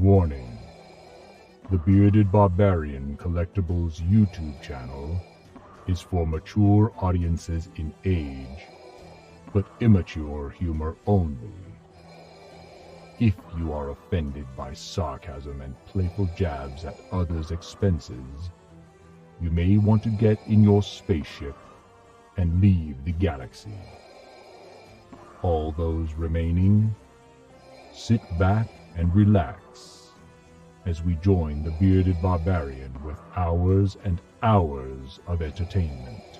Warning: the Bearded Barbarian Collectibles YouTube channel is for mature audiences in age, but immature humor only. If you are offended by sarcasm and playful jabs at others' expenses, you may want to get in your spaceship and leave the galaxy. All those remaining, sit back and relax as we join the Bearded Barbarian with hours and hours of entertainment.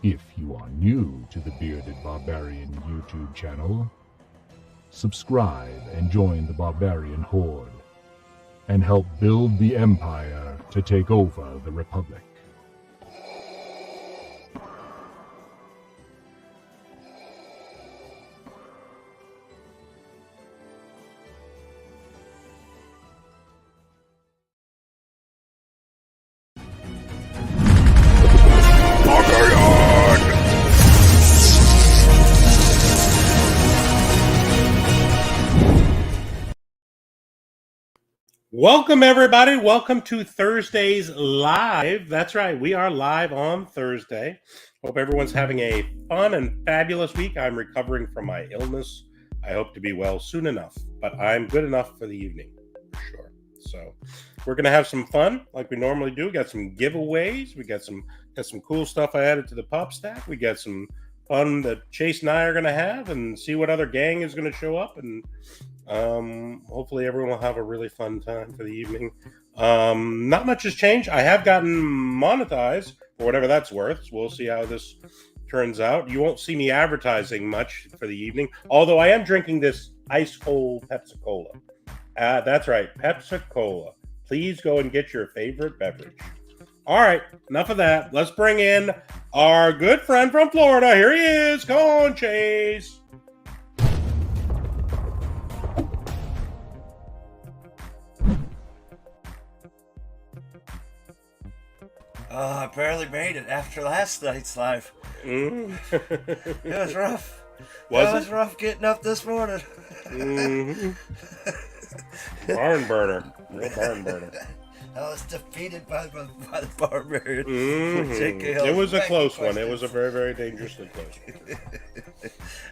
If you are new to the Bearded Barbarian YouTube channel, subscribe and join the Barbarian Horde, and help build the Empire to take over the Republic. Welcome, everybody. Welcome to Thursday's Live. That's right. We are live on Thursday. Hope everyone's having a fun and fabulous week. I'm recovering from my illness. I hope to be well soon enough, but I'm good enough for the evening, for sure. So we're going to have some fun like we normally do. We got some giveaways. We got some cool stuff I added to the pop stack. We got some fun that Chase and I are going to have and see what other gang is going to show up, and hopefully everyone will have a really fun time for the evening. Not much has changed. I have gotten monetized for whatever that's worth. So we'll see how this turns out. You won't see me advertising much for the evening, although I am drinking this ice cold Pepsi Cola. That's right, Pepsi Cola. Please go and get your favorite beverage. All right, enough of that. Let's bring in our good friend from Florida. Here he is. Come on, Chase. I barely made it after last night's live. It was rough. It was rough getting up this morning. Barn burner. Real barn burner. I was defeated by the barbarian. It was a close one. It was a very, very dangerously close one.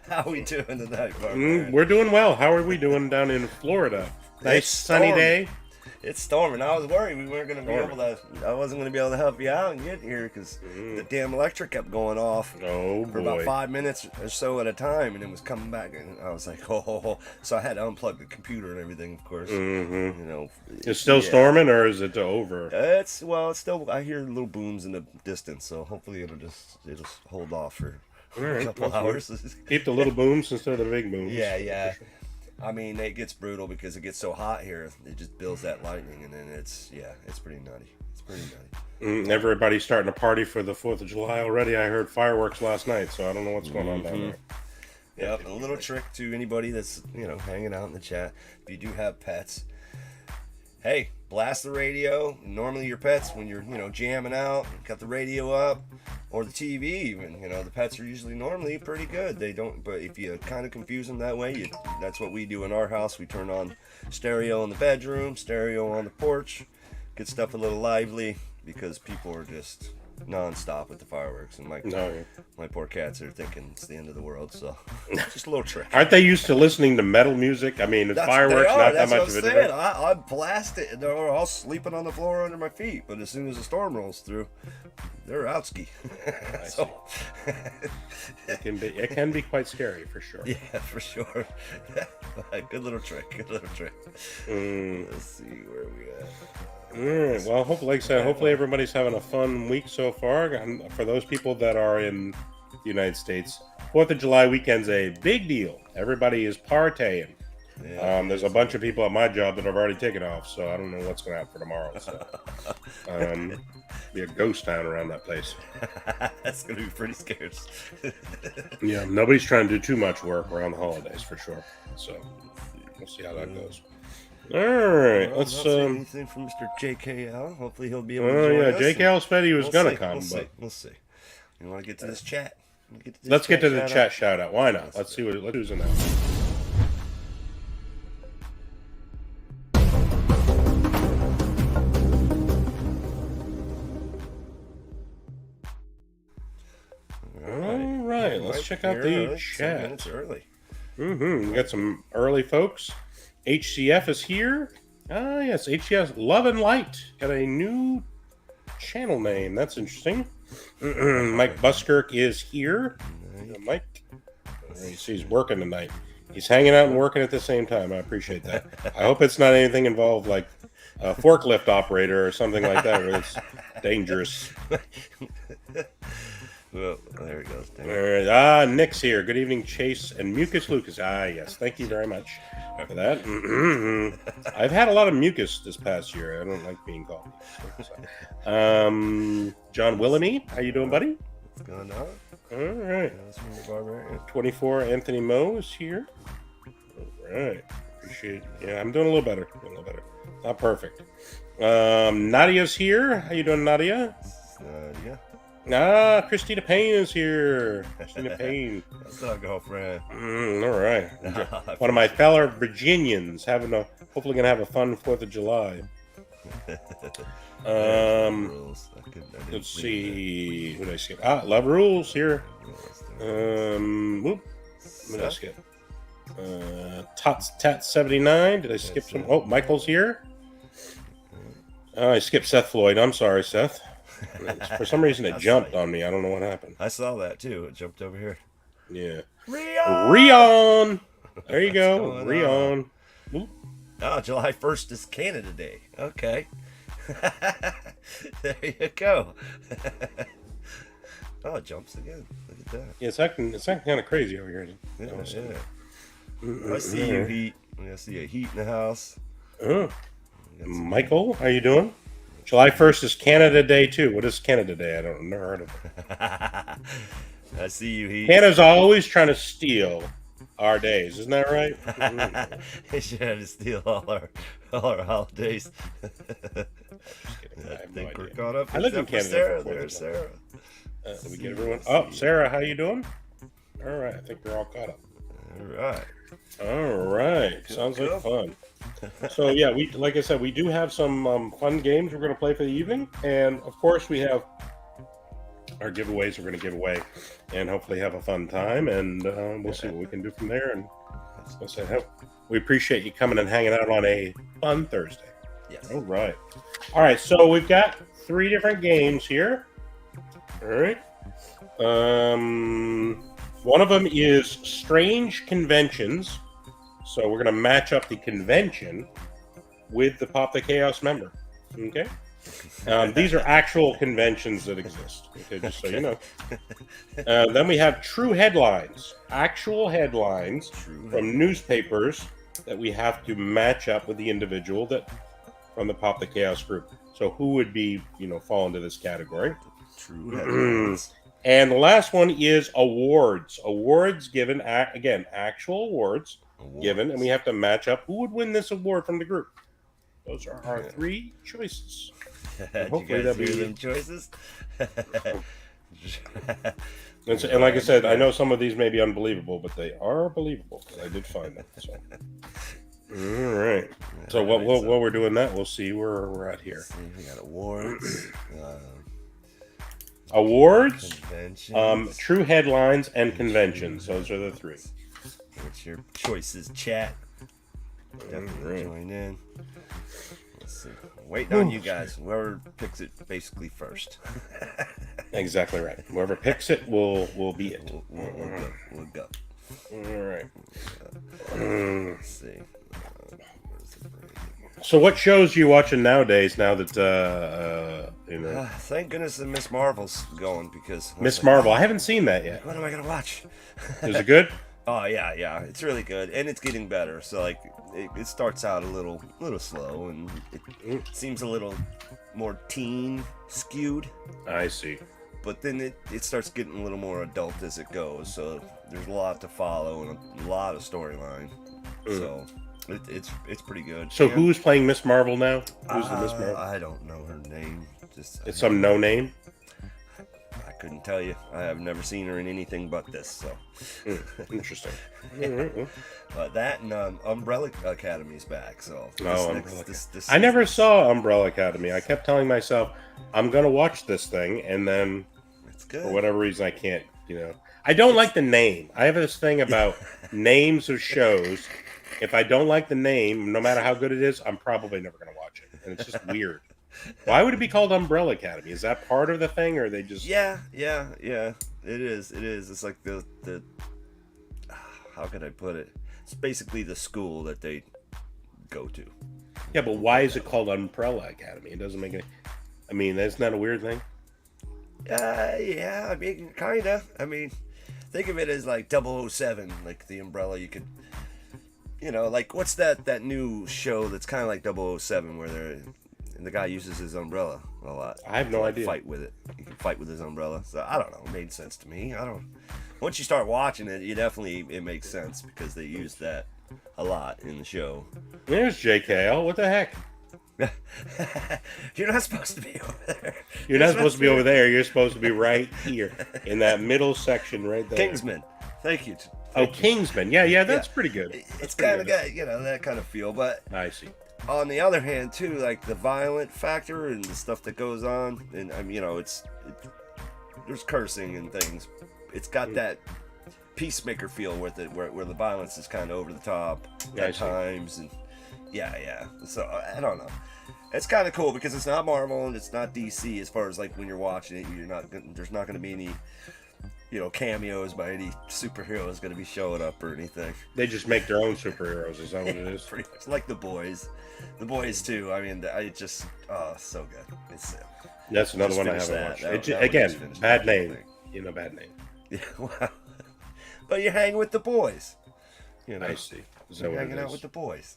How are we doing tonight, barbarian? We're doing well. How are we doing down in Florida? Nice sunny day. It's storming. I was worried we weren't going to be able to. I wasn't going to be able to help you out and get here because the damn electric kept going off for about 5 minutes or so at a time, and it was coming back. And I was like, oh. So I had to unplug the computer and everything, of course. You know, it's still storming, or is it over? It's still. I hear little booms in the distance, so hopefully it'll hold off for a couple hours. Keep the little booms instead of the big booms. Yeah. I mean, it gets brutal because it gets so hot here. It just builds that lightning, and then it's pretty nutty. It's pretty nutty. Everybody's starting to party for the 4th of July already. I heard fireworks last night, so I don't know what's going on down there. Yep, a little trick to anybody that's, hanging out in the chat. If you do have pets, hey, blast the radio. Normally your pets, when you're, jamming out, got the radio up, or the TV even, the pets are usually normally pretty good. They don't, but if you kind of confuse them that way, that's what we do in our house. We turn on stereo in the bedroom, stereo on the porch, get stuff a little lively because people are just non-stop with the fireworks, and my poor cats are thinking it's the end of the world, so just a little trick. Aren't they used to listening to metal music? I mean, fireworks not that much of a difference. I blast it, and they're all sleeping on the floor under my feet, but as soon as the storm rolls through, they're outski. So it can be quite scary, for sure. Yeah, for sure. Good little trick. Let's see where we at. Well, hopefully everybody's having a fun week so far. And for those people that are in the United States, 4th of July weekend's a big deal. Everybody is partying. Yeah. There's a bunch of people at my job that have already taken off, so I don't know what's going to happen for tomorrow. So, be a ghost town around that place. That's going to be pretty scarce. Yeah, nobody's trying to do too much work around the holidays for sure. So we'll see how that goes. All right, let's see anything from Mr. JKL. Hopefully he'll be able to join us. JKL said he was gonna come, but we'll see. You want to get to this chat? Let's get to the chat shout out. Why not? Let's see who's in there. check out the chat. 10 minutes early. We got some early folks. HCF is here. Ah, yes, HCF Love and Light got a new channel name. That's interesting. Mike Buskirk is here. Mike, he's working tonight. He's hanging out and working at the same time. I appreciate that. I hope it's not anything involved like a forklift operator or something like that where it's dangerous. Well, there he goes. All right. Nick's here. Good evening, Chase and Mucus Lucas. Yes. Thank you very much for that. I've had a lot of mucus this past year. I don't like being called. John Willamy, how you doing, buddy? What's going on? All right. 24 Anthony Moe is here. All right. Appreciate it. Yeah, I'm doing a little better. Not perfect. Nadia's here. How you doing, Nadia? Yeah. Christina Payne is here. Christina Payne. That's our girlfriend. All right. One of my fellow Virginians hopefully gonna have a fun 4th of July. Let's see. Who did I skip? Love Rules here. Who did I skip? Tat79. Did I skip some? Oh, Michael's here. I skipped Seth Floyd. I'm sorry, Seth. For some reason, it jumped on me. I don't know what happened. I saw that too. It jumped over here. Yeah. Rion! There you go. Rion. Oh, July 1st is Canada Day. Okay. There you go. Oh, it jumps again. Look at that. Yeah, it's acting kind of crazy over here. Yeah. I see you, Heat. I see a Heat in the house. Michael, how you doing? July 1st is Canada Day, too. What is Canada Day? I don't never heard of it. I see you, Heat. Canada's always trying to steal our days. Isn't that right? They should have to steal all our holidays. I think we're caught up. I live in Canada. Sarah. There's Sarah. Did we get everyone? Oh, Sarah, how you doing? All right. I think we're all caught up. All right. Sounds like fun. So yeah, like I said, we do have some fun games we're going to play for the evening, and of course we have our giveaways we're going to give away, and hopefully have a fun time, and we'll see what we can do from there. And as I said, we appreciate you coming and hanging out on a fun Thursday. Yes. All right. So we've got 3 different games here. All right. One of them is Strange Conventions. So we're going to match up the convention with the Pop the Chaos member. Okay? These are actual conventions that exist. Okay, just so you know. Then we have True Headlines. Actual headlines from newspapers that we have to match up with the individual from the Pop the Chaos group. So who would be, fall into this category? True headlines. And the last one is awards. Awards given, again, actual awards given, and we have to match up who would win this award from the group. Those are our 3 choices. Hopefully that'll be them choices. And like I said, I know some of these may be unbelievable, but they are believable. I did find them. So. All right. So while we're doing that, we'll see where we're at here. We got awards. Awards, true headlines, and conventions. Those are the 3. What's your choices, chat? Definitely join in. Let's see. Waiting on you guys. Whoever picks it basically first. Exactly right. Whoever picks it will be it. We'll go. All right. Let's see. So what shows are you watching nowadays now that, thank goodness that Miss Marvel's going because... Miss Marvel, I haven't seen that yet. What am I going to watch? Is it good? Oh, yeah. It's really good. And it's getting better. So, like, it starts out a little slow and it seems a little more teen skewed. I see. But then it starts getting a little more adult as it goes. So there's a lot to follow and a lot of storyline. So... It's pretty good. So who's playing Miss Marvel now? Who's the Miss Marvel? I don't know her name. It's some no name. I couldn't tell you. I have never seen her in anything but this. So interesting. But that and Umbrella Academy's back. So I never saw Umbrella Academy. I kept telling myself I'm gonna watch this thing, and then it's good. For whatever reason I can't. I don't like the name. I have this thing about names of shows. If I don't like the name, no matter how good it is, I'm probably never going to watch it. And it's just weird. Why would it be called Umbrella Academy? Is that part of the thing, or are they just? Yeah. It is. It's like the how can I put it? It's basically the school that they go to. Yeah, but why is it called Umbrella Academy? It doesn't make any. I mean, that's not a weird thing. Yeah. I mean, kinda. I mean, think of it as like 007, like the umbrella. You could, like what's that new show that's kind of like 007 where the guy uses his umbrella a lot. I have no idea. Fight with it. You can fight with his umbrella. So I don't know. It made sense to me. Once you start watching it, it makes sense because they use that a lot in the show. There's JKL. What the heck? You're not supposed to be over there. You're not supposed to be over there. You're supposed to be right here in that middle section right there. Kingsman. Thank you. Kingsman. Yeah, that's pretty good. It's kind of got, that kind of feel, but I see. On the other hand, too, like the violent factor and the stuff that goes on, and there's cursing and things. It's got that Peacemaker feel with it, where the violence is kind of over the top at times, and yeah. So I don't know. It's kind of cool because it's not Marvel and it's not DC as far as like when you're watching it, there's not going to be any cameos by any superheroes going to be showing up or anything. They just make their own superheroes. Is that what it is? Pretty much like The Boys. The Boys too. I mean, so good. That's another one I haven't watched. Again, bad name. Bad name. Yeah, wow. But you're hanging with the boys. I see. You're hanging out with the boys.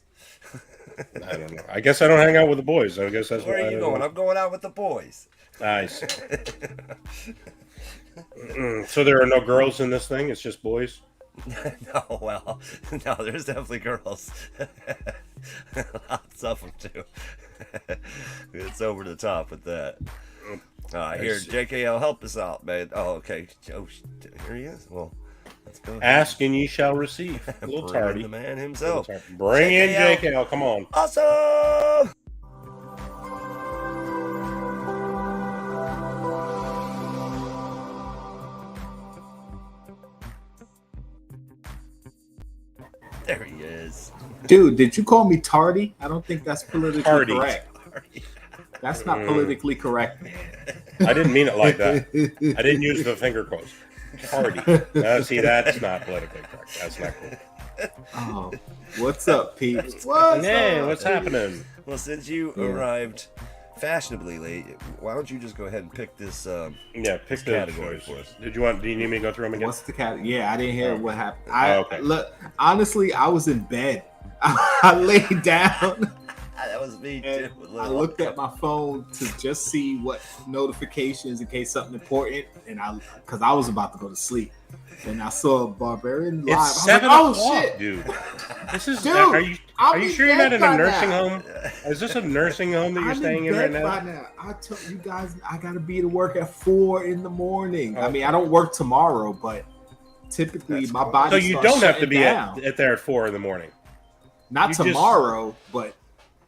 I don't know. I guess I don't hang out with the boys. I guess that's where are you going? I'm going out with the boys. I see. So there are no girls in this thing? It's just boys? No, there's definitely girls. Lots of them, too. It's over the top with that. Here, JKL, help us out, man. Oh, okay. Oh, here he is. Well, let's go. Ask and ye shall receive. A little tardy. The man himself. Bring in JKL. Come on. Awesome! There he is. Dude, did you call me tardy? I don't think that's politically correct. That's not politically correct. I didn't mean it like that. I didn't use the finger quotes. Tardy. See, that's not politically correct. That's not cool. Oh, what's up, peeps? What's happening? Well, since you arrived fashionably late, why don't you just go ahead and pick this? Pick the category for us. Do you need me to go through them again? What's the category? Yeah, I didn't hear what happened. Okay. Look, honestly, I was in bed. I laid down. That was me too. I looked at my phone to just see what notifications in case something important, and because I was about to go to sleep, and I saw Barbarian live. It's 7 o'clock, shit, dude. This is. Dude, are you sure you're not in a nursing home? Is this a nursing home that you're staying in right now? I told you guys I gotta be to work at 4 a.m. Okay. I mean, I don't work tomorrow, but typically my body. So you don't have to be at there at 4 a.m. Not tomorrow, but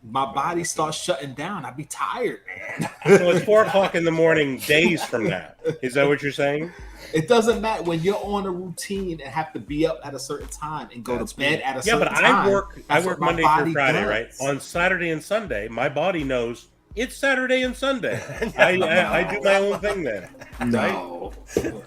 my body starts shutting down. I'd be tired, man. So it's 4 o'clock in the morning days from now. Is that what you're saying? It doesn't matter when you're on a routine and have to be up at a certain time and go to bed at a certain time. Yeah, but I work Monday through Friday, right? On Saturday and Sunday, my body knows it's Saturday and Sunday. I do my own thing then. No,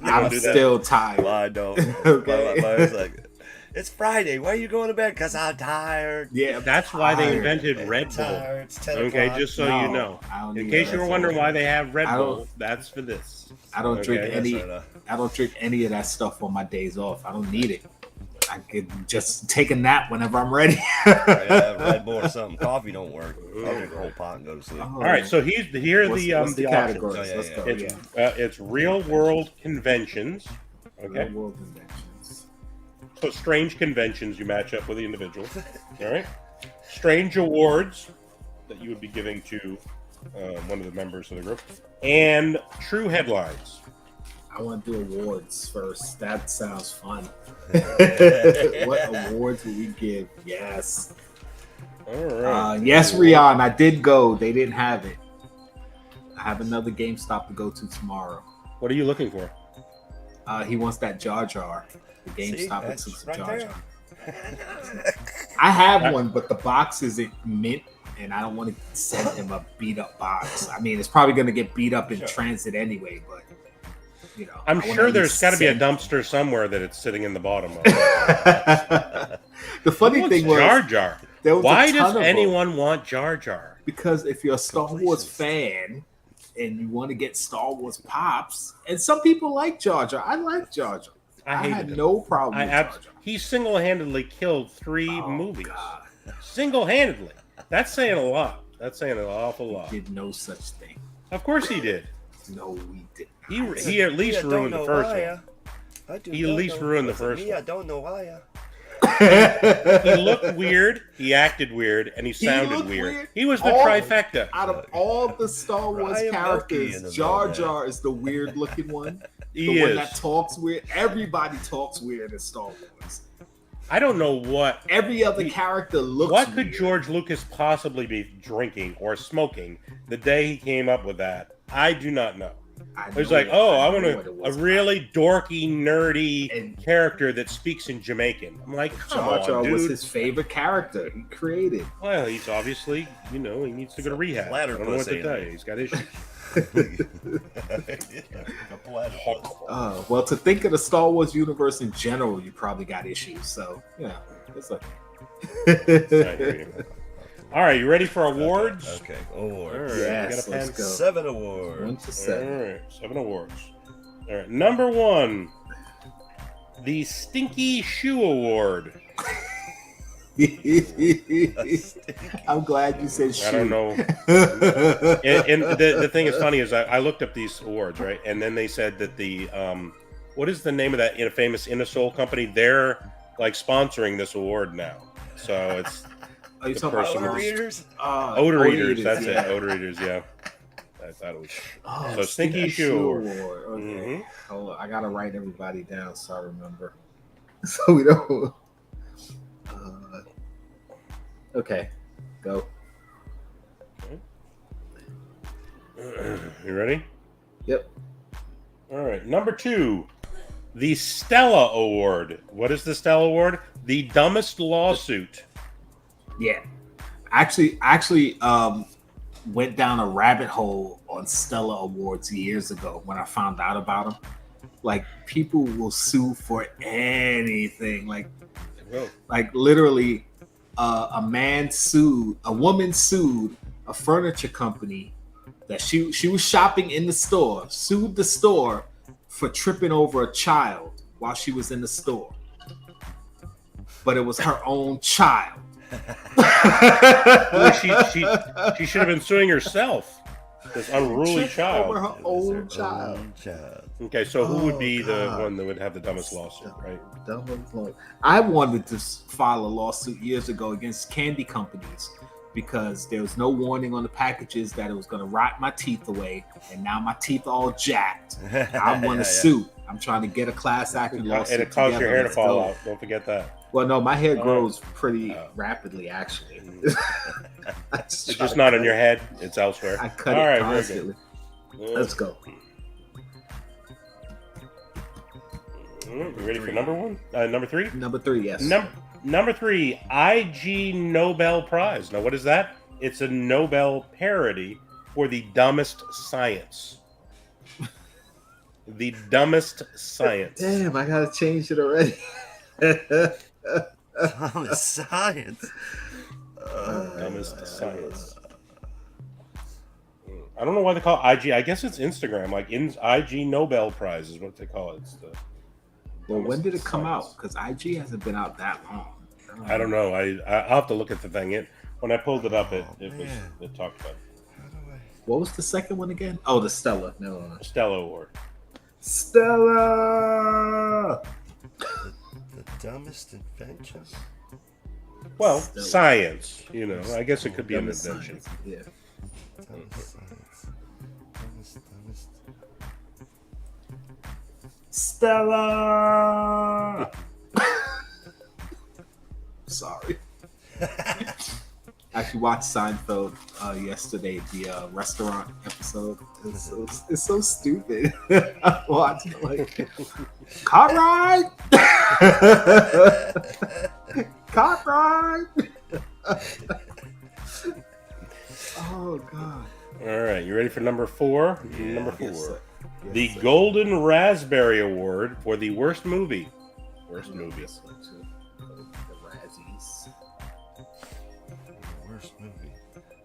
I'm still tired. Well, I don't. Okay. My was like, it's Friday. Why are you going to bed? Because I'm tired. Yeah, that's why they invented Red Bull. It's 10 okay, just so you know. In case you were wondering why they have Red Bull, that's for this. I don't drink any. I don't drink any of that stuff on my days off. I don't need it. I could just take a nap whenever I'm ready. Red Bull or something. Coffee don't work. I'll drink a whole pot and go to sleep. All right, so here are the categories. Let's go. It's real world conventions. Okay. Real world conventions. So strange conventions you match up with the individual. All right. Strange awards that you would be giving to one of the members of the group, and true headlines. I want to do awards first. That sounds fun. What awards would we give? Yes. All right. Yes, Rion. I did go. They didn't have it. I have another GameStop to go to tomorrow. What are you looking for? He wants that Jar Jar. The GameStop that's exclusive right Jar there. Jar. I have one, but the box isn't mint, and I don't want to send him a beat up box. I mean, it's probably going to get beat up in transit anyway, but you know, I'm sure there's got to be a dumpster somewhere that it's sitting in the bottom of. The funny thing was Jar Jar. Why does anyone want Jar Jar? Because if you're a Star Wars fan and you want to get Star Wars pops, and some people like Jar Jar. I like Jar Jar. I had no problem with Jar Jar. He single-handedly killed 3 movies. Single-handedly. That's saying a lot. That's saying an awful lot. He did no such thing. Of course he did. No, we did. He at least ruined the first one. He at least ruined the first one. I don't know why. He looked weird, he acted weird, and he sounded weird. He was the trifecta. Out of all the Star Wars characters, Jar Jar is the weird-looking one. The one that talks weird. Everybody talks weird in Star Wars. I don't know what every other character looks. What could George Lucas possibly be drinking or smoking the day he came up with that? I do not know. It was like, I want a really dorky, nerdy character that speaks in Jamaican. I'm like, Jar Jar was his favorite character he created. Well, he's obviously, he needs to go to rehab. I don't know what to tell you. He's got issues. Well, to think of the Star Wars universe in general, you probably got issues. So, yeah, it's okay. All right, you ready for awards? Okay, awards. Right, yes, let's go. 7 awards. 1 to 7. All right, 7 awards. All right, number 1, the Stinky Shoe Award. I'm glad you said shoe. I don't know. and the thing that's funny is I looked up these awards, right? And then they said that the what is the name of that famous Innosol company? They're like sponsoring this award now. So it's Are you talking about Odor Eaters? Odor Eaters, that's it. Odor Eaters, yeah. I thought it was. So Stinky Shoe Award. Okay. Mm-hmm. Hold on. I gotta write everybody down so I remember. So we don't. Okay, go. You ready? Yep. All right. Number 2, the Stella Award. What is the Stella Award? The dumbest lawsuit. Yeah. Actually, went down a rabbit hole on Stella Awards years ago when I found out about them. Like, people will sue for anything. Like literally. A woman sued a furniture company that she was shopping in the store, sued the store for tripping over a child while she was in the store. But it was her own child. Well, she should have been suing herself. This unruly child. Over her own child. Okay, so who would be the one that would have the dumbest lawsuit, right? I wanted to file a lawsuit years ago against candy companies because there was no warning on the packages that it was going to rot my teeth away, and now my teeth are all jacked. I want to sue. I'm trying to get a class action lawsuit. And it caused your hair to fall out. Don't forget that. Well, no, my hair grows pretty rapidly, actually. It's just not in your head; it's elsewhere. I cut it constantly. Let's go. You ready for number 1? Number 3? Number 3, yes. Number 3, IG Nobel Prize. Now, what is that? It's a Nobel parody for the dumbest science. The dumbest science. Damn, I gotta change it already. Dumbest science. Dumbest science. I don't know why they call it IG. I guess it's Instagram. Like IG Nobel Prize is what they call it. Well, when did it come out? Because IG hasn't been out that long. I don't know. I'll have to look at the thing. When I pulled it up, it talked about it. What was the second one again? Oh, the Stella. No. Stella Award. Stella! The dumbest invention? Well, science. I guess it could be an invention. Science. Yeah. Dumbest science. Dumbest. Stella! Sorry. actually watched Seinfeld yesterday, the restaurant episode. It's so stupid. I watched it like, Cartwright! Cartwright! Oh, God. All right, you ready for number 4? Yeah. Number 4. Yes, sir. Yes, The sir. Golden Raspberry Award for the worst movie. Worst movie. This one, too. The Razzies. Worst movie.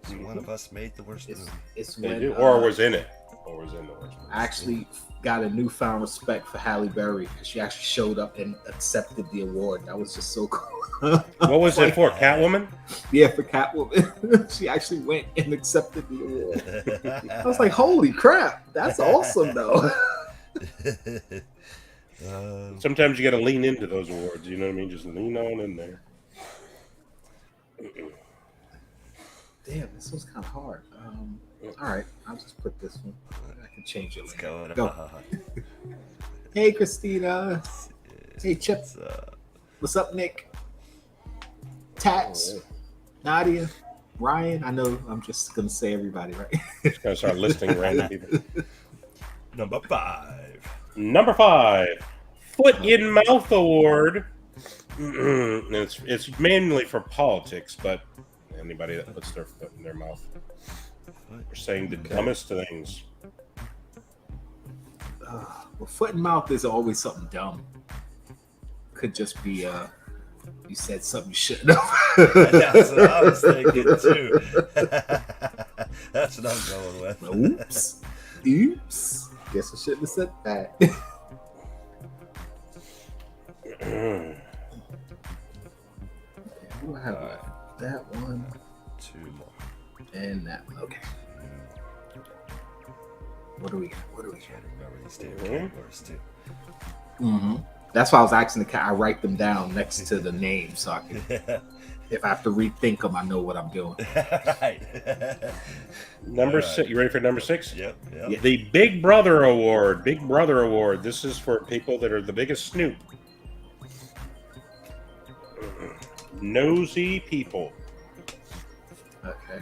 So one of us made the worst movie. It's They when, do. Or was in it. Or was in the worst movie. I actually got a newfound respect for Halle Berry because she actually showed up and accepted the award. That was just so cool. What was it for? Catwoman? Yeah, for Catwoman. She actually went and accepted the award. I was like, holy crap, that's awesome though. Sometimes you got to lean into those awards. You know what I mean? Just lean on in there. Damn, this was kind of hard. All right, I'll just put this one. I can change it. Let's Later. go. Go. Hey, Christina. Hey, Chip. What's up, Nick? Tats, Nadia, Ryan. I know I'm just gonna say everybody, right? Just gonna start listing random people. Number 5. Number 5, Foot in Mouth Award. It's mainly for politics, but anybody that puts their foot in their mouth, they're saying the dumbest things. Well, foot and mouth is always something dumb. Could just be you said something you shouldn't have. That's what I was thinking too. That's what I'm going with. Oops. Guess I shouldn't have said that. What do I have left? That one 2 more. and that one. Okay. What do we got? What do we got? Can't remember these damn categories too. Mm-hmm. That's why I was asking the cat. I write them down next to the name so I can, if I have to rethink them, I know what I'm doing. Right. Number 6. You ready for number 6? Yep. Yeah. The Big Brother Award. Big Brother Award. This is for people that are the biggest snoop. Nosy people. Okay.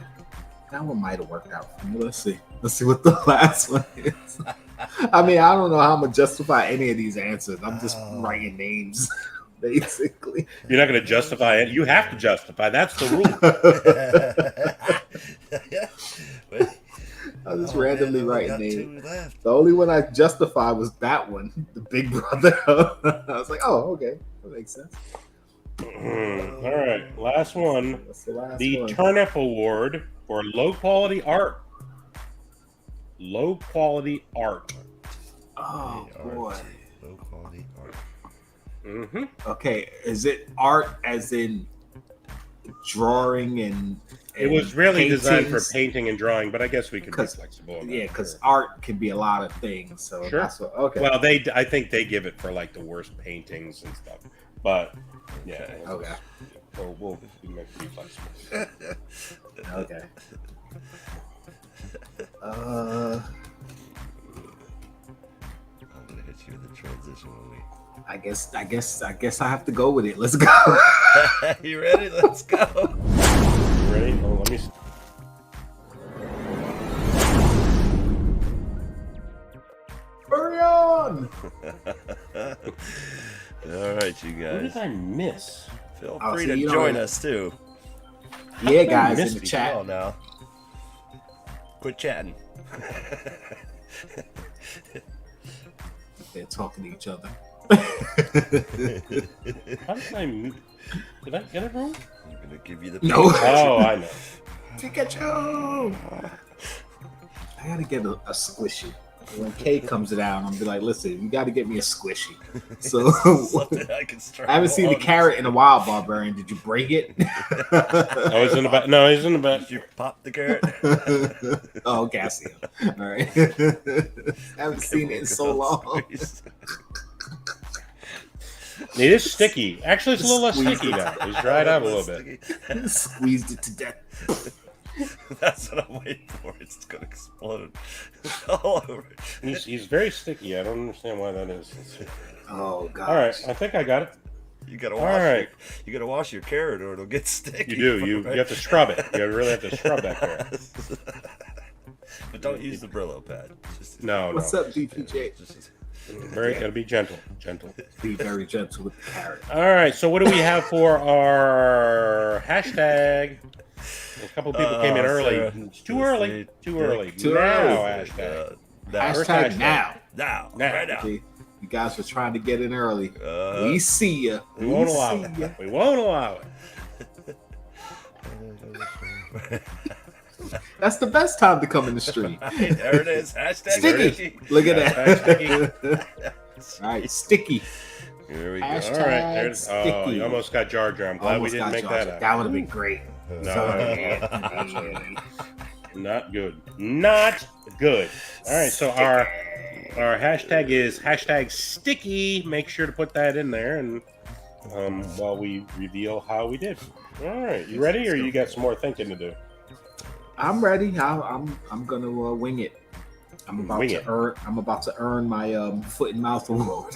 That one might have worked out for me. Let's see. Let's see what the last one is. I mean, I don't know how I'm gonna justify any of these answers. I'm just writing names, basically. You're not going to justify it. You have to justify. That's the rule. I'm just randomly man, writing we got names. 2 left. The only one I justified was that one, the Big Brother. I was like, oh, okay, that makes sense. All right, last one. What's the last The one? Turnip Award for low quality art. Low quality art. Oh boy. Low quality art. Mm-hmm. Okay, is it art as in drawing and It was really designed for paintings? painting and drawing, but I guess we could be 'Cause- flexible. on that. Yeah, because art can be a lot of things. So Sure. that's what. Okay. Well, I think they give it for like the worst paintings and stuff. But yeah, Okay. we'll be flexible. Okay. I'm gonna hit you with the transition when we. I guess I have to go with it. Let's go. You ready? Let's go. Ready? Oh, let me. Hurry on. All right, you Who guys. did I miss? Feel Oh, free so to you join don't- us too. Yeah, guys, in missed the me. chat. Oh, now. Quit chatting. They're talking to each other. How did did I get it wrong? I'm gonna give you the. No. Oh, I know. Pikachu. I gotta get a squishy. When Kay comes down, I'm be like, listen, you gotta get me a squishy. So Something I can strike I haven't seen the on. carrot in a while, Barbarian. Did you break it? Oh, he's in the back. No, he's in the back. Did you pop the carrot? Oh, okay, I see him. All right. Haven't seen it in so long. It is sticky. Actually, it's a little less Squeeze sticky it. now. He's dried out a little bit. Squeezed it to death. That's what I'm waiting for. It's gonna explode all over. He's very sticky. I don't understand why that is. Oh god. All right, I think I got it. You gotta All wash. right. You gotta wash your carrot, or it'll get sticky. You do. You have to scrub it. You really have to scrub that carrot. But don't use the Brillo pad. No. What's up, DPJ? Gotta be gentle. Be very gentle with the carrot. All right. So what do we have for our hashtag? A couple of people came in early. It's too early. Too early. Hashtag. Hashtag now. Now. Right now. Okay. You guys were trying to get in early. We see ya. We won't allow it. We won't allow it. That's the best time to come in the stream. There it is. Hashtag Sticky. Look at that. All right, sticky. Here we go. Hashtag All right. There's, sticky. You almost got Jar Jar. I'm glad Almost we didn't got make Jar that Jar. up. That would have been great. No. Not good. All right. So our hashtag is hashtag sticky. Make sure to put that in there, and while we reveal how we did. All right. You ready, or you got some more thinking to do? I'm ready. I'm gonna wing it. I'm about to earn my foot and mouth award.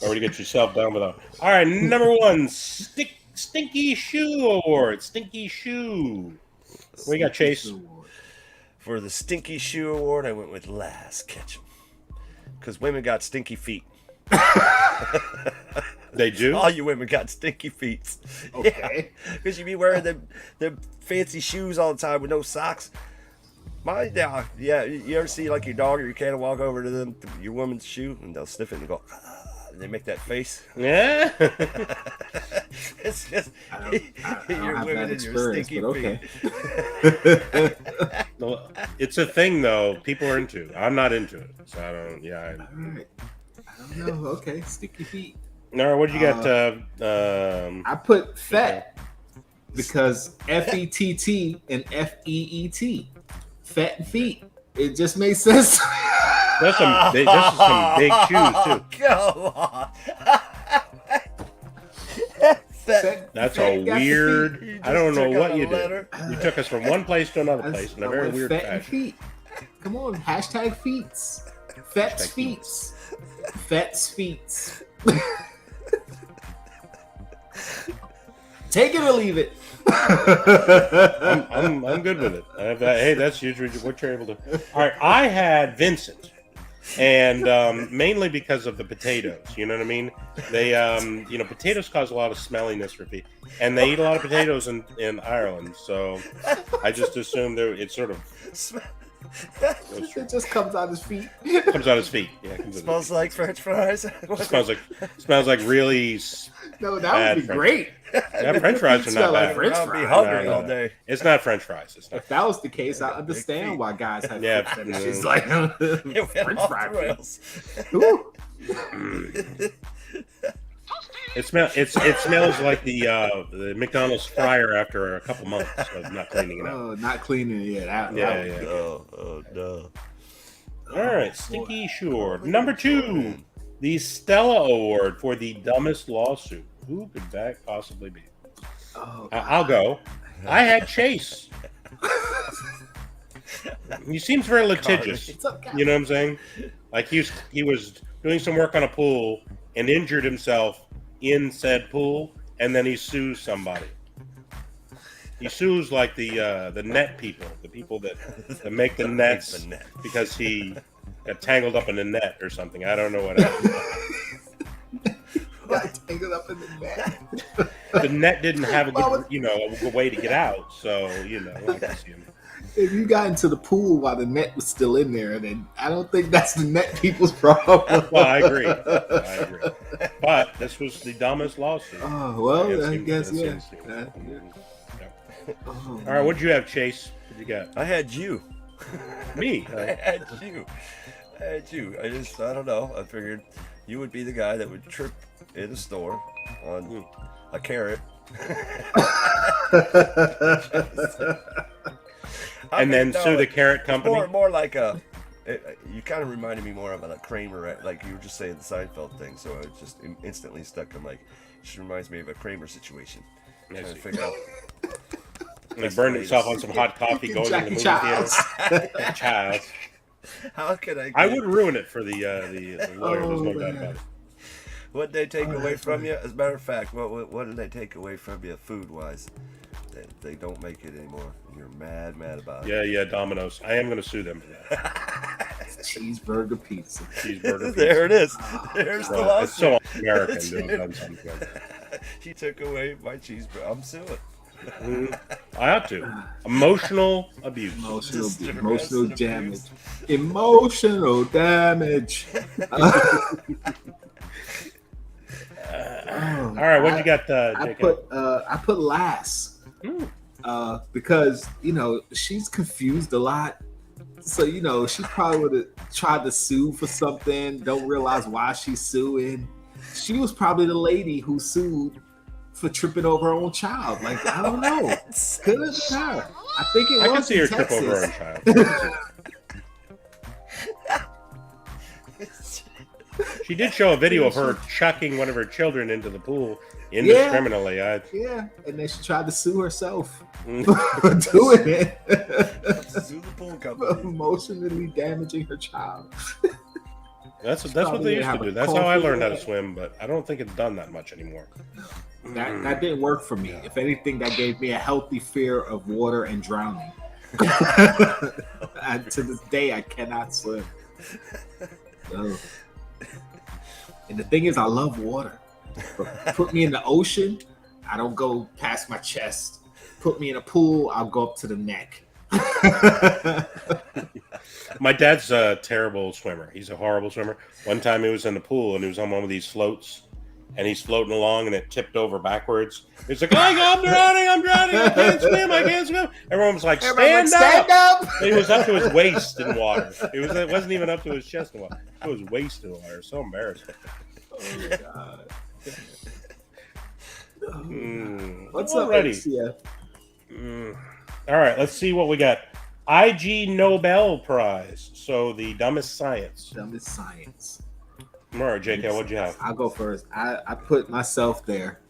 Already get yourself down with that. All right, number one, Stinky Shoe Award. Stinky Shoe. What you got, Chase? For the Stinky Shoe Award, I went with Last Ketchum. Because women got stinky feet. They do? All you women got stinky feet. Okay. Because you be wearing them fancy shoes all the time with no socks. My dog, yeah. You ever see like your dog or your cat walk over to them, your woman's shoe, and they'll sniff it and go, and they make that face. Yeah. It's just I don't your have women that and your experience, stinky but okay. feet. No, it's a thing though. People are into it. I'm not into it, so I don't. Yeah. All right. I don't know. Okay, sticky feet. No, what did you got? I put fat because FETT and FEET, fat and feet. It just made sense. This is some big shoes too. Come on. That's a weird. I don't know what you did. You took us from one place to another place in a very weird fat and fashion. feet. Come on, hashtag feets. Fat's feets. Fat's feets. Take it or leave it. I'm good with it. Hey, that's usually what you're able to. All right, I had Vincent, and mainly because of the potatoes. You know what I mean? They, potatoes cause a lot of smelliness for people, and they eat a lot of potatoes in Ireland. So I just assumed it sort of It just comes out his feet. comes out his feet. Yeah, it Smells like French fries. smells like really. No, that would be great. Yeah, French fries are not bad. French I'll be fries. hungry No. all day. It's not French fries. It's not. If that was the case, I understand why guys have Yeah. foot fetishes. Like It went French off fry the rails. feet. Ooh. It smells like the McDonald's fryer after a couple months of not cleaning it up. Oh, not cleaning it yet. Yeah. Oh no. All right, Stinky Shore. Number 2, the Stella Award for the dumbest lawsuit. Who could that possibly be? Oh, I'll go. I had Chase. He seems very litigious. What's up, guys? You know what I'm saying? Like he was doing some work on a pool and injured himself in said pool, and then he sues somebody. He sues like the net people, the people that make the nets, because he got tangled up in the net or something. I don't know what happened. Got tangled up in the net. The net didn't have a good, a good way to get out, so I can see him. If you got into the pool while the net was still in there, then I don't think that's the net people's problem. Well, I agree. But this was the dumbest lawsuit. Oh, well, I guess, yeah. All right, what did you have, Chase? What did you got? I had you. Me? I had you. I don't know. I figured you would be the guy that would trip in a store on a carrot. And then sue the carrot company? More like you kind of reminded me more of a Kramer, like you were just saying the Seinfeld thing, so I just instantly stuck. I'm like, she reminds me of a Kramer situation. Trying to figure out. He burned himself on some hot coffee going to the movie theater. Child. How could I? I would ruin it for the lawyer. There's no doubt about it. What they take away from you? As a matter of fact, what did they take away from you food wise? They don't make it anymore. You're mad about it. Yeah, Domino's. I am going to sue them for that. Cheeseburger pizza. There it is. There's the lawsuit. It's so American to have done something like that. She took away my cheeseburger. I'm suing. I ought to. Emotional abuse. Emotional damage. Emotional damage. All right, what you got, Jacob? I put Lass because she's confused a lot. So she probably would have tried to sue for something. Don't realize why she's suing. She was probably the lady who sued for tripping over her own child. Like, I don't know. Could have been her. I think it was. I can see her trip over her own child. She did show a video of her chucking one of her children into the pool indiscriminately. Yeah, and then she tried to sue herself for doing it. Sue the pool company. Emotionally damaging her child. That's what they used to do. That's how I learned how to swim, but I don't think it's done that much anymore. That didn't work for me. If anything, that gave me a healthy fear of water and drowning. And to this day, I cannot swim. So. And the thing is, I love water. Put me in the ocean, I don't go past my chest. Put me in a pool, I'll go up to the neck. My dad's a terrible swimmer. He's a horrible swimmer. One time he was in the pool and he was on one of these floats and he's floating along and it tipped over backwards. He's like, I'm drowning, I can't swim. Everyone was like, stand up. He was up to his waist in water. It wasn't even up to his chest in water. It was waist in water. So embarrassing. Oh my God. What's up, HCF? All right, let's see what we got. IG Nobel Prize. So the dumbest science. All right, JK, what'd you have? I'll go first. I put myself there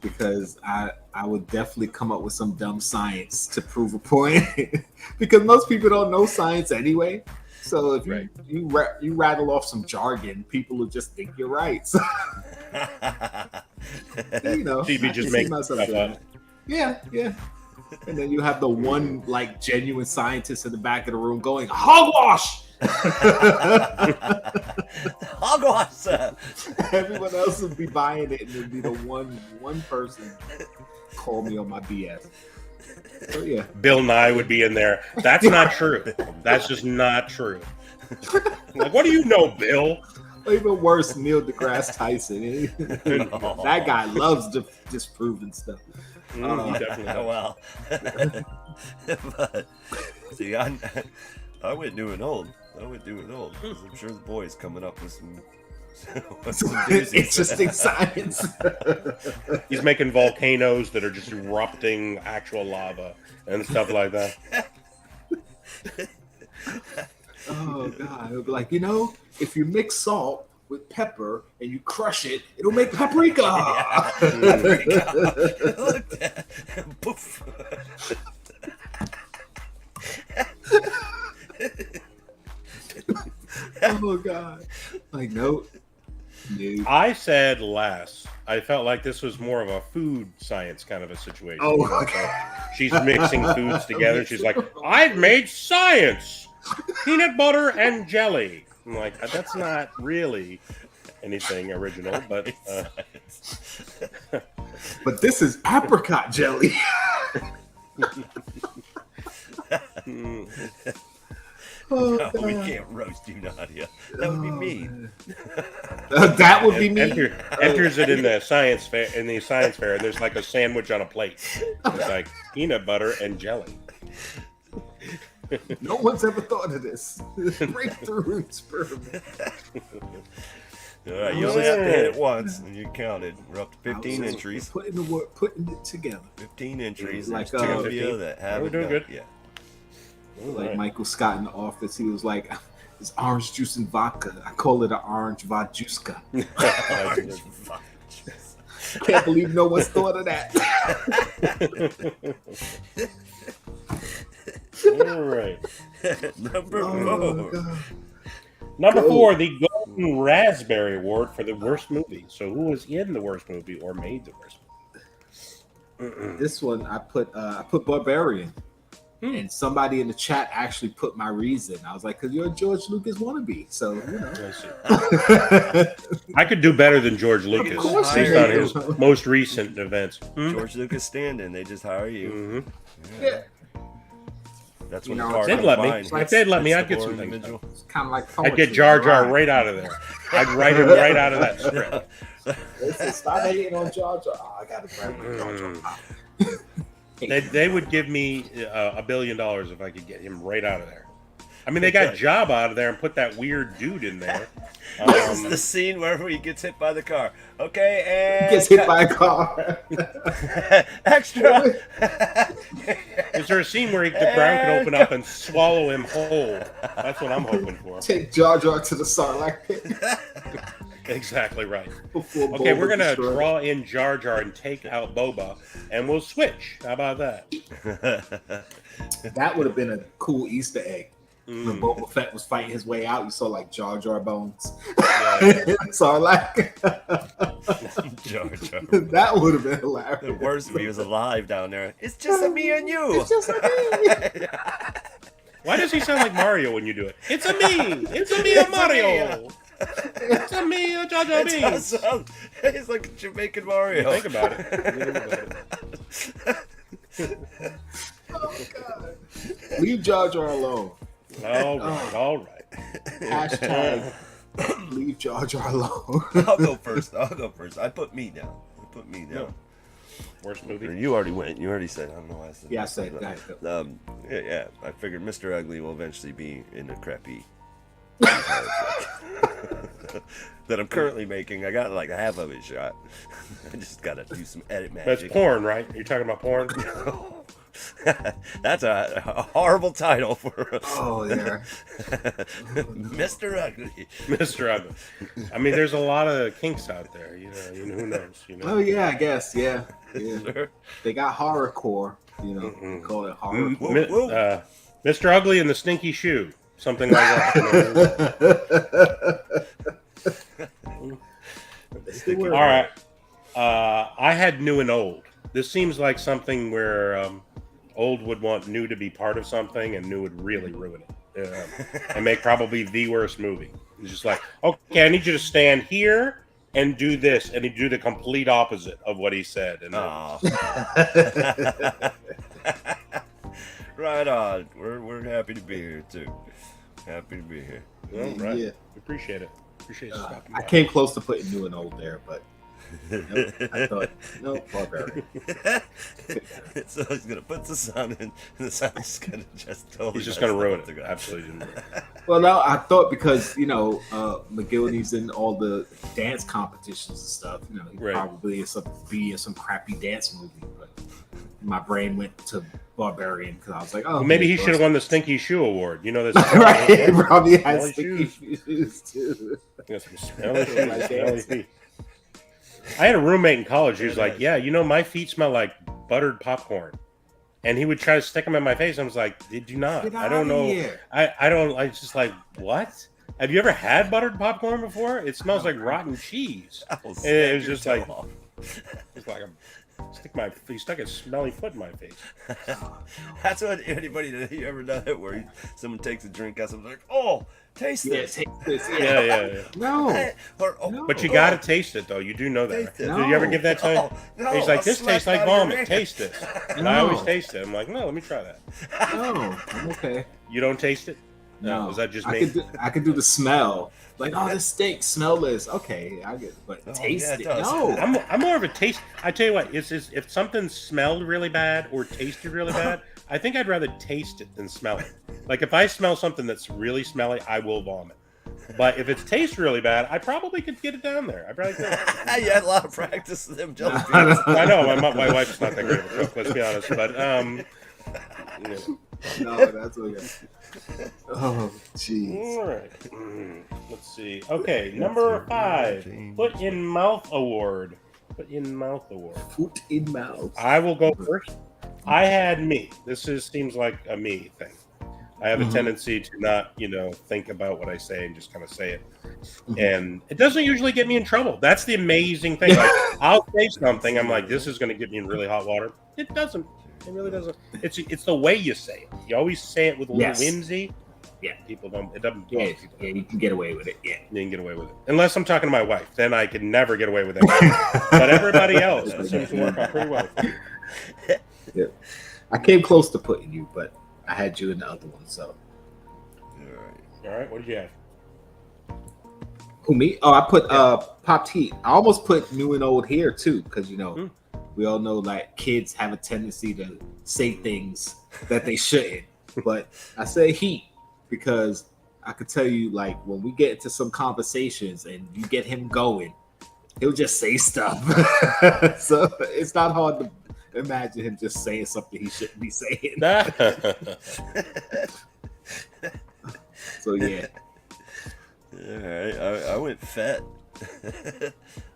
because I would definitely come up with some dumb science to prove a point. Because most people don't know science anyway. So if you rattle off some jargon, people will just think you're right. So, TV just makes stuff up. Yeah. And then you have the one like genuine scientist in the back of the room going, hogwash! Hogwash, sir. Everyone else would be buying it, and it'd be the one person call me on my BS. So yeah, Bill Nye would be in there. That's not true. That's just not true. Like, what do you know, Bill? Even worse, Neil deGrasse Tyson. That guy loves disproving stuff. He definitely does. Well, but see, I went new and old. Because I'm sure the boy's coming up with some interesting science. He's making volcanoes that are just erupting actual lava and stuff like that. Oh God! It'll be like, if you mix salt with pepper and you crush it, it'll make paprika. Poof. Oh God! Like nope. I said less. I felt like this was more of a food science kind of a situation. Oh, okay. She's mixing foods together. She's like, I've made science. Peanut butter and jelly. I'm like, that's not really anything original, but but this is apricot jelly. No, we can't roast you, Nadia. That would be mean. That would be mean. Enters it in the science fair. And there's like a sandwich on a plate. It's like peanut butter and jelly. No one's ever thought of this. Breakthrough experiment. All right, you only have to hit it once, and you counted. We're up to 15 entries. Putting it together. 15 entries. Like two of you that haven't doing good. yet. Like Michael Scott in The Office, he was like, "It's orange juice and vodka. I call it an orange vodjuska." Can't believe no one's thought of that. All right. Number Oh, 4. God. Number Cool. 4, the Golden Raspberry Award for the worst movie. So who was in the worst movie or made the worst movie? This one I put Barbarian. And somebody in the chat actually put my reason. I was like, because you're a George Lucas wannabe. So, you know. I could do better than George Lucas Of course based you on do. his most recent events. George Lucas stand-in. They just hire you. Mm-hmm. Yeah. That's You when know, the car They'd comes let me. by and If they'd let me, hits I'd the get poor some things individual. It's kind of like I'd poetry. get Jar Jar Right. right out of there. I'd write him right out of that script. Listen, stop hating on Jar Jar. Oh, I got to grab my Jar Jar pop. They would give me $1 billion if I could get him right out of there. I mean, they got Job out of there and put that weird dude in there. This is the scene where he gets hit by the car. Okay, and Gets hit by a car. extra. Is there a scene where the ground can open up and swallow him whole? That's what I'm hoping for. Take Jar Jar to the Sarlacc pit. Exactly right. Before Okay, Boba we're gonna destroyed. draw in Jar Jar and take out Boba, and we'll switch. How about that? That would have been a cool Easter egg. When Mm. Boba Fett was fighting his way out, you saw like Jar Jar bones. Yeah. Sarlacc. Jar Jar. That would have been The hilarious. worst if he was alive down there. It's just a me and you. It's just a me. Why does he sound like Mario when you do it? It's a me. It's a me, a Mario. It's a me, a Jar Jar It's Binks. awesome. He's like a Jamaican Mario. Think about it. Oh, God. Leave Jar Jar alone. All right, all right. Hashtag leave Jar Jar alone. I'll go first. I put me down. Worst movie. You already went. You already said. I don't know why I said. Yeah, I said that. go ahead, go. Yeah. I figured Mr. Ugly will eventually be in a crappy that I'm currently making. I got like half of it shot. I just gotta do some edit That's magic. porn, right? You're talking about porn? That's a horrible title for Oh, yeah. Mr. Ugly. Mr. Ugly. I mean, there's a lot of kinks out there. You know who knows? Oh, yeah, I guess. Yeah. Sure. They got horrorcore. You know, they call it horror. Mr. Ugly and the Stinky Shoe. Something like that. All right. I had new and old. This seems like something where old would want new to be part of something, and new would really ruin it and make probably the worst movie. It's just like, okay, I need you to stand here and do this, and he'd do the complete opposite of what he said. And right on. We're happy to be here too. Happy to be here. well, right. Yeah. Appreciate it. Appreciate you stopping I by. came close to putting new and old there, but nope, I thought, no, Barbarian. So he's gonna put the sun in, and the sun's gonna just totally. He's just going to ruin it. it. Absolutely. Ruin it. Well, no, I thought because, McGillivray's in all the dance competitions and stuff, he Right. probably be in some crappy dance movie, but my brain went to Barbarian because I was like, oh. Well, maybe he okay, should have won the Stinky Shoe Award. You know this. Right, it probably has Smelly sticky shoes too. Got some smelly shoes, smelly feet. I had a roommate in college who was like, yeah, my feet smell like buttered popcorn. And he would try to stick them in my face. I was like, did you not? Get I don't outta know. here. I don't. I just like, what? Have you ever had buttered popcorn before? It smells like rotten cheese. And it was just like, it's like he stuck his smelly foot in my face. That's what anybody that you ever done it where someone takes a drink out, someone's like, oh, taste Yeah, this. take this. Yeah. No. But you got to taste it, though. You do know that. Taste it. Right? Did you ever give that to him? No, He's like, I'll this slap tastes it like out of your vomit. hand. Taste it. And No. I always taste it. I'm like, no, let me try that. No, I'm okay. You don't taste it? No, Was that just I me? I could do the smell. Like, oh, this steak, smell this. Okay, I get it. But Oh, taste yeah, it. it does. No. I'm more of a taste. I tell you what, it's if something smelled really bad or tasted really bad, I think I'd rather taste it than smell it. Like if I smell something that's really smelly, I will vomit. But if it tastes really bad, I probably could get it down there. I probably could. You had a lot of practice with them jelly beans. I know my wife's not that great of a cook. Let's be honest. But No, that's okay. Oh, jeez. all right. Let's see. Okay, number 5. Foot in Mouth Award. Foot in Mouth Award. Foot in mouth. I will go first. I had me. This seems like a me thing. I have a Mhm. tendency to not, think about what I say and just kind of say it. And it doesn't usually get me in trouble. That's the amazing thing. Like, I'll say something, I'm like, this is going to get me in really hot water. It doesn't. It really doesn't. It's the way you say it. You always say it with a little Yes. whimsy. Yeah. People don't. It doesn't. Yeah, you can get away with it. Yeah. You can get away with it, unless I'm talking to my wife. Then I can never get away with it. But everybody else, it seems to work out pretty well. Yeah. I came close to putting you, but I had you in the other one. So. All right. What did you have? Who, me? Oh, I put Pop Heat. I almost put New and Old here too, because we all know like kids have a tendency to say things that they shouldn't. But I say Heat because I could tell you, like, when we get into some conversations and you get him going, he'll just say stuff. So it's not hard to imagine him just saying something he shouldn't be saying. So yeah. All right, I went Fett.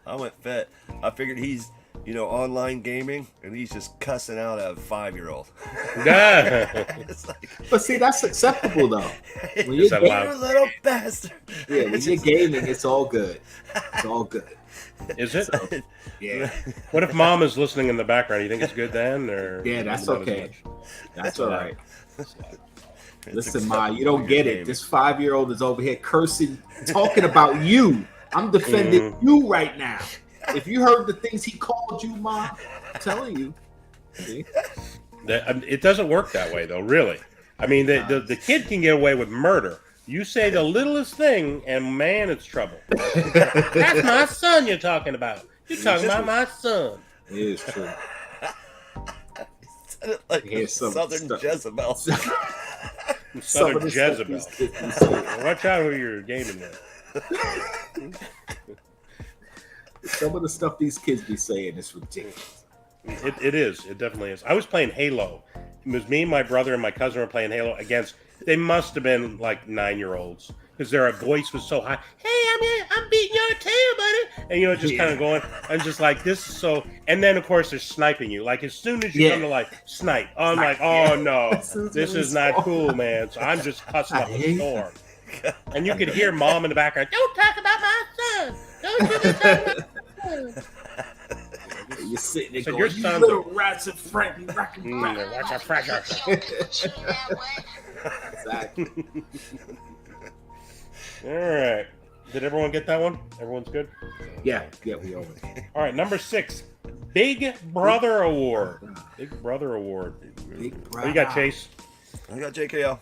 I figured he's, online gaming, and he's just cussing out a 5-year-old. It's like, but see, that's acceptable though. When Is you're that loud? you're a little bastard. Yeah, when you're gaming, it's all good. It's all good. Is it? So, yeah. What if mom is listening in the background? You think it's good then, or Yeah, that's not as okay. much? That's all right. It's Listen, Ma, you acceptable don't get gaming. it. This 5-year-old is over here cursing, talking about you. I'm defending you right now. If you heard the things he called you, Ma, I'm telling you. See? It doesn't work that way, though. Really, I mean, the kid can get away with murder. You say the littlest thing, and man, it's trouble. That's my son you're talking about. You're talking about my son. It is true. Like Here's some Southern stuff. Jezebel. Some of Southern the stuff Jezebel. these kids be saying. Watch out who you're gaming with. Some of the stuff these kids be saying is ridiculous. It is. It definitely is. I was playing Halo. It was me, my brother, and my cousin were playing Halo against. They must have been like 9-year-olds because their voice was so high. Hey, I'm beating your tail, buddy. And just kind of going. I'm just like, this is so. And then of course they're sniping you. Like as soon as you come to life, snipe. I'm like, oh no, this is not cool, man. So I'm just cussing up a storm. And you could hear mom in the background. Don't talk about my son. Don't you be talking about my son. You're sitting there So going, your you son's little rats and Frankie rockin' Watch out, fresh out. Exactly. All right. Did everyone get that one? Everyone's good? Yeah, we over. All right, number 6. Big Brother Award. Big Brother Award. Big What you got, Chase? I got JKL.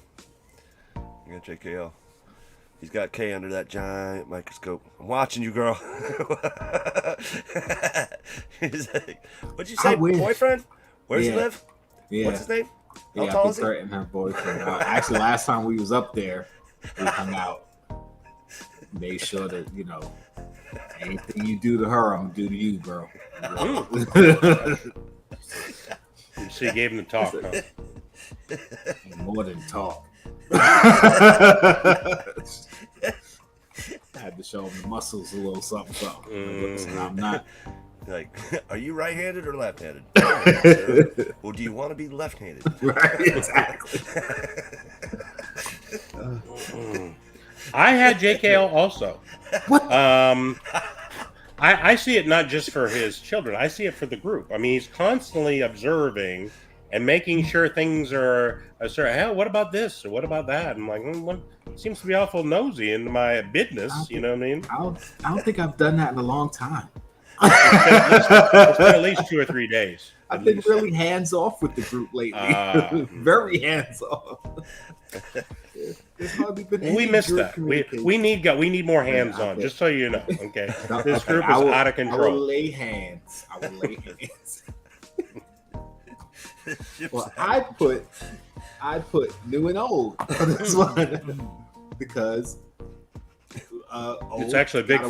He's got K under that giant microscope. I'm watching you, girl. He's like, what'd you say, boyfriend? Where does he live? Yeah. What's his name? How Yeah, tall Big is he? Bert and her boyfriend. Actually, last time we was up there, we hung out. Made sure that, anything you do to her, I'm going to do to you, girl. So you gave him the talk, huh? More than talk. I had to show him the muscles a little something. Listen, I'm not. Like, are you right-handed or left-handed? Well, do you want to be left-handed? Right, exactly. I had JKL also. What? I see it not just for his children. I see it for the group. I mean, he's constantly observing and making sure things are a certain. Hell, what about this or what about that? I'm like, what seems to be awful nosy into my business. You know what I mean? I don't think I've done that in a long time. It's been at least 2 or 3 days. I've been really hands off with the group lately. Very hands off. There's hardly been We any missed group that. We need more hands on. Just so you know, okay. This group is out of I will control. lay hands. Well, I put new and old on this one because It's actually a big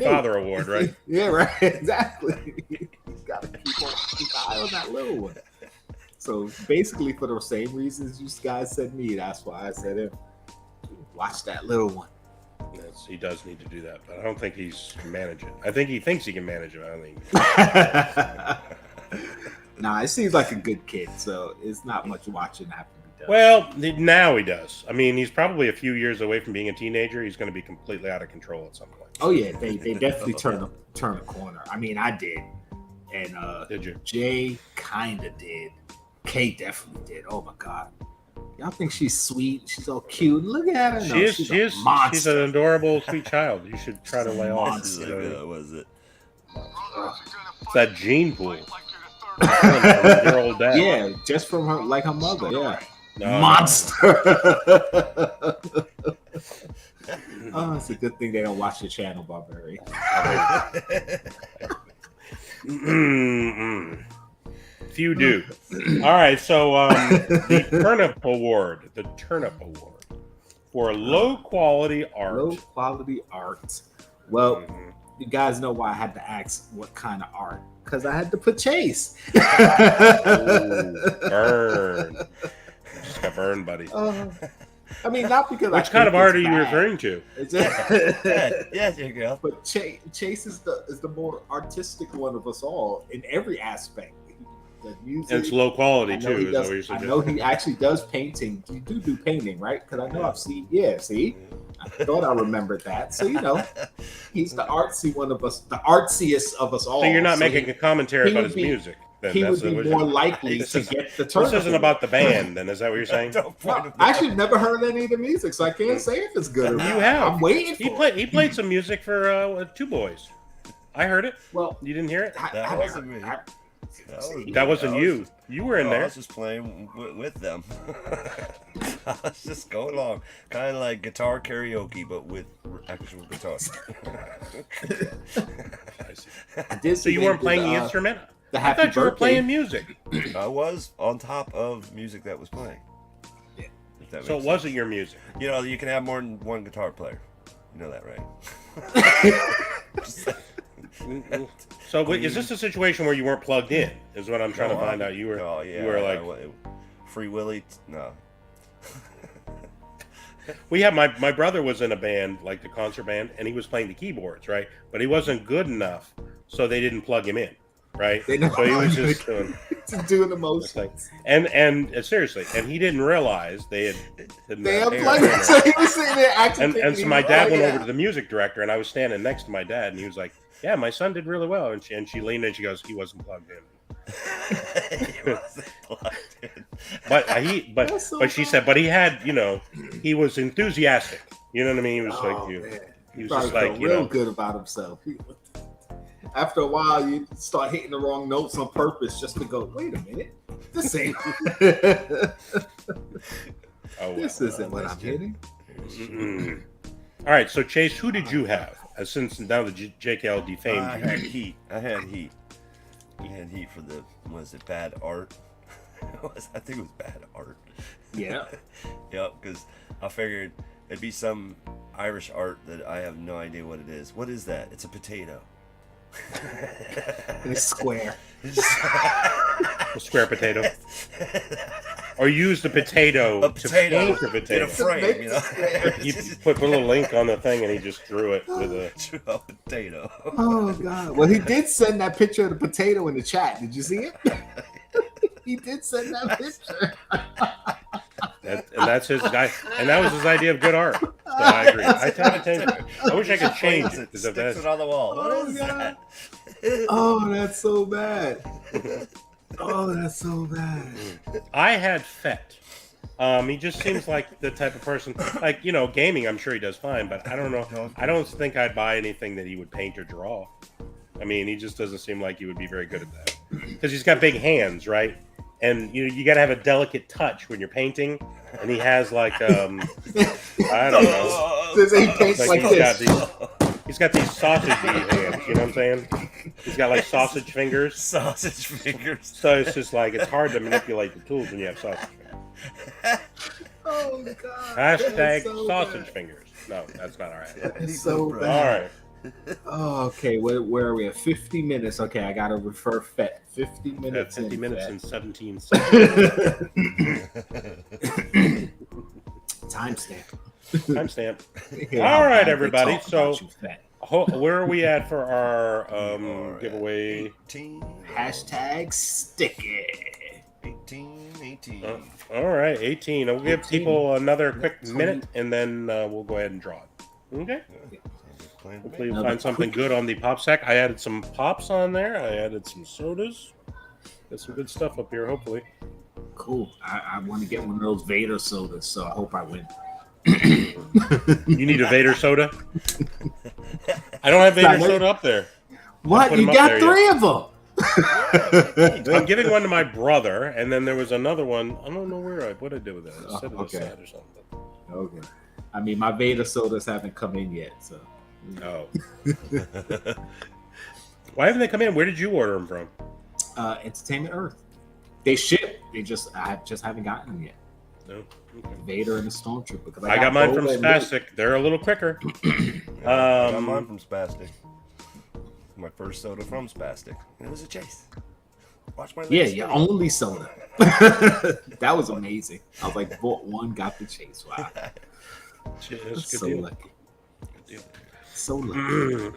father award, right? Yeah, right. Exactly. You gotta keep an eye on that little one. So basically, for the same reasons you guys said me, that's why I said him. Watch that little one. Yes, he does need to do that, but I don't think he's can manage it. I think he thinks he can manage it. I don't think. Nah, it seems like a good kid, so it's not much watching have to be Well, now he does. I mean, he's probably a few years away from being a teenager. He's going to be completely out of control at some point. Oh yeah, they definitely turn a corner. I mean, I did, and Did you? Jay kind of did. Kay definitely did. Oh my god, y'all think she's sweet? She's all cute. Look at her. No, she's a monster. She's an adorable, sweet child. You should try to lay off. Was it? It's that gene pool. From your old dad. Yeah, just from her, like her mother. Yeah, No, monster. Oh, it's a good thing they don't watch the channel, Barbarian. Few do. All right, so the Turnip Award for low quality art. Low quality art. Well, you guys know why I had to ask what kind of art. Because I had to put Chase. Burn. Just got burned, buddy. I mean, not because Which kind of art are you referring to? Yeah, there you go. But Chase is the more artistic one of us all in every aspect. The music. And it's low quality too. Is that what you're I suggesting? know he actually does painting. You do painting, right? Because I know I've seen. Yeah, see, I thought I remembered that. So he's the artsy one of us, the artsiest of us all. So you're not making a commentary about his be- music. Then He that's would be what more you're- likely This to is- get the This turn. isn't about the band, then. Is that what you're saying? No, I actually never heard any of the music, so I can't say if it's good or not. You have. I'm waiting for it. He played some music for Two Boys. I I heard it. Well, You didn't hear it? That wasn't me. That wasn't you. You were in I there. was just playing with them. I was just going along, kind of like guitar karaoke, but with actual guitar. I see. I did So you weren't playing the instrument? The I happy thought you were birthday. playing music. I was on top of music that was playing. Yeah. If that So it makes wasn't your music. sense. You know, you can have more than one guitar player. You know that, right? Just like- So is this a situation where you weren't plugged in? Is what I'm trying to find out. You were. Oh yeah. You were like. Free Willy. No. We have my brother was in a band, like the concert band, and he was playing the keyboards, right? But he wasn't good enough, so they didn't plug him in, right? They know So he was just doing. doing the most. And seriously, and he didn't realize they had. They unplugged it, so he was sitting there acting. And so my dad went over to the music director, and I was standing next to my dad, and he was like, "Yeah, my son did really well." And she leaned in, and she goes, "He wasn't plugged in." He wasn't plugged in. But she said, but he had, he was enthusiastic. You know what I mean? He was Man. he was Probably just like, felt real good about himself. After a while, you start hitting the wrong notes on purpose just to go, wait a minute, this ain't. This isn't what I'm hitting. Mm-mm. All right, so Chase, who did you have? Since now the JKL defamed I you. had heat. I had heat for the, was it bad art? I think it was bad art. Yeah. Yep, because I figured it'd be some Irish art that I have no idea what it is. What is that? It's a potato. It's square. A square potato. Or use the potato to paint the in a potato. frame, you know. He put a little ink on the thing, and he just drew it with a. A potato. Oh God! Well, he did send that picture of the potato in the chat. Did you see it? He did send that picture. And that's his guy, and that was his idea of good art. So I agree. I wish I could change it because Sticks that's it on the wall. What Oh, is God. that? Oh, that's so bad. Oh, that's so bad. I had Fett. He just seems like the type of person, like, gaming, I'm sure he does fine, but I don't know. I don't think I'd buy anything that he would paint or draw. I mean, he just doesn't seem like he would be very good at that. Because he's got big hands, right? And you got to have a delicate touch when you're painting. And he has like, I don't know. Does he paint like this? He's got these sausage hands, you know what I'm saying? He's got like sausage fingers. Sausage fingers. So it's just like, it's hard to manipulate the tools when you have sausage fingers. Oh God! Hashtag so sausage bad. fingers. No, that's not all right. That's so All bad. right. Oh, okay. Where are we at? 50 minutes. Okay, I gotta refer Fett. 50 At minutes. 50 in, minutes Fett. and 17 seconds. Timestamp. Timestamp. Yeah, All right, they everybody. talk So, about you, Fett. where are we at for our Alright. giveaway? 18, Hashtag sticky. 18, 18. All right, 18. We'll give 18. people another quick 20. minute, and then we'll go ahead and draw it. Okay. Hopefully, you'll Another find something good on the pop sack. I added some pops on there. I added some sodas. Got some good stuff up here. Hopefully. Cool. I want to get one of those Vader sodas, so I hope I win. You need a Vader soda? I don't have Vader soda up there. What? put You 'em up got there 3 of them. I'm giving one to my brother, and then there was another one. I don't know what I did with that. I said it was Okay. sad or something. Okay. I mean, my Vader sodas haven't come in yet, so. Oh. Why haven't they come in? Where did you order them from? Entertainment Earth. They ship. I just haven't gotten them yet. No. Okay. Vader and the Stormtrooper. Because I got mine Boba from and Spastic. They're a little quicker. I got mine from Spastic. My first soda from Spastic. It was a chase. Watch my Yeah, latest your video. only soda. That was amazing. I was like, bought one, got the chase. Wow. Shit, that's a good So deal. lucky. Good deal. So lucky.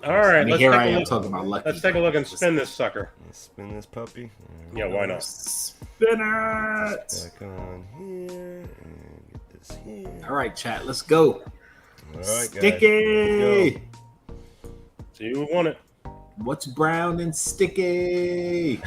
All right, I mean, let's here take I a am look. talking about lucky. Let's take a look and spin this sucker. Let's spin this puppy. Yeah, why not? Spin it. Back on here and get this here. All right, chat. Let's go. All right, guys. Sticky. See who won it. What's brown and sticky?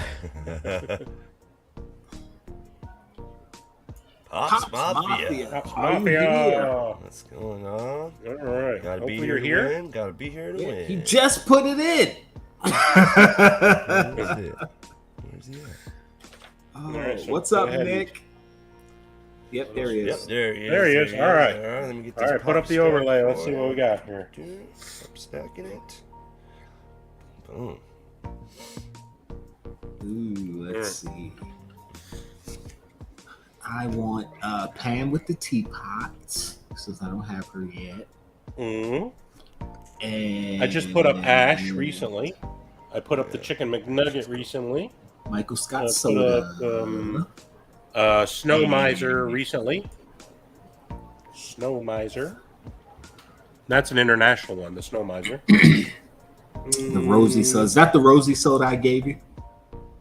Pops Mafia. Pops Are you Mafia. here? What's going on? All right. Gotta Hopefully be you're here to here. win. Gotta be here to Yeah, win. he just put it in. Where's it? Where's he at? Oh, right, so what's go up, ahead. Nick? Yep, there he Yep, is. there he is. There he is. All right. Let me get All this right, put pop up the stack overlay. Let's for see what we you. got here. I'm stacking it. Boom. Ooh, let's see. I want Pam with the teapot, since I don't have her yet. hmm And I just put up Ash recently. I put up the Chicken McNugget recently. Michael Scott I soda. put up Snow Miser recently. Snow Miser. That's an international one, the Snow Miser. The rosy soda. Is that the rosy soda I gave you?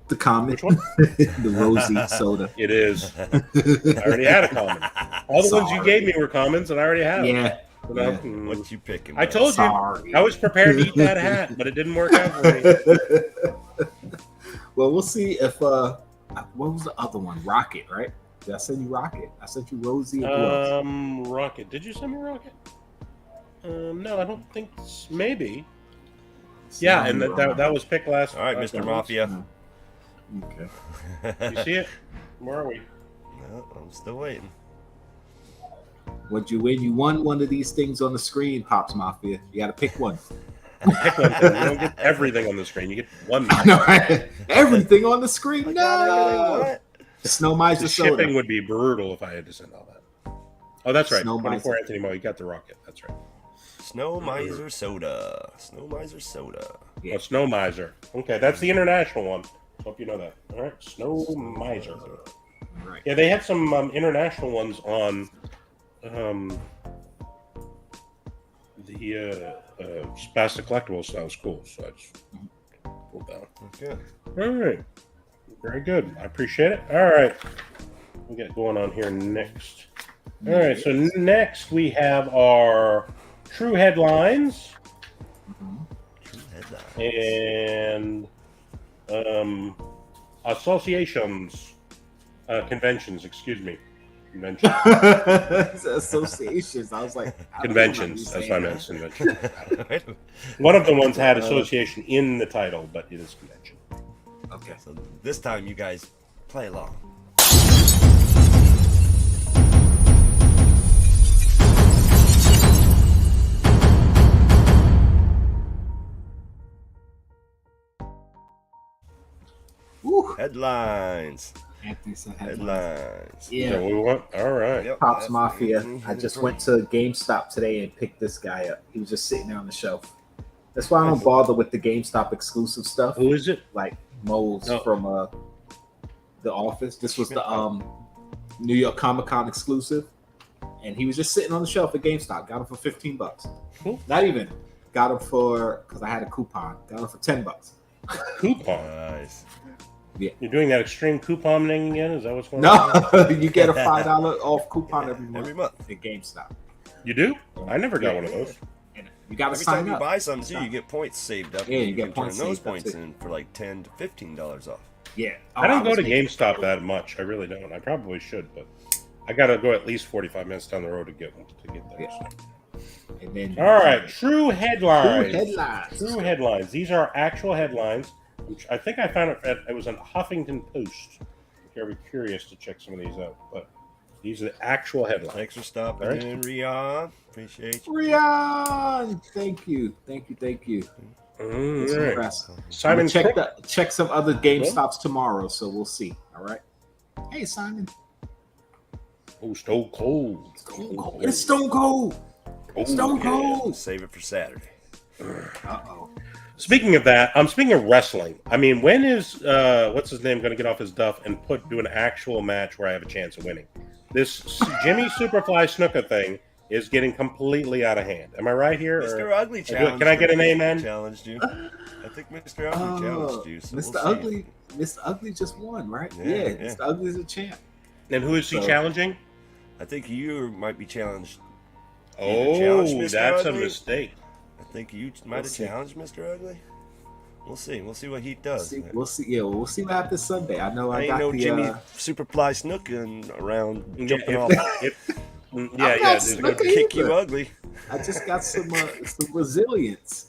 The common. Which one? The rosy soda. It is. I already had a common. All the ones you Sorry. gave me were commons, and I already have. Yeah. You know? Yeah. What you picking? I bud? told you. Sorry. I was prepared to eat that hat, but it didn't work out for me. Well, we'll see if what was the other one? Rocket, right? Did I send you Rocket? I sent you Rosie. Or who else? Rocket. Did you send me Rocket? No, I don't think. Maybe. Yeah, and that was picked last. All right, Mr. Mafia. Okay. You see it? Where are we? No, I'm still waiting. What'd you win? You won one of these things on the screen, Pops Mafia. You got to pick one. Pick one thing. You don't get everything on the screen. You get one. I know, right? Everything on the screen. I got everything. No. What? Snow Miser The shipping soda. would be brutal if I had to send all that. Oh, that's right. Snow 24 Miser. Anthony Mo. You got the Rocket. That's right. Snow Miser soda. Snow Miser soda. Yeah. Oh, Snow Miser. Okay, that's the international one. Hope you know that. All right, Snow Miser. Right. Yeah, they had some international ones on the Spastic Collectibles. So that was cool. So I just pulled down. Okay. All right, very good. I appreciate it. All right, we get going on here next. All right, so next we have our true headlines True headline. and associations, conventions. Excuse me, conventions. Associations. I was like, I don't Conventions. know That's how what I you meant. say Convention. One of the ones had association in the title, but it is convention. that. Okay. So this time, you guys play along. Woo. Headlines. Anthony said Headlines. Is Yeah. that what we want? All right. Yep, Pops that's Mafia. what I just went to GameStop today and picked this guy up. He was just sitting there on the shelf. That's why I don't bother with the GameStop exclusive stuff, Who is it? like Moles Oh. from The Office. This was the New York Comic Con exclusive, and he was just sitting on the shelf at GameStop. Got him for $15. Cool. Not even. Got him for because I had a coupon. Got him for $10. Coupon. Nice. You're doing that extreme couponing again? Is that what's going on? No, you get a $5 off coupon every month at GameStop. You do? I never got one of those. And you got to Every sign time you up. buy something too, you get points saved up. Yeah, and you get can points turn those saved up, points too. in for like $10 to $15 off. Yeah, I don't go was to making- GameStop that much. I really don't. I probably should, but I got to go at least 45 minutes down the road to get there. Yeah. And then, All right, true headlines. True headlines. These are actual headlines, which I think I found it was on Huffington Post. If you're ever curious to check some of these out, but these are the actual headlines. Thanks for stopping All right. in, Rian. Appreciate you. Rian, thank you. All It's right. impressive. Simon, Check some other GameStops tomorrow, so we'll see. All right. Hey, Simon. Oh, Stone Cold. It's Stone Cold. Oh, Stone yeah. Cold. Save it for Saturday. Uh-oh. Speaking of that, I'm speaking of wrestling. I mean, when is what's his name going to get off his duff and do an actual match where I have a chance of winning? This Jimmy Superfly Snuka thing is getting completely out of hand. Am I right here? Mr. Ugly challenged. Can I get an amen? Challenged you. I think Mr. Ugly challenged you. So Mr. we'll Ugly, Mr. Ugly just won, right? Yeah. Mr. Ugly's a champ. And who is he So- challenging? I think you might be challenged. Oh, challenge Mr. that's a Ugly? mistake. I think you might have see. challenged Mr. Ugly. We'll see. We'll see what he does. We'll see. Yeah, we'll see what happens Sunday. I know I Ain't got no the Jimmy Superfly Snookin around Yeah, jumping off. Yeah, not there's a Snuka. good- Kick you ugly. I just got some resilience.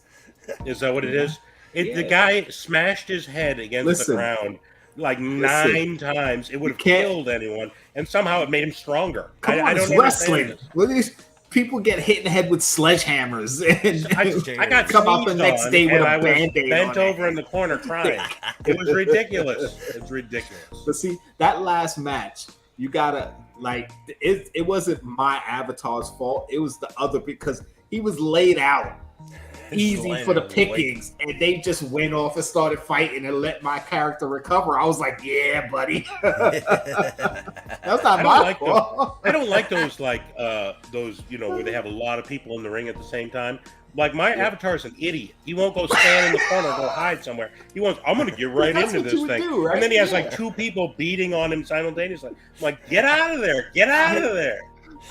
Is that what it is? The Yeah. guy smashed his head against Listen. the ground like 9 times. It would You have can't- killed anyone, and somehow it made him stronger. Come on, I it's don't wrestling. understand Well, these people get hit in the head with sledgehammers and this. I got come out the sneezed next on, day with and a I was Band-Aid bent on over it. in the corner crying. It was ridiculous. It's ridiculous. But see, that last match, you gotta it wasn't my avatar's fault. It was the other because he was laid out easy for the pickings, and they just went off and started fighting and let my character recover. I was like, yeah, buddy. That's not my fault. I don't like those where they have a lot of people in the ring at the same time. Like my avatar's an idiot. He won't go stand in the corner or go hide somewhere. He wants, I'm going to get right That's into what this you would thing. do, right? And then he has Yeah. like 2 people beating on him simultaneously. I'm like, get out of there. Get out of there.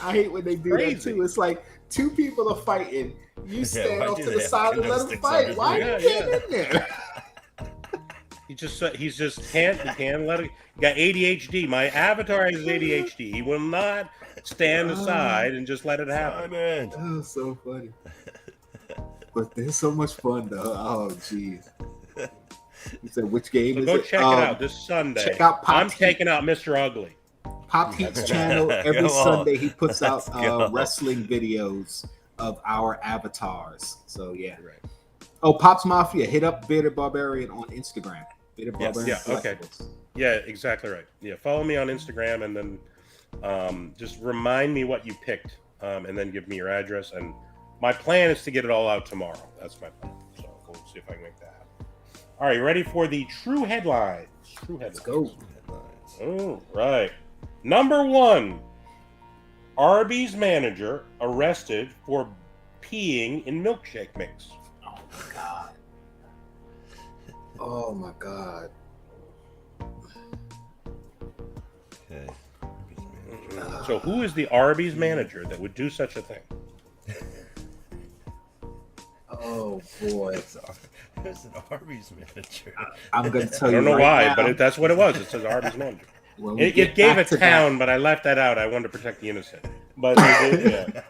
I hate when they do Crazy. that too. It's like 2 people are fighting. You stand why off do to they the have side and kendo let them sticks fight. on Why their you ring? get in there? He just can't let it. He got ADHD. My avatar has ADHD. He will not stand aside and just let it happen. Simon. Oh, so funny. But there's so much fun though. Oh, jeez. You said which game So is go it? check it out this Sunday. Check out Pop I'm Heat. taking out Mr. Ugly. Pop Heat's channel every Come on. Sunday. He puts Let's out go. wrestling videos of our avatars. So yeah. Right. Oh, Pop's Mafia. Hit up Bearded Barbarian on Instagram. Bearded Yes. Barbarian. Yeah, okay. Collectibles. Yeah, exactly right. Yeah, follow me on Instagram and then just remind me what you picked and then give me your address. And my plan is to get it all out tomorrow. That's my plan. So we'll see if I can make that happen. All right, you ready for the true headlines? True headlines. Let's go. All right. Number 1, Arby's manager arrested for peeing in milkshake mix. Oh my god. Oh my god. Okay. So who is the Arby's manager that would do such a thing? Oh boy. There's an Arby's manager. I'm gonna tell I you. don't know right why, now, but that's what it was. It says Arby's manager. when we It get gave a back to town, but I left that out. I wanted to protect the innocent. But yeah. that,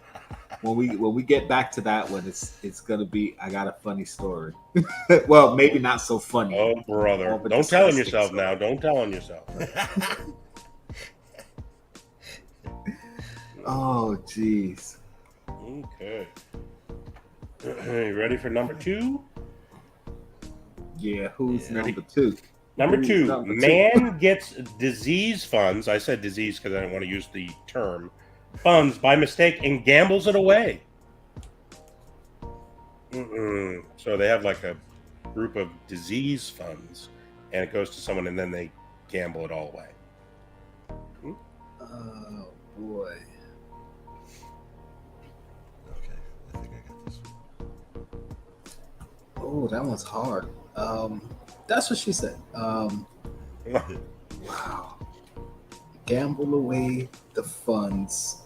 when we get back to that one, it's gonna be. I got a funny story. Well, maybe not so funny. Oh, brother. but Don't tell on disgusting yourself story. now. Don't tell on yourself. Oh jeez. Okay. You ready for number 2? Yeah. Who's Yeah. number 2? Number Who's 2, number 2? man gets disease funds. I said disease because I didn't want to use the term funds by mistake and gambles it away. So they have like a group of disease funds, and it goes to someone, and then they gamble it all away. Oh boy. Okay, I think I got this one. Oh, that one's hard. That's what she said. Wow. Gamble away the funds.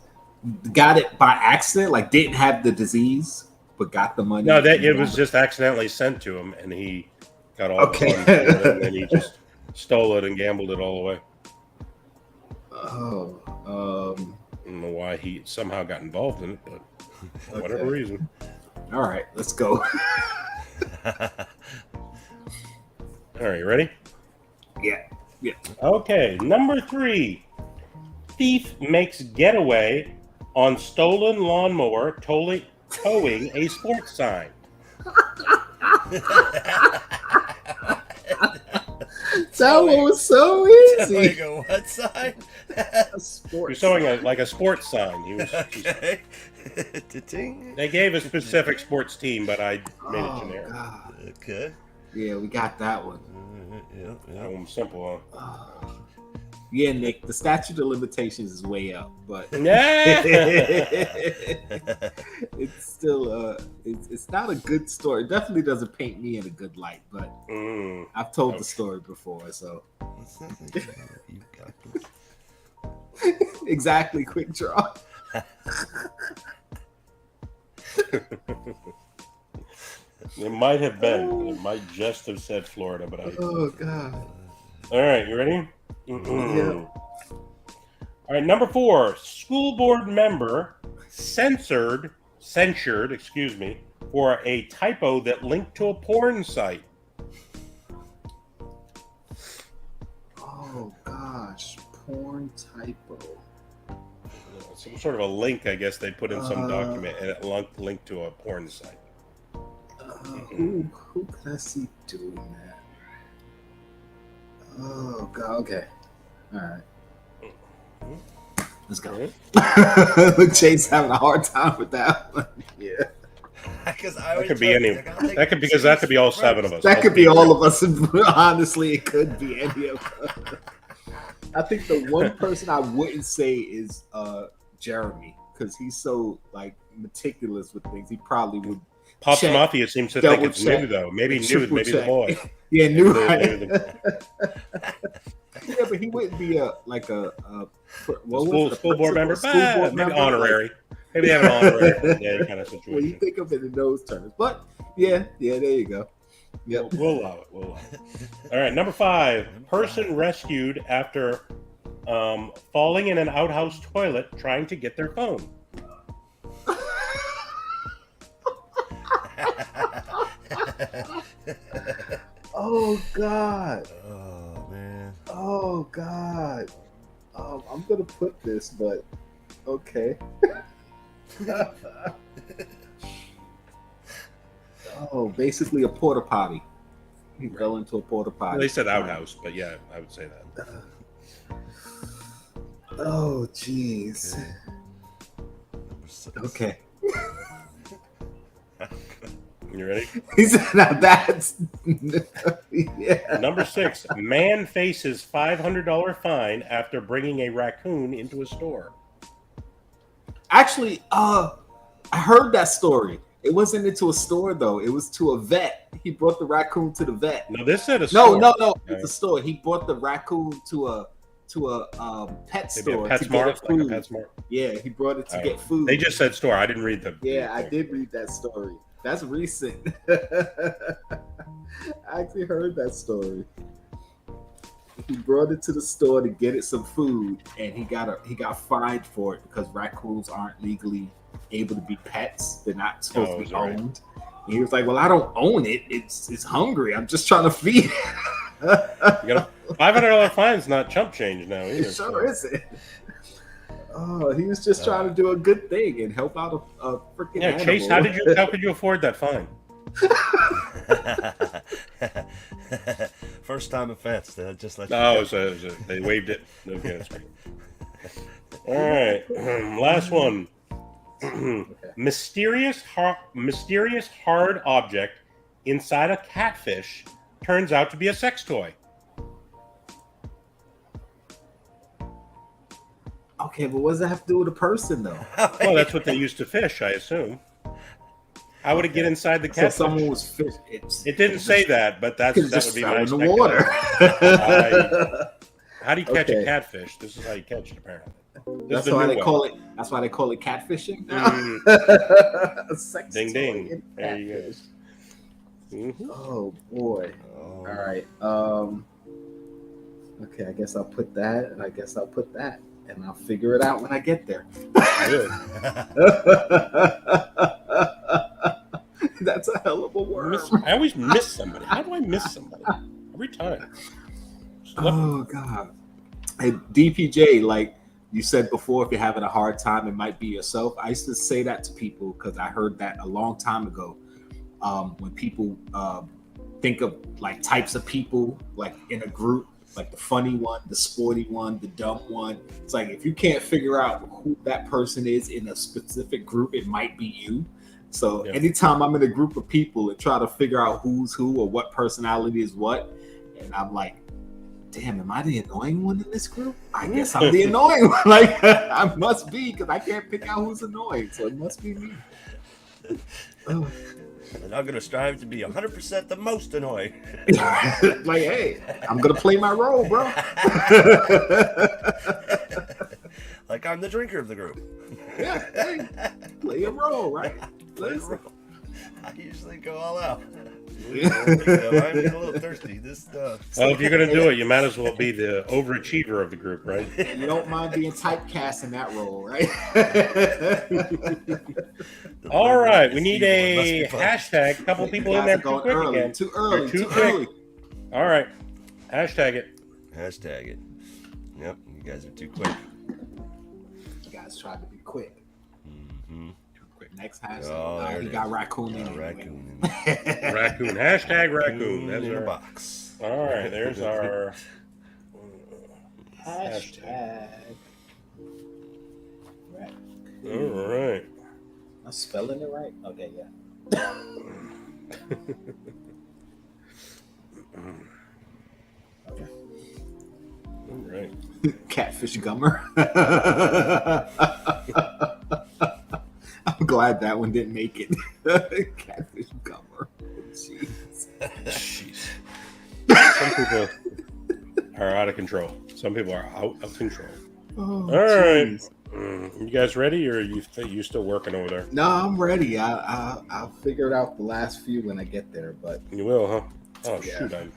Got it by accident, like didn't have the disease, but got the money. No, that it was just accidentally sent to him, and he got all the funds for it, and then he just stole it and gambled it all away. Oh, I don't know why he somehow got involved in it, but for whatever reason. All right, let's go. All right, you ready? Yeah. Okay, number 3. Thief makes getaway on stolen lawnmower towing a sports sign. That one was so easy. Like a what sign? A sports. You're showing like a sports sign. He was. Okay. They gave a specific sports team, but I made it generic. God. Okay. Yeah, we got that one. That one was simple, huh? Yeah, Nick, the statute of limitations is way up, but Yeah. it's still it's not a good story. It definitely doesn't paint me in a good light, but I've told the story before, so You got this. exactly, quick draw. It might have been. It might just have said Florida, but I. Oh God. All right, you ready? Yeah. All right, number 4. School board member censured, excuse me, for a typo that linked to a porn site. Oh gosh, porn typo. Some sort of a link, I guess they put in some document, and it linked to a porn site. Who can I see doing that? Oh God. Okay. All right. Let's go. Look, Chase having a hard time with that one. Yeah. That could be any. That could be all 7 of us. That could be all of us. Honestly, it could be any of us. I think the one person I wouldn't say is Jeremy, because he's so like meticulous with things. He probably would. Pops Mafia seems to think it's new though. Maybe new, maybe the boy. Yeah, new. Maybe Yeah, but he wouldn't be a school board member. Maybe honorary. Maybe they have an honorary kind of situation. Well, you think of it in those terms, but yeah, there you go. Yep. We'll allow it. All right, number 5. Person rescued after falling in an outhouse toilet trying to get their phone. Oh God. Oh man. Oh God. I'm gonna put this, but okay. Oh, basically a porta potty. He fell into a porta potty. Well, they said outhouse, but yeah, I would say that. Oh, jeez. Okay. You ready? He said, now that's... yeah. Number 6. Man faces $500 fine after bringing a raccoon into a store. Actually, I heard that story. It wasn't into a store, though. It was to a vet. He brought the raccoon to the vet. No, this said a store. No. It's a store. He brought the raccoon to a pet store to get food. Like a PetSmart. Yeah, he brought it to get food. They just said store. I didn't read the. Yeah, I did read that story. That's recent. I actually heard that story. He brought it to the store to get it some food, and he got fined for it because raccoons aren't legally able to be pets. They're not supposed to be owned. And he was like, "Well, I don't own it. It's hungry. I'm just trying to feed it." You got a $500 fine's not chump change now either. It sure isn't. Oh, he was just trying to do a good thing and help out a freaking animal. Chase, how could you afford that fine? First time offense. They'll just let you they waived it. Okay, that's great. All right, last one. Mysterious hard object inside a catfish turns out to be a sex toy. Okay, but what does that have to do with a person, though? Well, that's what they used to fish, I assume. How would it get inside the So catfish? someone was fish. It didn't say that, but that would be my in the water. How do you catch a Okay. catfish? This is how you catch it, apparently. That's why they call it. That's why they call it catfishing. Sex Ding, toy ding. and There you go. catfish. Mhm. Oh boy. Oh. All right. Okay, I guess I'll put that, and I guess I'll put that, and I'll figure it out when I get there. Good. That's a hell of a word. I always miss somebody. How do I miss somebody? Every time. Oh God. Hey, DPJ, like you said before, if you're having a hard time, it might be yourself. I used to say that to people because I heard that a long time ago. When people think of like types of people, like in a group, like the funny one, the sporty one, the dumb one. It's like if you can't figure out who that person is in a specific group, it might be you. So anytime I'm in a group of people and try to figure out who's who or what personality is what, and I'm like, damn, am I the annoying one in this group? I guess I'm the annoying one. Like I must be, because I can't pick out who's annoying. So it must be me. Oh. And I'm gonna strive to be 100% the most annoying. Like, hey, I'm gonna play my role, bro. Like I'm the drinker of the group. Yeah, hey, play your role, right? Listen. I usually go all out. Yeah. I'm getting a little thirsty. Well, if you're going to do it, you might as well be the overachiever of the group, right? You don't mind being typecast in that role, right? All right, we need a hashtag. A couple people in there too going quick early, again. too early, Too too quick. early. All right, hashtag it. Hashtag it. Yep, you guys are too quick. You guys tried to be quick. Mm-hmm. Next hashtag. Oh, there he it got is. raccoon in it. Raccoon. Raccoon. Hashtag raccoon. That's in a our box. All right, there's our Hashtag. Raccoon. All right. I'm spelling it right? Okay, yeah. Okay. All right. Catfish gummer. I'm glad that one didn't make it. Catfish gummer. Jeez. Jeez. Some people are out of control. Some people are out of control. Oh, All right. jeez. You guys ready, or are you still working over there? No, I'm ready. I'll figure it out the last few when I get there. But You will, huh? Oh Yeah. shoot! I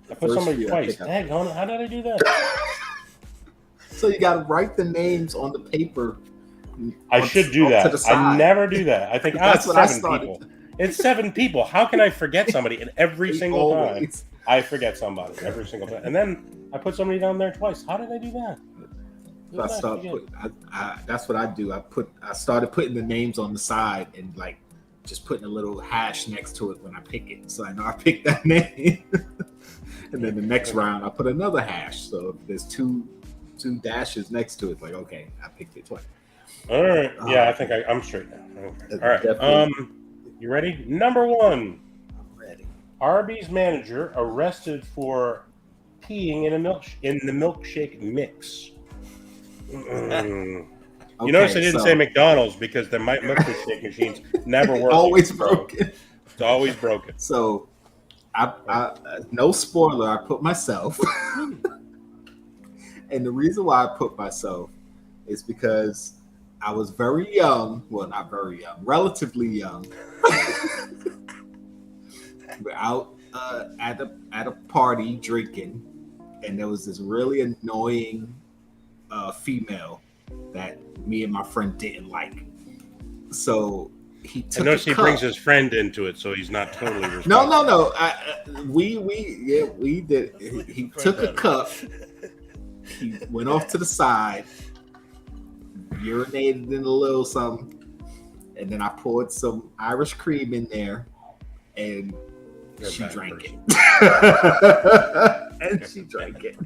put First somebody few I twice. pick up. Dang, how did I do that? so you got to write the names on the paper. I should do off to that. the side. I never do that. I think That's it's what I 7 started. people. It's 7 people. How can I forget somebody? And every single time Always. I forget somebody. Every single time. And then I put somebody down there twice. How did I do that? So I start that's what I do. I started putting the names on the side and like just putting a little hash next to it when I pick it, so I know I picked that name. And then the next round I put another hash. So if there's two dashes next to it, like okay, I picked it twice. All right. Yeah, I think I'm straight now. Okay. All right. Definitely. You ready? Number 1. I'm ready. Arby's manager arrested for peeing in the milkshake mix. You notice I didn't say McDonald's because the milkshake machines never work. Always broken. It's always broken. So I no spoiler, I put myself. And the reason why I put myself is because I was very young. Well, not very young, relatively young. We're out at a party drinking, and there was this really annoying female that me and my friend didn't like. So he took I notice a he cup. brings his friend into it, so he's not totally responsible. No. We did. He took a cup. He went off to the side, urinated in a little something, and then I poured some Irish cream in there, and You're a she bad drank person. it. And she drank it.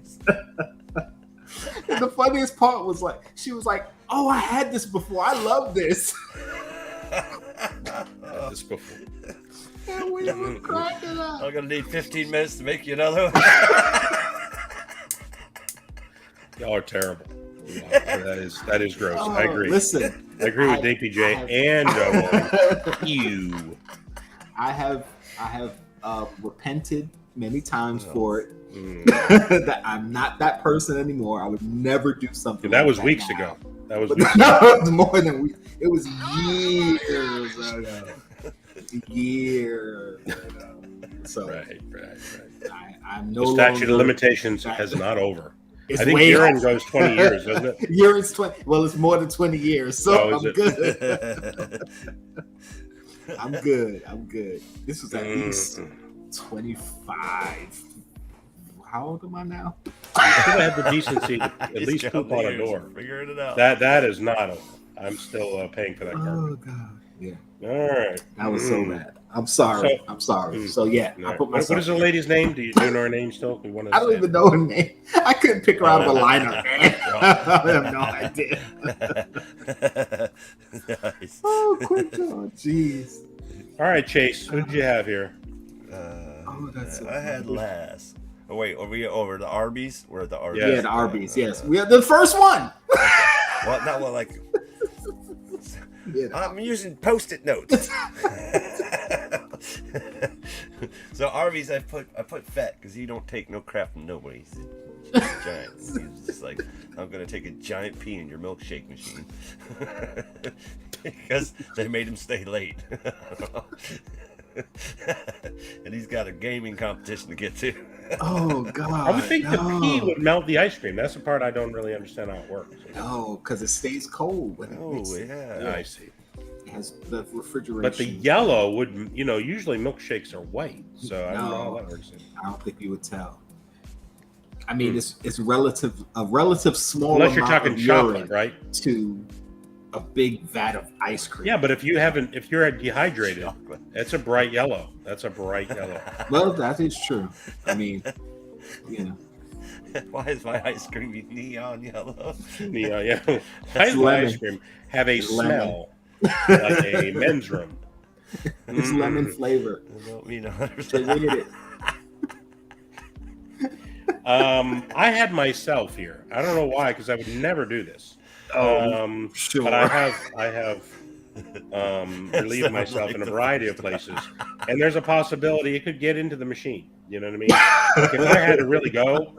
And the funniest part was like, she was like, "Oh, I had this before. I love this." Had this before. And we were cracking up. I'm gonna need 15 minutes to make you another one. Y'all are terrible. Wow, that is gross. I agree. Listen, I agree with DPJ and Joe. You. I have repented many times for it. That I'm not that person anymore. I would never do something. That like was that weeks now. ago. That was But weeks no, ago. it was more than weeks. It was years ago. Years ago. So Right. I'm no The statute longer, of limitations is not over. It's I think way urine off. goes 20 years, doesn't it? Urine's 20. Well, it's more than 20 years, so Oh, is I'm it? good. I'm good. This was at least 25. How old am I now? You should have had the decency to at He's least poop on a door. Figuring it out. That is not over. I'm still paying for that Oh carpet. God. Yeah. All right. That was so bad. I'm sorry. So yeah, All I right. put What myself. is the lady's name? Do you know her name still? We want to I don't say even know her name. I couldn't pick her out of a lineup, man. I have no idea. Nice. Oh, quick John. Jeez. All right, Chase. Who did you have here? That's so I had last. Oh wait, are we over the Arby's? We're at the Arby's. Yeah. Yeah, the Arby's. Yes, we are the first one. Well, not well, like Yeah, I'm using Post-it notes. So Arby's, I put fat because he don't take no crap from nobody. He's a giant. He's just like, I'm gonna take a giant pee in your milkshake machine because they made him stay late. And he's got a gaming competition to get to. Oh God. I would think the no. pee would melt the ice cream. That's the part I don't really understand how it works. No, because it stays cold when it Oh mixes. yeah. I see. It has the refrigeration. But the yellow would, usually milkshakes are white. So I don't know how that works. I don't think you would tell. I mean, it's a relative small Unless you're amount talking of chocolate, urine right? to a big vat of ice cream. Yeah, but if you're dehydrated, Chocolate. that's a bright yellow. That's a bright yellow. Well, that is true. I mean, Why is my ice cream neon yellow? Yeah. Why does my lemon. ice cream have a It's lemon. smell like a men's room? it's lemon flavor. I don't mean They 100%. rated it. I had myself here. I don't know why, because I would never do this. Sure. But I have relieved Sounds myself like in a the variety of first places, and there's a possibility it could get into the machine. You know what I mean? Like if I had to really go,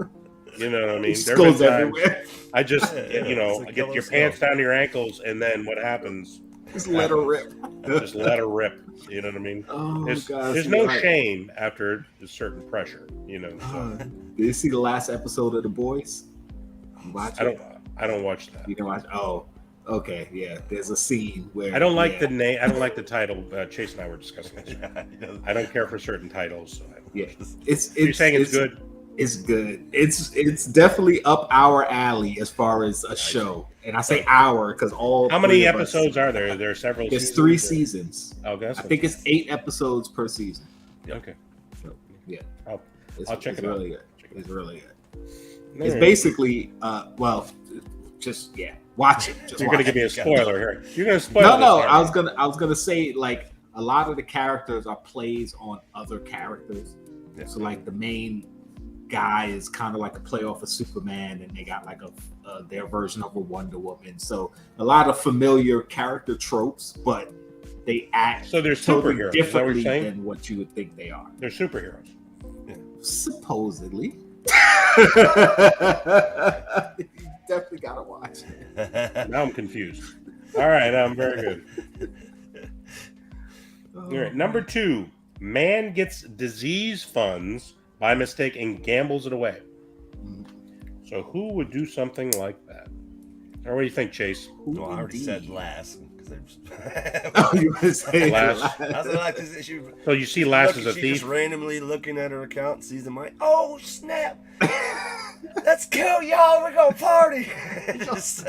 you know what I mean? It There have goes been times everywhere. I just, Yeah, it's like get yellow your snow. pants down to your ankles, and then what happens? Just let her rip. Just let her rip. You know what I mean? Oh There's gosh. no right. shame after a certain pressure. So Did you see the last episode of The Boys? You watch it? I don't watch that. You can watch. Oh, okay, yeah. There's a scene where I don't like the name. I don't like the title. Chase and I were discussing this. Yeah, I don't care for certain titles. So I don't Yeah, watch this. it's You're saying it's good? It's good. It's definitely up our alley as far as a show, and I say our because all. How many three of us- episodes are there? There are several. There's seasons, 3 or- seasons. Oh, that's I think it's 8 episodes per season. okay. So, yeah, I'll it's, check it's it out. really good. It's really good. All It's right. basically, just watch it. Just You're watch gonna give me a it. spoiler here. You're gonna spoil. No, this, I aren't was gonna say like a lot of the characters are plays on other characters. Yeah. So like the main guy is kind of like a play off of Superman, and they got like their version of a Wonder Woman. So a lot of familiar character tropes, but they act So they're totally superheroes. Is that what you're differently saying? than what you would think they are. They're superheroes. Supposedly. You definitely gotta watch it. Now I'm confused. All right, I'm very good. All right, number 2. Man gets disease funds by mistake and gambles it away. So who would do something like that? Or what do you think, Chase? Well, I already said Indeed. last. Oh, you were saying Last. I was like, because she So you see Lass as a she thief? just randomly looking at her account and sees the money. Oh snap! Let's go, y'all. We're gonna party. just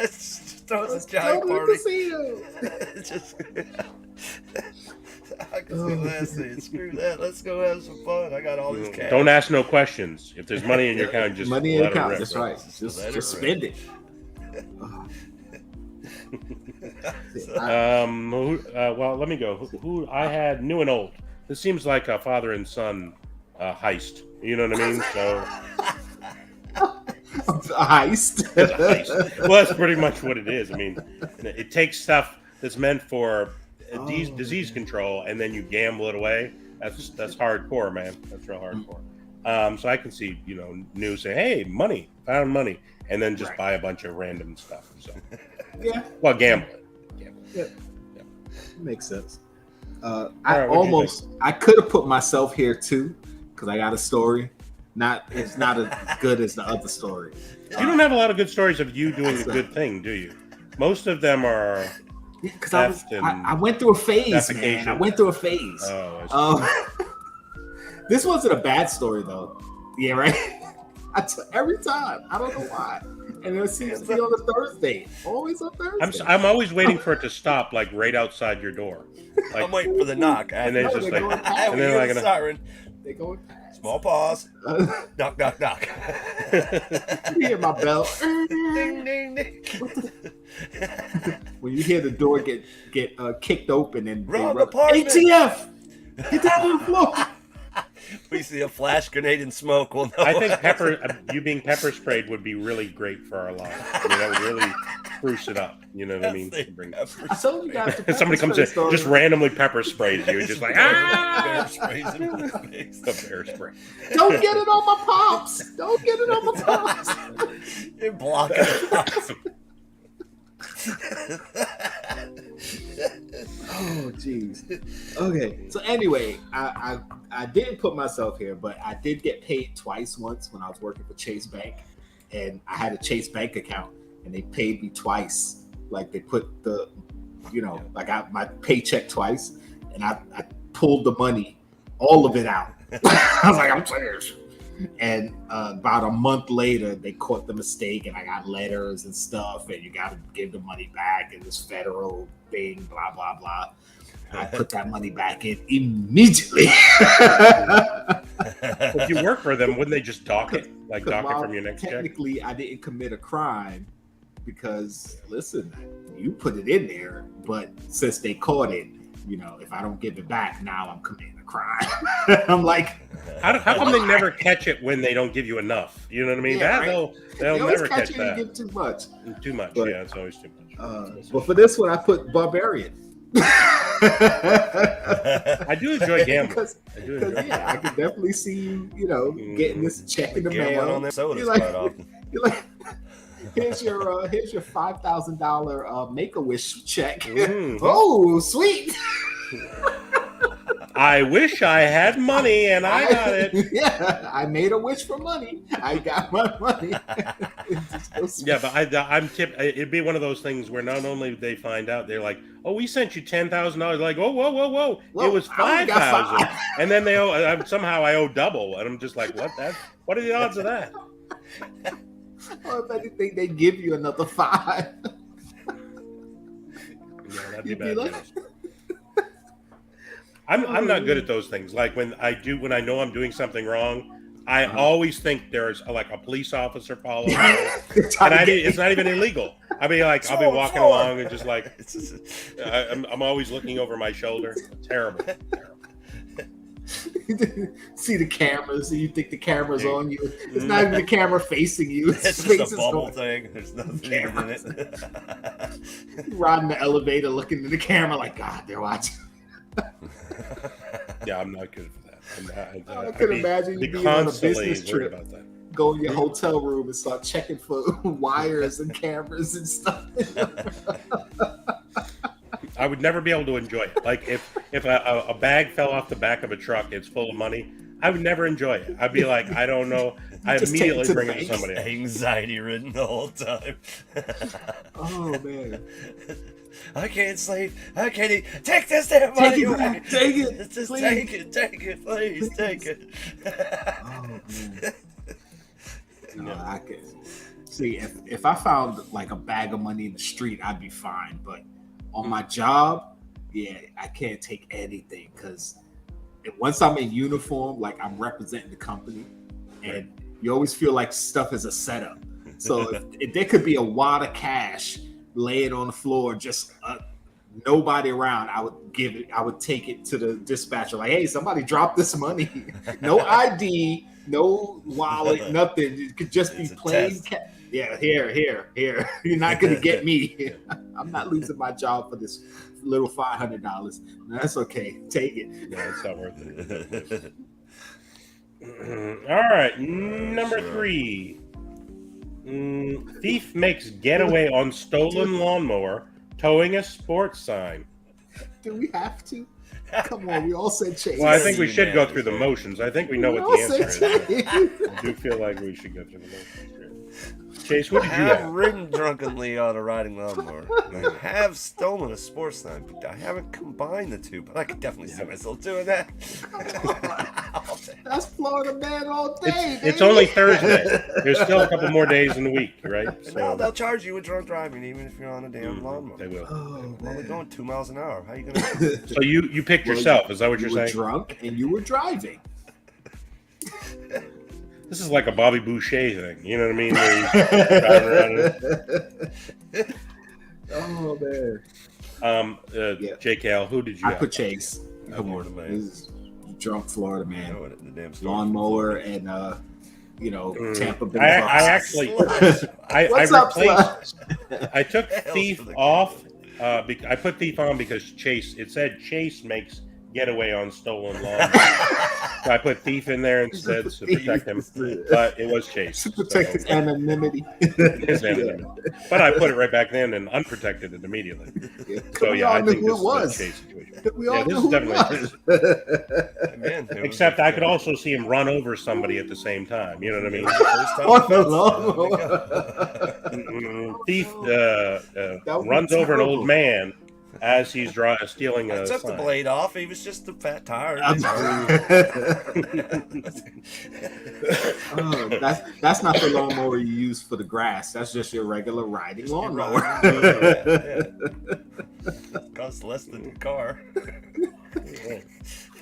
throws Let's a giant go to the party. casino. Just, I can see last thing. Screw that. Let's go have some fun. I got all this cash. Don't ask no questions. If there's money in your account, just Money in let it account. rip, That's bro. right. Let it Just rip. spend it. Well, let me go. Who I had new and old. This seems like a father and son heist. You know what I mean? So A heist. it's a heist. Well, that's pretty much what it is. I mean, it takes stuff that's meant for disease control, and then you gamble it away. That's hardcore, man. That's real hardcore. So I can see, news say, "Hey, money, found money," and then just buy a bunch of random stuff. So yeah, well, gambling. Yeah. Makes sense. I could have put myself here too, because I got a story. It's not as good as the other story. You don't have a lot of good stories of you doing a good thing, do you? Most of them are. Because I went through a phase, man. I went through a phase. This wasn't a bad story though. Yeah, right. Every time, I don't know why, and it seems to be on a Thursday. Always on Thursday. I'm always waiting for it to stop, like right outside your door. Like, I'm waiting for the knock, and then just like, and then like a siren. They going past. Small pause. Knock, knock, knock. You hear my bell. Ding, ding, ding. When you hear the door get kicked open and Rob apartment. ATF, get down on the floor. We see a flash grenade and smoke. Well, no. I think you being pepper sprayed would be really great for our life. That would really spruce it up. You know what I mean? I told you guys. Somebody comes in, just randomly pepper sprays you, just like bear sprays him in the face. The bear spray. Don't get it on my pops. Don't get it on my pops. You're blocking the pops. Oh jeez. Okay. So anyway, I didn't put myself here, but I did get paid twice. Once when I was working for Chase Bank, and I had a Chase Bank account, and they paid me twice. Like they put I got my paycheck twice, and I pulled the money, all of it out. I was like, I'm serious. And about a month later, they caught the mistake, and I got letters and stuff, and you got to give the money back, and this federal thing, blah, blah, blah. I put that money back in immediately. If you work for them, wouldn't they just dock it? Like dock it from your next check? Technically, I didn't commit a crime because, listen, you put it in there, but since they caught it, if I don't give it back, now I'm committing a crime. I'm like, how come they never catch it when they don't give you enough? You know what I mean? Yeah, they'll never catch that. You give too much. Too much, but, yeah, it's always too much. But for this one, I put barbarian. I do enjoy gambling. I can definitely see you, getting this check in the mail. On their sodas you're quite often. You're like, here's your $5,000 Make-A-Wish check. Mm-hmm. Oh, sweet. I wish I had money and I got it. Yeah, I made a wish for money. I got my money. Yeah, but I'm tipped. It'd be one of those things where not only they find out, they're like, "Oh, we sent you $10,000." Like, "Oh, whoa! It was $5,000." And then they somehow I owe double, and I'm just like, "What? What are the odds of that?" Or if anything, they give you another $5. Yeah, that'd be bad. I'm not good at those things. Like when I know I'm doing something wrong, I always think there's a police officer following me, and it's not even illegal. I'll be walking along and just like I'm always looking over my shoulder. Terrible. See the cameras, and you think the camera's on you. It's not even the camera facing you. It's just a bubble thing. There's nothing in it. Riding the elevator, looking at the camera like, God, they're watching. Yeah, I'm not good for that. I could imagine you being on a business trip, go in your hotel room and start checking for wires and cameras and stuff. I would never be able to enjoy it. Like if a bag fell off the back of a truck, it's full of money, I would never enjoy it. I'd be like, I don't know. I immediately bring it to somebody else. Anxiety ridden the whole time. Oh man. I can't sleep. I can't eat. Take this damn money away. Take it. Just please. take it. Take it. Please take it. Oh man. No, I can see if I found like a bag of money in the street, I'd be fine. But on my job, yeah, I can't take anything because once I'm in uniform, like I'm representing the company, and you always feel like stuff is a setup. So if there could be a wad of cash laying on the floor, just nobody around, I would take it to the dispatcher. Like, hey, somebody dropped this money. No ID, no wallet, nothing. It could just be plain cash. Yeah, here. You're not gonna get me. I'm not losing my job for this little $500. That's okay. Take it. No, it's not worth it. All right, number 3. Thief makes getaway on stolen lawnmower, towing a sports sign. Do we have to? Come on, we all said Chase. Well, I think we should go through the motions. I think we know what the answer is. I do feel like we should go through the motions here. Chase, what did you have? Ridden drunkenly on a riding lawnmower. I have stolen a sports sign. I haven't combined the two, but I could definitely see myself doing that. That's Florida man all day. It's only Thursday. There's still a couple more days in the week, right? So, No, they'll charge you with drunk driving, even if you're on a damn lawnmower. they will. Oh, Well, we're man. going 2 miles an hour. How you gonna? So you picked Well, yourself. Is that what You you're were saying? drunk and you were driving. This is like a Bobby Boucher thing. You know what I mean? Where he's driving around. Oh man. Yeah. JKL, who did you I have? put Chase. Come Florida on, man. this is drunk Florida You man. know what, the damn storm. Lawnmower and Tampa Bay. I Bucks. actually I What's up, replaced. I took Hell's Thief for the off. I put Thief on because Chase. It said Chase makes getaway on stolen lawn. So I put Thief in there instead to protect him, but it was Chase. to protect his so- anonymity. his anonymity. But I put it right back then and unprotected it immediately. So We yeah, all I knew think who this it was. is a Chase situation. We Yeah, all this knew is who definitely it was. Man, it was Except like, I could also see him run over somebody at the same time. You know what I mean? first time. On the lawnmower. Thief That would be runs over an terrible. old man as he's stealing I a took the sign. blade off. He was just a fat tire. Oh, that's not the lawnmower you use for the grass. That's just your regular riding lawnmower. Costs less than the car.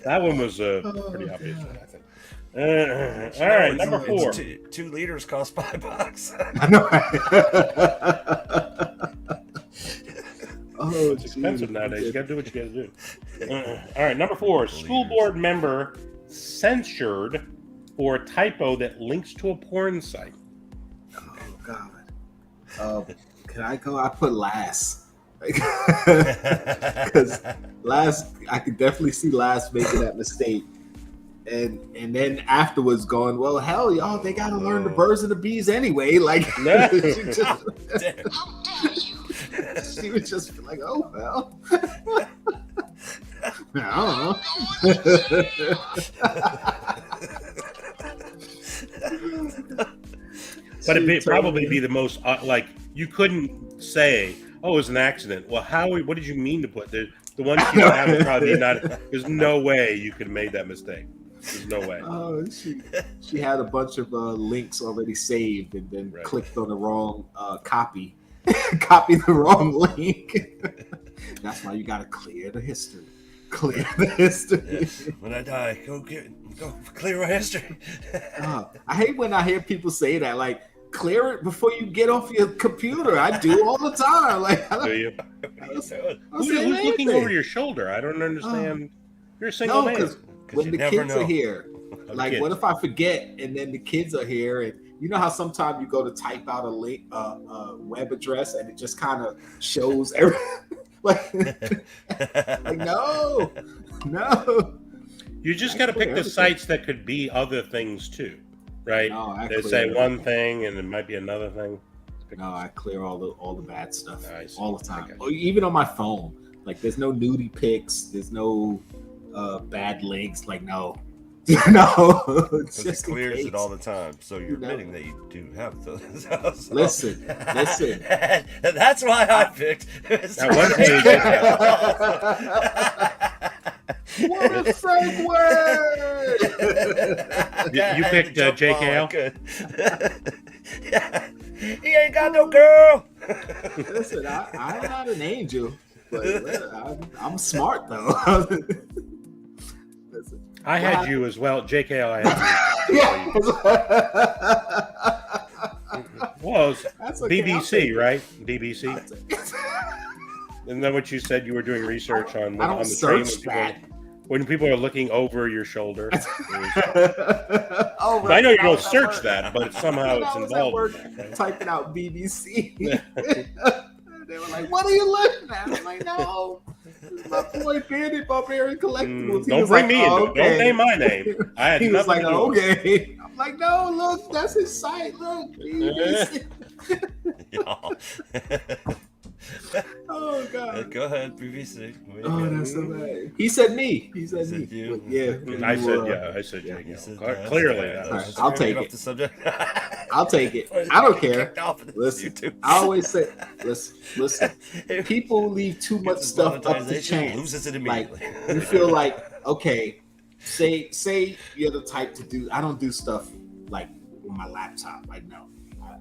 That one was pretty obvious, I think. All right, number 4. 2 liters cost $5. I know. Oh, It's expensive geez. nowadays. You got to do what you got to do. All right, number 4. School board member censured for a typo that links to a porn site. Oh God. Can I go? I put last. Because last, I could definitely see last making that mistake, and then afterwards going, well, hell, y'all, they got to learn the birds and the bees anyway. Like, she was just like, oh well. I don't know. But it'd probably be the most, like, you couldn't say, oh, it was an accident. Well, what did you mean to put? The one you have would probably not, there's no way you could have made that mistake. There's no way. Oh, she had a bunch of links already saved and then Right. clicked on the wrong copy. Copied the wrong link. That's why you got to clear the history. Clear the history. Yeah. When I die, go clear my history. I hate when I hear people say that, like, clear it before you get off your computer. I do all the time. Like, I Do you? What are you doing? Who's looking over your shoulder? I don't understand. You're a single No, man. because when you the never kids know. are here, the like, kids. what if I forget and then the kids are here, and you know how sometimes you go to type out a link, web address, and it just kind of shows like no. You just got to pick the sites that could be other things too, right? No, I They clear say everything. one thing and it might be another thing. No, I clear all the bad stuff Nice. all the time. Okay. Or even on my phone, like there's no nudie pics, there's no bad links. Like no, no, it's Because just it in clears case. it all the time. So you're No. admitting that you do have those. So- Listen. That's why I picked. At one page, What a segue! You picked JKL? Good. Yeah. He ain't got no girl. Listen, I'm not an angel, but I'm smart though. Listen. I had you as well. JKL, I had Yeah. you. Well, it's That's okay, I'll BBC, take it. right? BBC. Isn't that what you said you were doing research on? I don't on the train search when when people are looking over your shoulder. Oh, I know you I don't was at search work. that, but somehow When it's I was at involved. work in that, right? typing out BBC. They were like, "What are you looking at?" I'm like, "No, My boy Bearded Barbarian Collectibles. He Don't was bring like, me into it. okay. Don't name my name. I had He was nothing like, to do with it. okay. I'm like, no, look, that's his site. Look. Y'all. Oh God. Go ahead, BBC. Oh, that's so bad. He said me. He said me. you? Yeah. I you said, were, yeah. I said, yeah. yeah. You said Clearly, that. that All was. right, I'll take Off it. the subject. I'll take it. I don't care. Kicked off of Listen, YouTube. I always say, listen. People leave too much Gets his stuff up to monetization, chance. loses it Like immediately. you feel like, okay, say you're the type to do. I don't do stuff like with my laptop. Like no,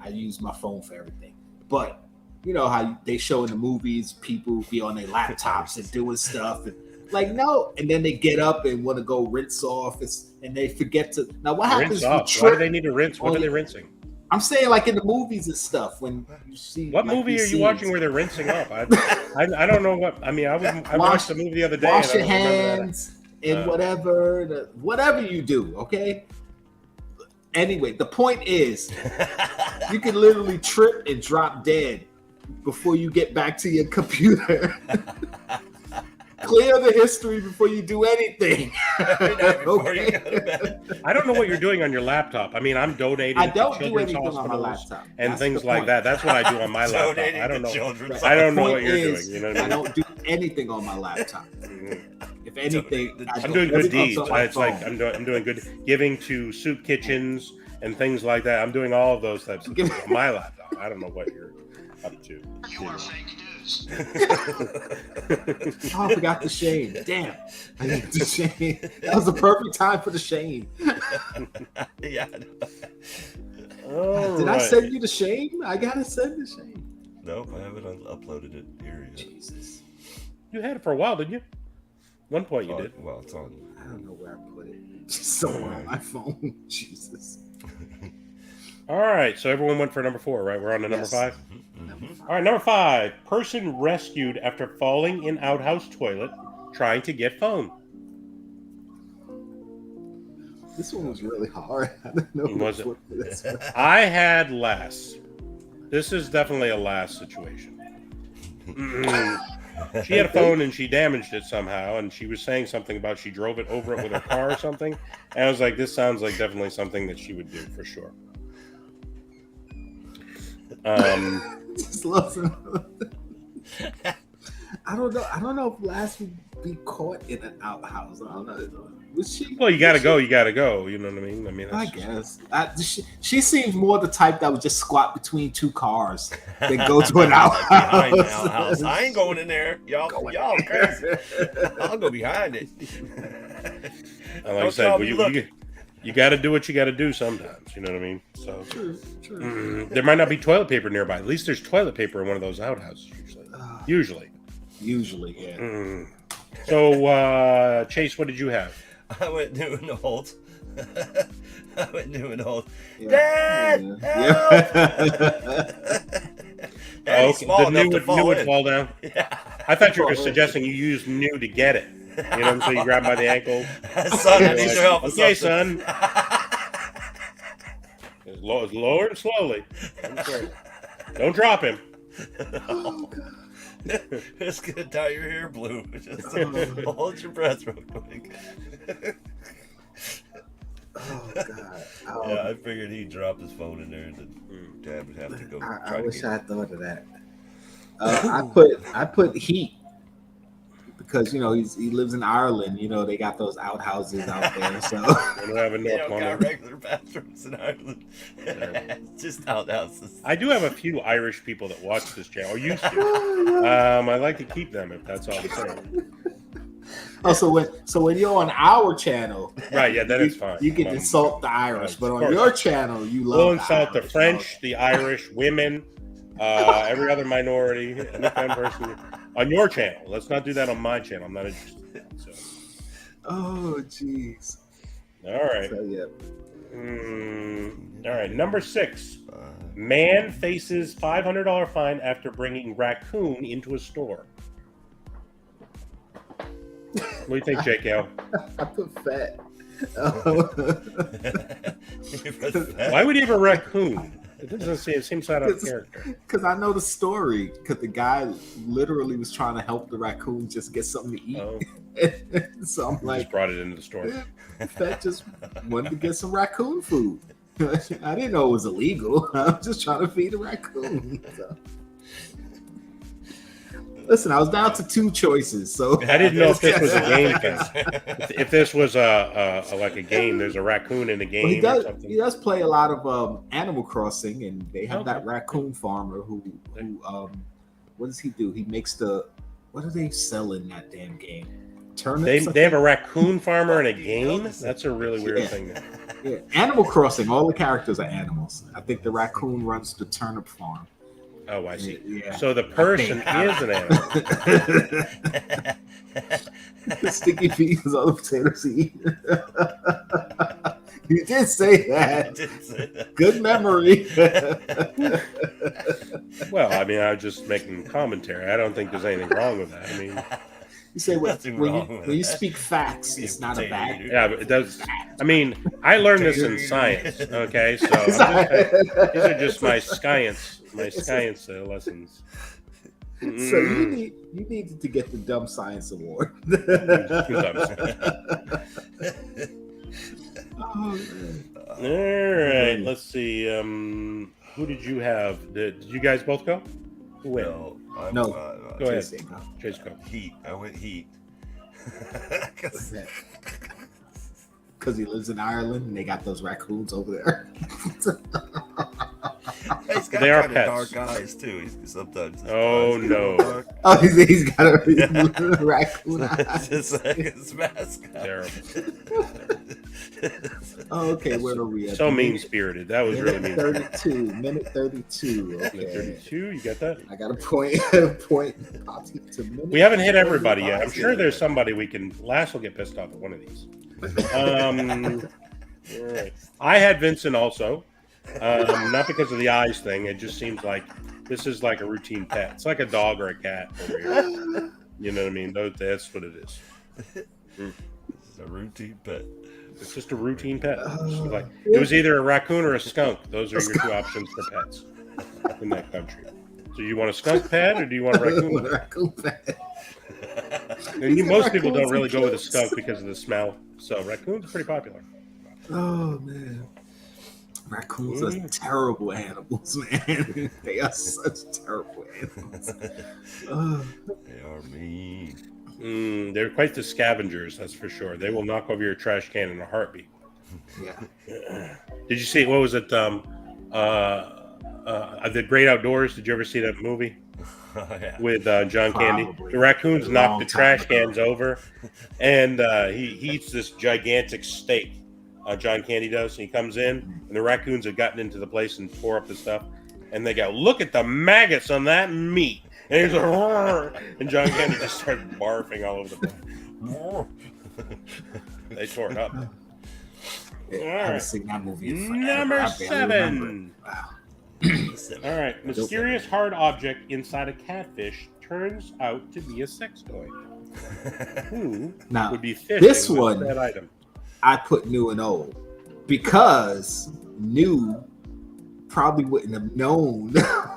I use my phone for everything. But you know how they show in the movies, people be on their laptops and doing stuff, and like no, and then they get up and want to go rinse off, and they forget to. Now what happens? Rinse off. You Why do trip they need to rinse? What on are they your- rinsing? I'm saying like in the movies and stuff when you see. What like, movie these are you scenes. watching where they're rincing off? I don't know what. I mean, I Wash- watched the movie the other day. Wash and your I don't remember that. hands and whatever you do. Okay. Anyway, the point is, you can literally trip and drop dead before you get back to your computer. Clear the history before you do anything. Every night before you Okay? go to bed. I don't know what you're doing on your laptop. I mean, I'm donating I to don't do children's anything on my hospitals laptop. and That's things the like point. that. That's what I do on my laptop. Donating I don't to know. children's I don't know The what point you're is, doing. You know what I I mean? don't do anything on my laptop. If anything, I'm doing good everything's deeds. on my It's like phone. I'm doing good giving to soup kitchens and things like that. I'm doing all of those types of things on my laptop. I don't know what you're up to. You are fake news. Oh, I forgot the shame. Damn. I need the shame. That was the perfect time for the shame. Yeah. All Did I right. send you the shame? I gotta send the shame. Nope, I haven't uploaded it here yet. Jesus. You had it for a while, didn't you? One point you Oh, did. well, it's on. I don't know where I put it. Just somewhere on my phone. Jesus. All right, so everyone went for number 4, right? We're on to number Yes. 5. Mhm. All right, number 5. Person rescued after falling in outhouse toilet trying to get phone. This one was really hard. I don't know. who Was to it? put for this one. I had less. This is definitely a last situation. She had a phone and she damaged it somehow, and she was saying something about she drove it over it with her car or something. And I was like, this sounds like definitely something that she would do for sure. Just love some- I don't know. I don't know if Lass would be caught in an outhouse. I don't know. Was she? Well, you gotta was go. she- You gotta go. You know what I mean? I mean, I that's guess. She seems more the type that would just squat between two cars than go to an Behind the outhouse. outhouse. I ain't going in there. Y'all crazy. I'll go behind it. like I Don't said. y'all Well, be looking. you got to do what you got to do sometimes. You know what I mean? So True. there might not be toilet paper nearby. At least there's toilet paper in one of those outhouses usually. Usually, yeah. So Chase, what did you have? I went new and old. I went new and old. Yeah. Dad, Yeah. Daddy's small The enough new to fall would in. fall down. Yeah. I thought you were suggesting you used new to get it. You know, so you grab by the ankle. Son, I need your help. with Okay, something. son. It's lower and slowly. Don't drop him. Just gonna dye your hair blue. Just hold your breath real quick. Oh God. Yeah, I figured he'd drop his phone in there, and then Dad would have to go. I try to wish get I it. had thought of that. I put heat because he lives in Ireland. They got those outhouses out there. So We don't have a They North don't got London. regular bathrooms in Ireland. Just outhouses. I do have a few Irish people that watch this channel. Or used to. I like to keep them if that's all I'm saying. so when you're on our channel, Right? Yeah, then it's fine. you can insult the Irish, of but on course. your channel, you love. We'll insult the Irish. French, the Irish, women, every other minority, any kind of person on your channel. Let's not do that on my channel. I'm not interested in that. So, Oh, jeez. all right. So, yeah. All right. Number 6. Man faces $500 fine after bringing raccoon into a store. What do you think, JKL? I put fat. Why would he have a raccoon? It doesn't seem. It seems out of character. Because I know the story. Because the guy literally was trying to help the raccoon just get something to eat. Oh, So I'm he like, just brought it into the store. Fett just wanted to get some raccoon food. I didn't know it was illegal. I was just trying to feed a raccoon. So. Listen, I was down to 2 choices, so I didn't know if this was a game. If this was like a game, there's a raccoon in the game well, or something. he does play a lot of Animal Crossing, and they have Okay. that raccoon farmer who what does he do? He makes what do they sell in that damn game? Turnips. They have a raccoon farmer in a game. That's a really weird thing. Yeah, Animal Crossing. All the characters are animals. I think the raccoon runs the turnip farm. Oh, I see. Yeah. So the person is an animal. The sticky feet is all the potatoes he eat. You did say that. Good memory. Well, I mean, I was just making commentary. I don't think there's anything wrong with that. I mean, You say when Nothing wrong with you that. speak facts, it's not a bad. yeah, but it does. I mean, I learned this in science. Okay, so these are just my science lessons. So you needed to get the Dumb Science Award. Oh, man. All right, let's see. Who did you have? Did you guys both go? Who went? No. Go ahead. Chase, go. Chase, go. Heat. I went Heat. Because he lives in Ireland and they got those raccoons over there. He's got They are kind of pets. dark eyes too. He's sometimes. Oh, no. Oh, he's got a raccoon It's eyes. just like his mascot. Terrible. Oh, okay, where are we at? So mean spirited. That was really Minute mean. 32. Minute 32. Minute Okay. 32. You got that? I got a point. Poppy to minute. We haven't hit everybody yet. I'm sure there's somebody we can. Lass will get pissed off at one of these. All right. I had Vincent also. Not because of the eyes thing. It just seems like this is like a routine pet. It's like a dog or a cat over here. You know what I mean? That's what it is. It's a routine pet. It's just a routine pet. Like, it was either a raccoon or a skunk. Those are your 2 options for pets in that country. So you want a skunk pet or do you want a raccoon pet? Raccoon pet. And most people don't really go with a skunk because of the smell. So raccoons are pretty popular. Oh man, raccoons are terrible animals, man. They are such terrible animals. They are mean. They're quite the scavengers, that's for sure. They will knock over your trash can in a heartbeat. Yeah. Did you see, what was it? The Great Outdoors. Did you ever see that movie with John Candy? Probably. The raccoons knock Long the time trash ago. cans over, and he eats this gigantic steak. John Candy does. And he comes in, and the raccoons have gotten into the place and tore up the stuff, and they go, "Look at the maggots on that meat." And he's like, "Roar," and John Candy just starts barfing all over the place. They tore it up. I haven't seen that movie in forever. Number I barely remember 7. it. Wow. All right. Mysterious hard object inside a catfish turns out to be a sex toy. Who Now, would be fishing this with one- that item? I put new and old because new probably wouldn't have known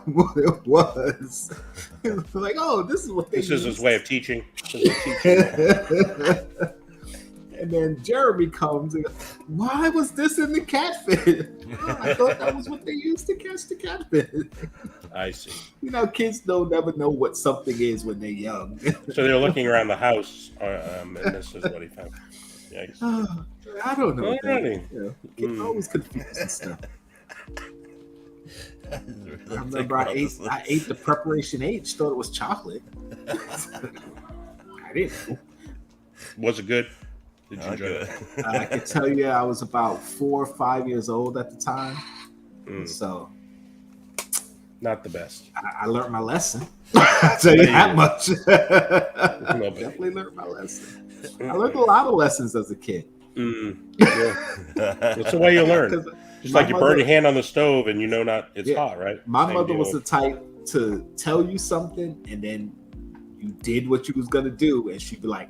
what it was. Like, oh, this is what they This is his used. way of teaching. This is teaching. And then Jeremy comes and goes, why was this in the catfish? Oh, I thought that was what they used to catch the catfish. I see. You know, kids don't never know what something is when they're young. So they're looking around the house, and this is what he found. Yikes. I don't know. Alrighty. You know, kids are always confused and stuff. I remember I ate the preparation H, thought it was chocolate. I didn't know. Was it good? Did you enjoy Good. it? I can tell you I was about 4 or 5 years old at the time. So Not the best. I learned my lesson. I'll tell you that much. No, but- Definitely learned my lesson. I learned a lot of lessons as a kid. Yeah. That's the way you learn. 'Cause Just my like you burn mother- your hand on the stove and you know it's Yeah. hot, right? My Same mother deal. was the type to tell you something and then you did what you was gonna do and she'd be like,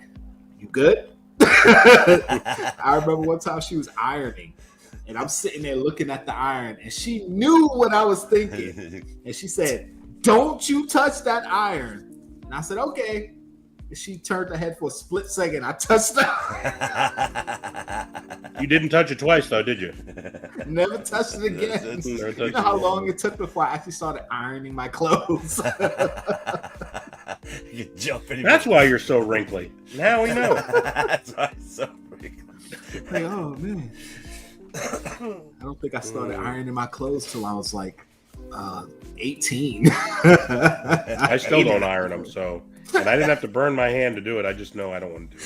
"You good?" I remember one time she was ironing And I'm sitting there looking at the iron, and she knew what I was thinking. And she said, "Don't you touch that iron." And I said, "Okay." And she turned her head for a split second. I touched the iron. You didn't touch it twice, though, did you? Never touched it again. You know how long it took before I actually started ironing my clothes? You jumping. That's why you're so wrinkly. Now we know. That's why I'm so wrinkly. Like, oh, man. I don't think I started ironing my clothes till I was like 18. I still don't iron them, so. And I didn't have to burn my hand to do it. I just know I don't want to do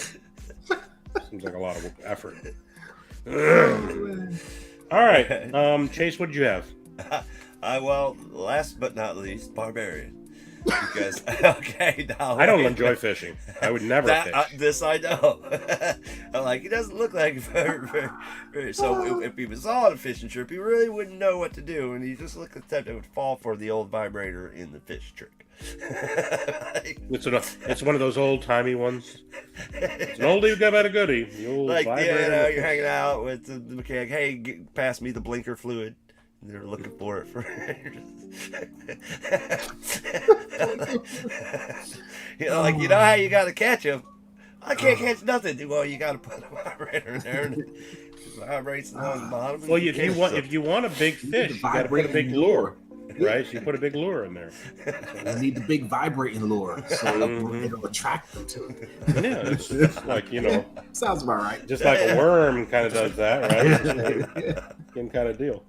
it. Seems like a lot of effort. All right. Chase, what did you have? Well, last but not least, Barbarian. Because, okay, now. I don't enjoy fishing. I would never fish. This I know. I'm like, he doesn't look like very. So if he was on a fishing trip, he really wouldn't know what to do. And he just looked like the type that would fall for the old vibrator in the fish trick. It's one of those old timey ones. It's an oldie but a goodie. The old like, vibrator. You're hanging out with the mechanic. Hey, pass me the blinker fluid. And they're looking for it like, you know how you got to catch them. I can't catch nothing. Well, you got to put a vibrator in there and it vibrates along the bottom. Well, if you want a big fish, you got to put a big lure. Right, so you put a big lure in there. You need the big vibrating lure, so it'll attract them to it. Yeah, it's like, sounds about right. Just like a worm kind of does that, right? Same kind of deal.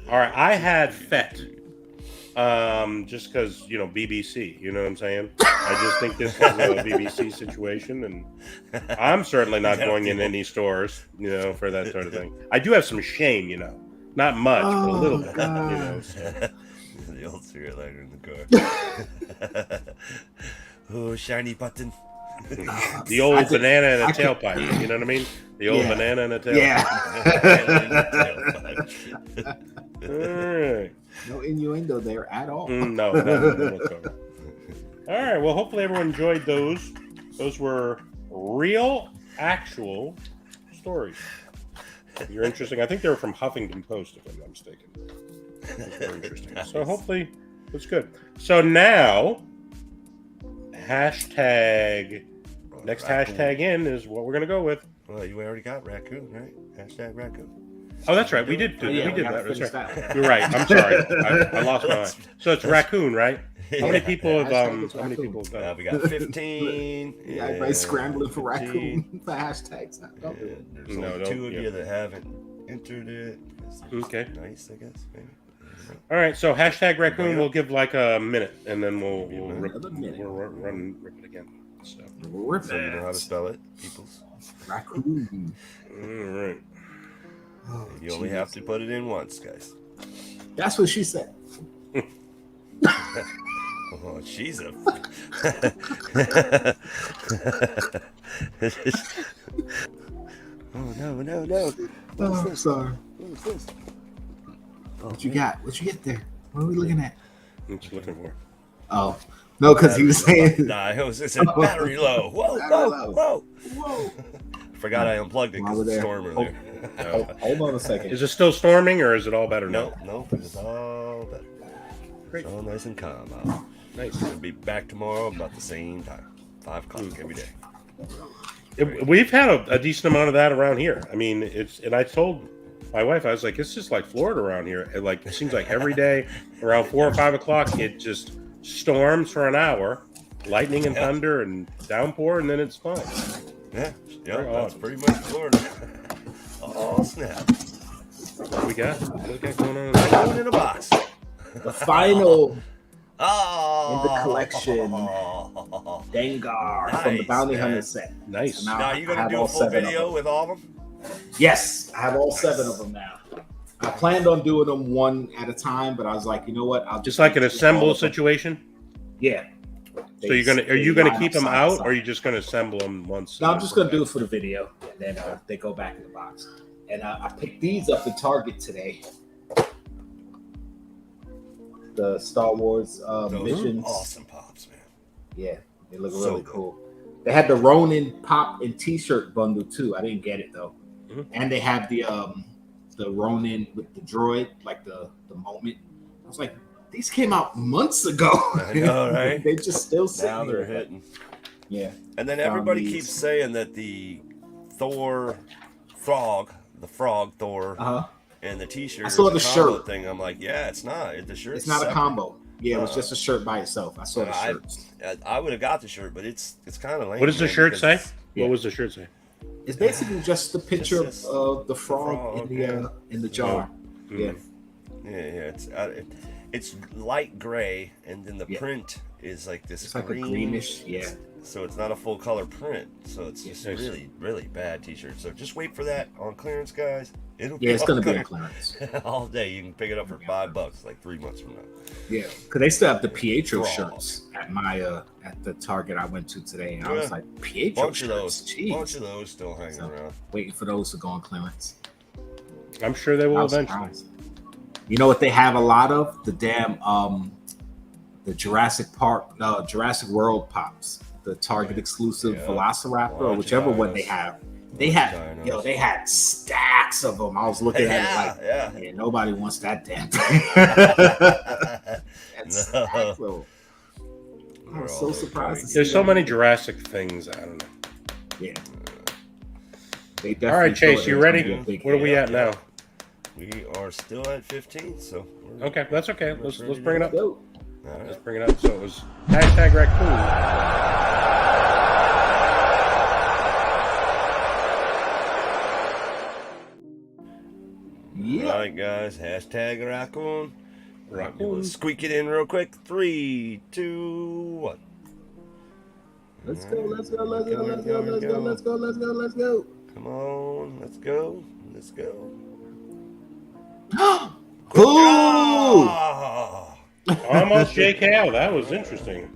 All right, I had FET, just because BBC. You know what I'm saying? I just think this is a BBC situation, and I'm certainly not going in any stores, for that sort of thing. I do have some shame, Not much, but a little bit. So. The old cigarette lighter in the car. Oh, shiny button. The old banana and a tailpipe. You know what I mean? The old banana and a tailpipe. Yeah. All right. No innuendo there at all. No, whatsoever. All right. Well, hopefully everyone enjoyed those. Those were real, actual stories. You're interesting. I think they were from Huffington Post, if I'm not mistaken. That's very interesting. So hopefully that's good. So now, next hashtag in is what we're going to go with. Well, you already got raccoon, right? Hashtag raccoon. Oh, that's right. We did that. That's right. You're right. I'm sorry. I lost my mind. So it's raccoon, right? How many people have done? We got 15. Yeah, everybody's scrambling for raccoon for hashtags. There's only two of you that haven't entered it. Okay. Nice, I guess. Maybe. All right. So hashtag raccoon. We'll give like a minute, and then we'll rip it again. So you know how to spell it, peoples. Raccoon. All right. Oh, you only have to put it in once, guys. That's what she said. Oh, she's a. Oh, no. Oh, I'm sorry. What's this? What you got? What you get there? What are we looking at? What you looking for? Oh, no, because he was saying. Nah, it said battery low. Whoa. Forgot I unplugged it because it's storming there. Hold on a second. Is it still storming or is it all better now? No, it's all better. Great. It's all nice and calm out. Nice. We'll be back tomorrow about the same time. 5 o'clock every day. We've had a decent amount of that around here. I mean, and I told my wife, I was like, it's just like Florida around here. It seems like every day around 4 or 5 o'clock, it just storms for an hour, lightning and thunder and downpour, and then it's fine. Yeah, that's pretty much Florida. Oh, snap. What we got going on? Food in a box. The final in Oh, the collection, Dengar from the Bounty Hunter set. Nice. So now you're going to do a full video with all of them? Yes, I have all 7 of them now. I planned on doing them one at a time, but I was like, you know what? I'll just like an assemble situation. Yeah. So are you gonna keep them out, or are you just gonna assemble them once? No, I'm just gonna do it for the video, and then they go back in the box. And I picked these up at Target today. The Star Wars Visions. Awesome pops, man. Yeah, they look really cool. They had the Ronin pop and T-shirt bundle too. I didn't get it though. And they have the Ronin with the droid, like the moment. I was like, these came out months ago. I know, right? They just still sitting Now they're here. hitting. Yeah. And then everybody keeps saying that the Thor frog, the frog Thor, and the T-shirt. I saw the combo shirt thing. I'm like, yeah, it's not. The shirt. It's not a combo. Yeah, it was just a shirt by itself. I saw the shirt. I would have got the shirt, but it's kind of lame. What does the shirt say? What was the shirt say? It's basically just the picture of the frog in the jar. Yeah. It's light gray, and then the print is like this. It's like a greenish. Yeah. So it's not a full color print. So it's just really, really bad T-shirt. So just wait for that on clearance, guys. It's going to be on clearance all day. You can pick it up for $5 like 3 months from now. Yeah, because they still have the Pietro shirts at my at the Target I went to today, and I was like, Pietro shirts, bunch of those still hanging around. Waiting for those to go on clearance. I'm sure they will eventually. You know what they have a lot of? The damn the Jurassic World pops, the Target exclusive Velociraptor, or whichever one they have. They had stacks of them. I was looking at it like, nobody wants that damn thing. Stacks of them. I was so surprised. There's so many Jurassic things. I don't know. Yeah. All right, Chase, you ready? Where are we at now? We are still at 15. So okay, that's okay. Let's bring it up. All right. Let's bring it up. So it was #raccoon. Yeah. All right, guys. #raccoon. Raccoon. Squeak it in real quick. 3, 2, 1. Let's go. Come on. Let's go. Ooh! Almost JKL. That was interesting.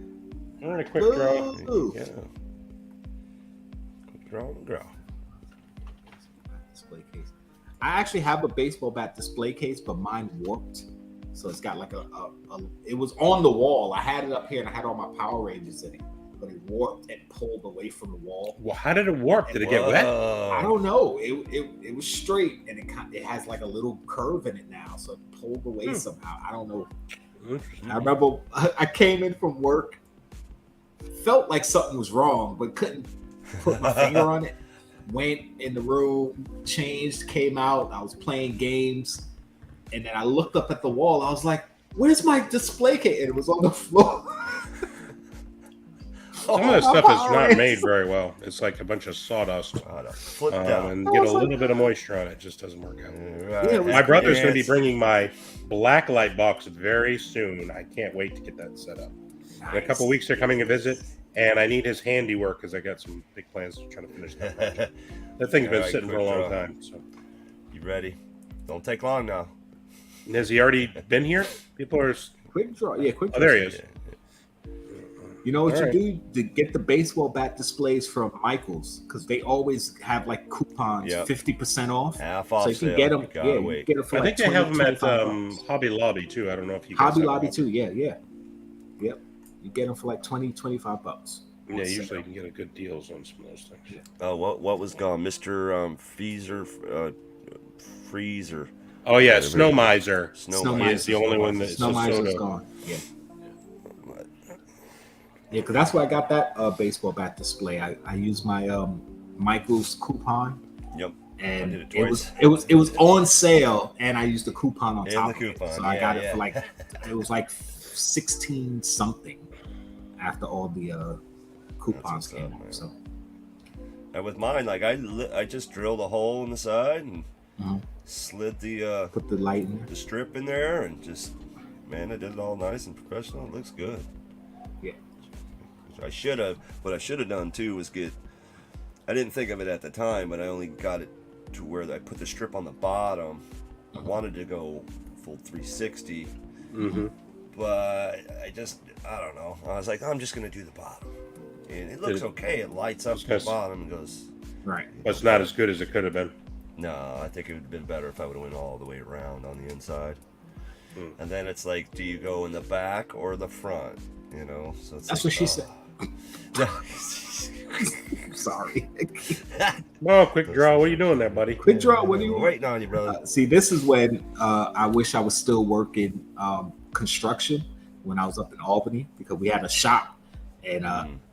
All right, quick draw. Quick draw. Display case. I actually have a baseball bat display case, but mine warped. So it's got like it was on the wall. I had it up here and I had all my Power Rangers in it, but it warped and pulled away from the wall. Well, how did it warp? Did it get wet? I don't know. It was straight and it has like a little curve in it now, so it pulled away somehow. I don't know. I remember I came in from work, felt like something was wrong, but couldn't put my finger on it. Went in the room, changed, came out. I was playing games, and then I looked up at the wall. I was like, "Where's my display case?" And it was on the floor. Some of that stuff is not made very well. It's like a bunch of sawdust. Flipped out. And get a little bit of moisture on it. It just doesn't work out. My brother's going to be bringing my black light box very soon. I can't wait to get that set up. In a couple of weeks, they're coming to visit, and I need his handiwork because I got some big plans to try to finish that project. That thing's been sitting for a long time. So, you ready? Don't take long now. Has he already been here? People are quick draw. Yeah, quick draw. Oh, there he is. You know what do to get the baseball bat displays from Michaels, because they always have like coupons, 50% off. Half off. So you can get them. You get them for I think they have them at Hobby Lobby too. I don't know if you Hobby Lobby too. Yeah. Yep. You get them for like $20-$25. Yeah, usually you can get a good deals on some of those things. Yeah. Oh, what was gone, Mr. Freezer? Oh yeah, Snow Miser. Snow Miser is the only one that Snow Miser is gone. Yeah. Yeah, because that's why I got that baseball bat display. I used my Michael's coupon. Yep. And it was on sale, and I used the coupon on top of it. So I got it for like it was like 16 something after all the coupons came out. So. And with mine, like I just drilled a hole in the side and slid the put the light in the strip in there, and just I did it all nice and professional. It looks good. Yeah. What I should have done too was I didn't think of it at the time, but I only got it to where I put the strip on the bottom. I wanted to go full 360, but I don't know. I was like, I'm just gonna do the bottom, and it looks okay. It lights up the bottom and goes right. But it's not as good as it could have been. No, I think it would have been better if I would have went all the way around on the inside. And then it's like, do you go in the back or the front? So it's that's what she said. Sorry. Oh, quick draw. What are you doing there, buddy? Quick draw. What do you want? Waiting on you, brother? See, this is when I wish I was still working construction when I was up in Albany, because we had a shop, and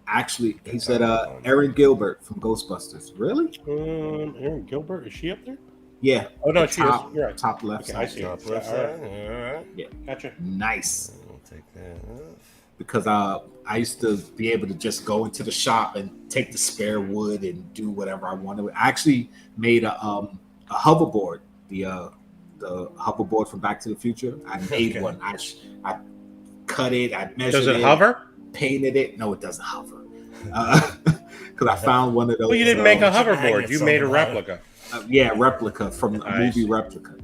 actually he said Erin Gilbert from Ghostbusters. Really? Erin Gilbert, is she up there? Yeah. Oh no, the she top, is. You're right. Top left Okay, I side. see. Top Yeah, left all right. side. All right. Yeah. Gotcha. Nice. We'll take that off. Because I used to be able to just go into the shop and take the spare wood and do whatever I wanted. I actually made a hoverboard, the hoverboard from Back to the Future. I made one. I cut it. I measured it. Does it hover? Painted it. No, it doesn't hover. Because I found one of those. Well, you didn't make a hoverboard. magnets You on made a the bottom. replica. Yeah, replica from a I movie see. Replica.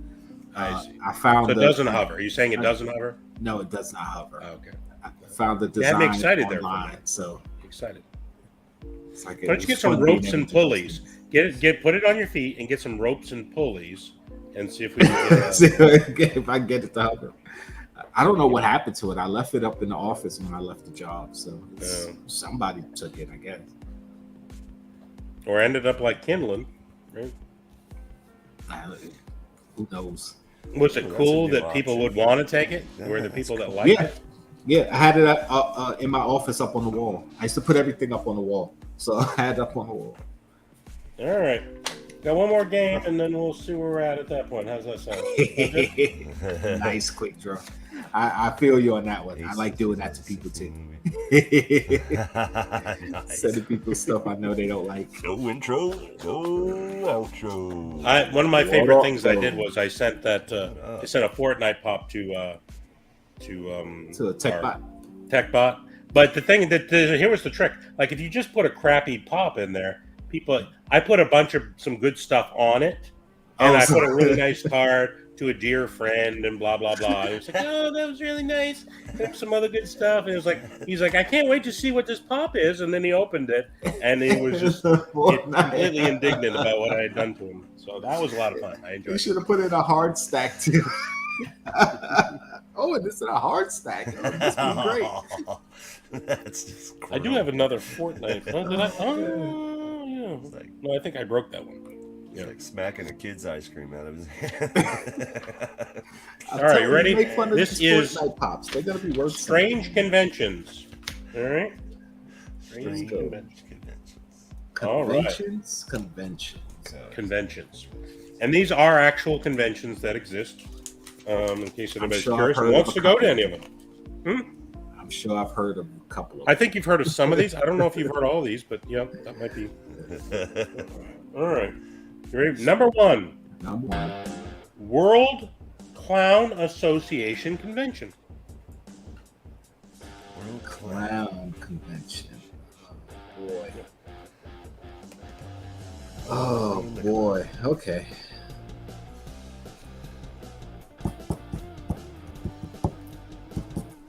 I see. I found So it doesn't hover. Are you saying it doesn't hover? No, it does not hover. Oh, okay. I found the Yeah, design I'm excited there for online, that. so Excited. it's like Why don't you get some ropes and pulleys? Put it on your feet and get some ropes and pulleys and see if we can See if I can get it to hover. I don't know what happened to it. I left it up in the office when I left the job, so somebody took it, I guess. or ended up like kindling. Right? Who knows? Was it That's cool a new that people option. would want to take it? Yeah, Were the that's people that cool. liked Yeah. it? Yeah, I had it in my office up on the wall. I used to put everything up on the wall, so I had it up on the wall. All right. Got one more game, and then we'll see where we're at that point. How's that sound? Nice quick draw. I feel you on that one. I like doing that to people too. Nice. Sending people stuff I know they don't like. No intro, no outro. One of my favorite What things up, I though? did was I sent that I sent a Fortnite pop to To a our tech bot. tech bot. But the thing here was the trick. Like if you just put a crappy pop in there, I put a bunch of some good stuff on it, and I put a really nice card to a dear friend and blah blah blah. And it was like, oh, that was really nice. And some other good stuff. And it was like, he's like, I can't wait to see what this pop is. And then he opened it, and he was just completely indignant about what I had done to him. So that was a lot of fun. I enjoyed You it. should have put in a hard stack too. Oh, and this is a hard stack. Oh, this would be great. That's just I do have another Fortnite. Oh, did I? Oh, yeah. No, I think I broke that one. It's like smacking a kid's ice cream out of his hand. I'll All right, tell you ready? Make fun of This these is Fortnite pops. They're gonna be worth Strange conventions. All right. Strange Strange conventions. All right. Conventions. Conventions. And these are actual conventions that exist. In case anybody's sure I've curious and heard wants of to a go to couple. any of them. I'm sure I've heard of a couple of I think you've heard of some of these. I don't know if you've heard all these, but yeah, that might be. All right. You ready? Number one, Number one. World Clown Association Convention. World Clown convention. Oh boy. Oh boy. Okay.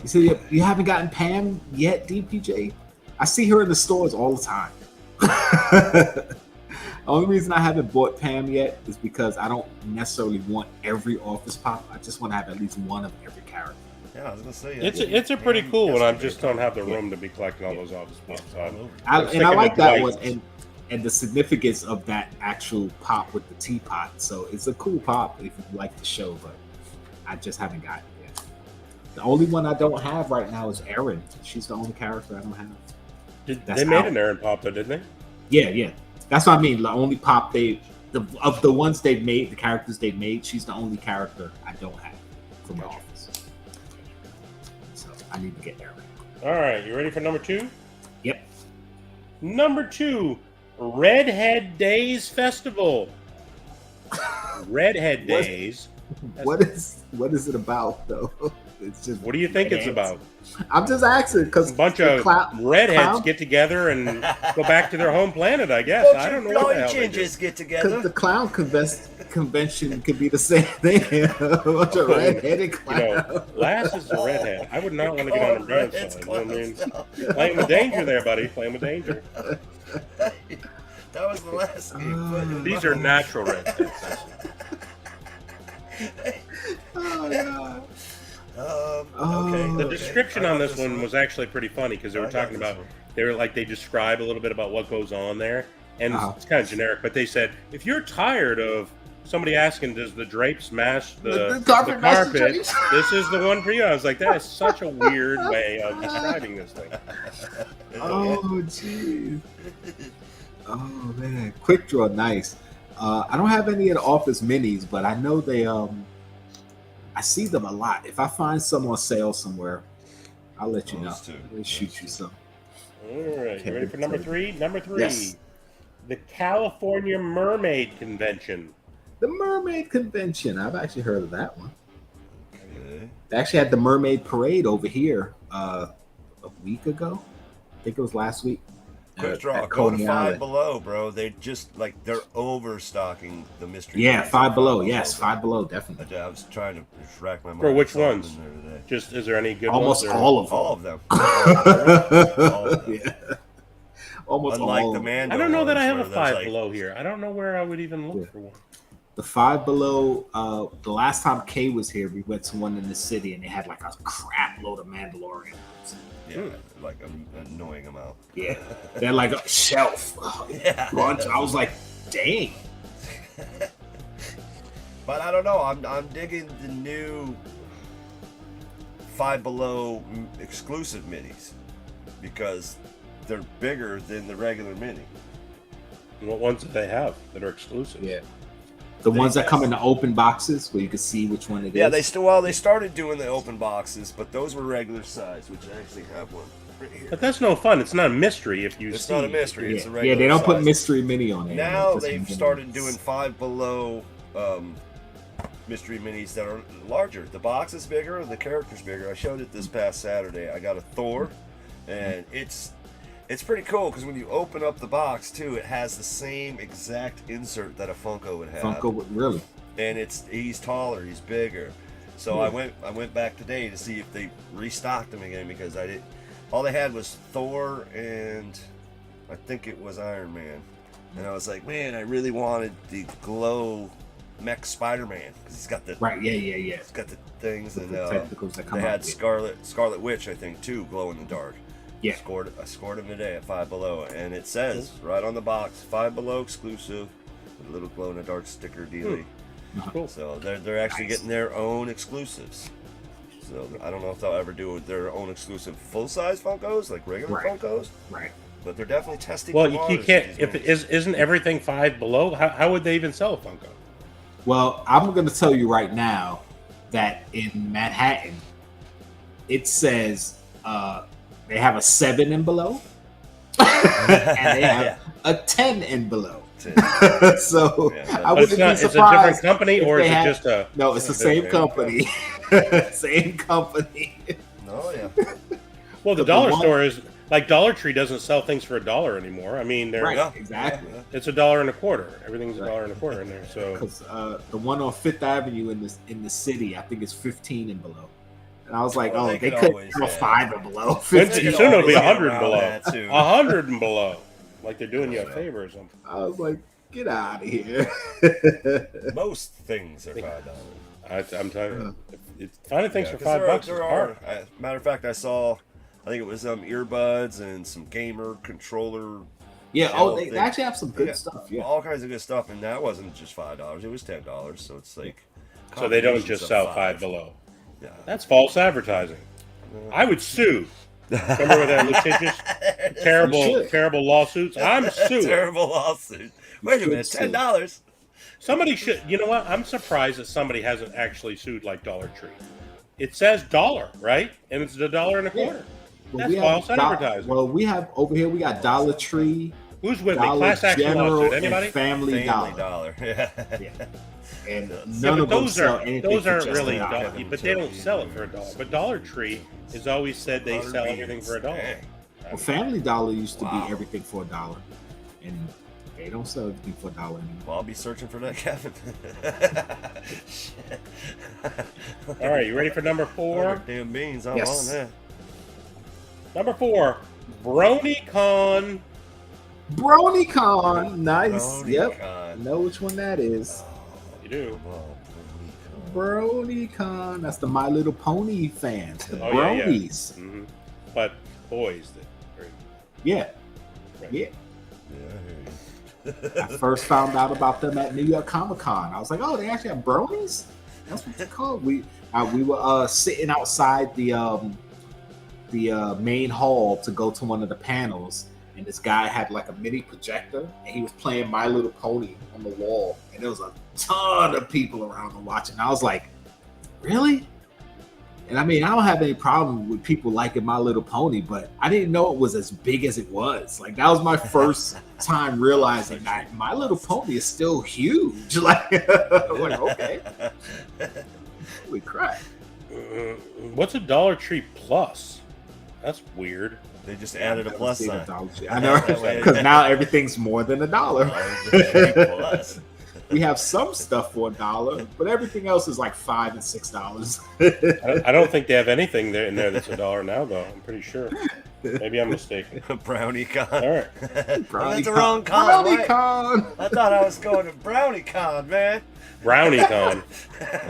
You see, you haven't gotten Pam yet, DPJ? I see her in the stores all the time. The only reason I haven't bought Pam yet is because I don't necessarily want every office pop. I just want to have at least one of every character. Yeah, I was gonna say It's a pretty cool one. I just don't have the room to be collecting all those office pops. So I thinking like of that Dwight. one and the significance of that actual pop with the teapot. So it's a cool pop if you like the show, but I just haven't gotten it yet. The only one I don't have right now is Erin. She's the only character I don't have. That's They made out. an Aaron pop though, didn't they? Yeah. That's what I mean. The only pop of the ones they've made, the characters they've made, she's the only character I don't have from my office. So I need to get Erin. All right, you ready for number two? Yep. Number two, Redhead Days Festival. Redhead What? Days. What is it about though? It's just What do you think it's redheads. about? I'm just asking because A bunch of redheads get together and go back to their home planet, I guess. I don't know what the hell they do. gingers get because together. the clown convention could be the same thing. A bunch of redheaded You know, clowns. Lass is a redhead. I would not want to get on the brand side. You know what I mean? Playing with danger there, buddy. Playing with danger. That was the last game. These are natural redheads. Oh god. Okay. The description on this one was actually pretty funny because they were talking about, they describe a little bit about what goes on there, and it's kind of generic, but they said, if you're tired of somebody asking, does the drapes match the carpet, this is the one for you. I was like, that is such a weird way of describing this thing. Oh, jeez. Oh, man. Quick Draw, nice. I don't have any of the Office Minis, but I know they, I see them a lot. If I find some on sale somewhere, I'll let you know. I'll shoot you some. All right, you ready for number 3? Number 3, yes. The California Mermaid Convention. The Mermaid Convention. I've actually heard of that one. Okay. They actually had the Mermaid Parade over here a week ago. I think it was last week. Quick Draw. Go to Five Below, bro. They just they're overstocking the mystery. Yeah, Five Below. Yes, Five Below, definitely. I was trying to rack my mind. For which ones? Just is there any good Almost ones? All of them. All of them. All of them. Yeah. Almost Unlike all. The Mando I don't know that I have a ones Five Below here. I don't know where I would even look for one. The Five Below, the last time Kay was here, we went to one in the city and they had like a crap load of Mandalorian. Yeah, like I'm annoying them out. Yeah, they're like a shelf. Yeah, bunch. I was like, dang. But I don't know. I'm digging the new Five Below exclusive minis because they're bigger than the regular mini. What ones do they have that are exclusive? Yeah. The ones that come in the open boxes where you can see which one it is. Yeah, they started doing the open boxes, but those were regular size, which I actually have one right here. But that's no fun. It's not a mystery if you see. It's not a mystery. Yeah. It's a regular they don't size. put mystery mini on there. Now they've started doing Five Below mystery minis that are larger. The box is bigger, the character's bigger. I showed it this past Saturday. I got a Thor, and it's pretty cool because when you open up the box too, it has the same exact insert that a Funko would have. Funko would really. And he's taller, he's bigger. So I went back today to see if they restocked them again because all they had was Thor and I think it was Iron Man. And I was like, man, I really wanted the glow mech Spider-Man because he's got the yeah. He's got the things and the technicals that come they had out, Scarlet Witch, I think, too, glow in the dark. Yeah, I scored him today at Five Below, and it says right on the box, Five Below exclusive, with a little glow in the dark sticker dealie. Cool. So they're actually getting their own exclusives. So I don't know if they'll ever do their own exclusive full size Funkos like regular Funkos. Right. But they're definitely testing. Well, you can't. If isn't everything Five Below, how would they even sell a Funko? Well, I'm going to tell you right now that in Manhattan, it says they have a 7 and below, and they have a 10 and below. So I wouldn't be surprised. It's a different company, or is it just a? No, it's the same company. Same company. Oh yeah. Well, the dollar store is like Dollar Tree doesn't sell things for $1 anymore. I mean, they're exactly. It's $1.25. Everything's $1.25 in there. So because the one on Fifth Avenue in the city, I think it's 15 and below. And I was like, they couldn't sell 5 and below. 15. Soon it'll be 100 and below. 100 and below. Like they're doing you a favor or something. I was like, get out of here. Most things are $5. I'm telling you, finding things for $5 is hard. Matter of fact, I think it was earbuds and some gamer controller. Yeah, they actually have some good stuff. Yeah, all kinds of good stuff, and that wasn't just $5; it was $10. So it's like, so they don't just sell Five Below. Yeah, that's false advertising. I would sue. Remember that litigious, terrible lawsuits? I'm suing. Terrible lawsuit. Wait a minute, $10. Somebody should. You know what? I'm surprised that somebody hasn't actually sued like Dollar Tree. It says $1, right? And it's $1.25. Well, that's false advertising. Well, we have over here. We got Dollar Tree. Who's with me? Class action lawsuit. Anybody? Family Dollar. Yeah. And none of those them those aren't really, but they don't sell it for $1. But Dollar Tree has always said they sell everything for $1. Well, Family Dollar used to be everything for $1, and they don't sell everything for $1 anymore. Well, I'll be searching for that, Kevin. All right, you ready for number 4? Damn beans, I'm on that. Number 4, BronyCon. BronyCon, nice. BronyCon. Yep, I know which one that is. You do. BronyCon. That's the My Little Pony fans. The Oh, yeah, yeah. Bronies. Mhm. But boys, right? Yeah. Right. Yeah. Yeah, I hear you. I first found out about them at New York Comic Con. I was like, oh, they actually have bronies? That's what they're called. We were sitting outside the main hall to go to one of the panels, and this guy had like a mini projector, and he was playing My Little Pony on the wall, and there was a ton of people around him watching. I was like, really? And I mean, I don't have any problem with people liking My Little Pony, but I didn't know it was as big as it was. Like, that was my first time realizing that My Little Pony is still huge. Like, I'm like, okay. Holy crap. What's a Dollar Tree Plus? That's weird. They just added a plus sign. I know, because now everything's more than $1. Plus. We have some stuff for $1, but everything else is like $5 and $6. I don't think they have anything there in there that's $1 now, though. I'm pretty sure. Maybe I'm mistaken. BronyCon. All right. That's the wrong con. BronyCon. I thought I was going to BronyCon, man. BrownieCon.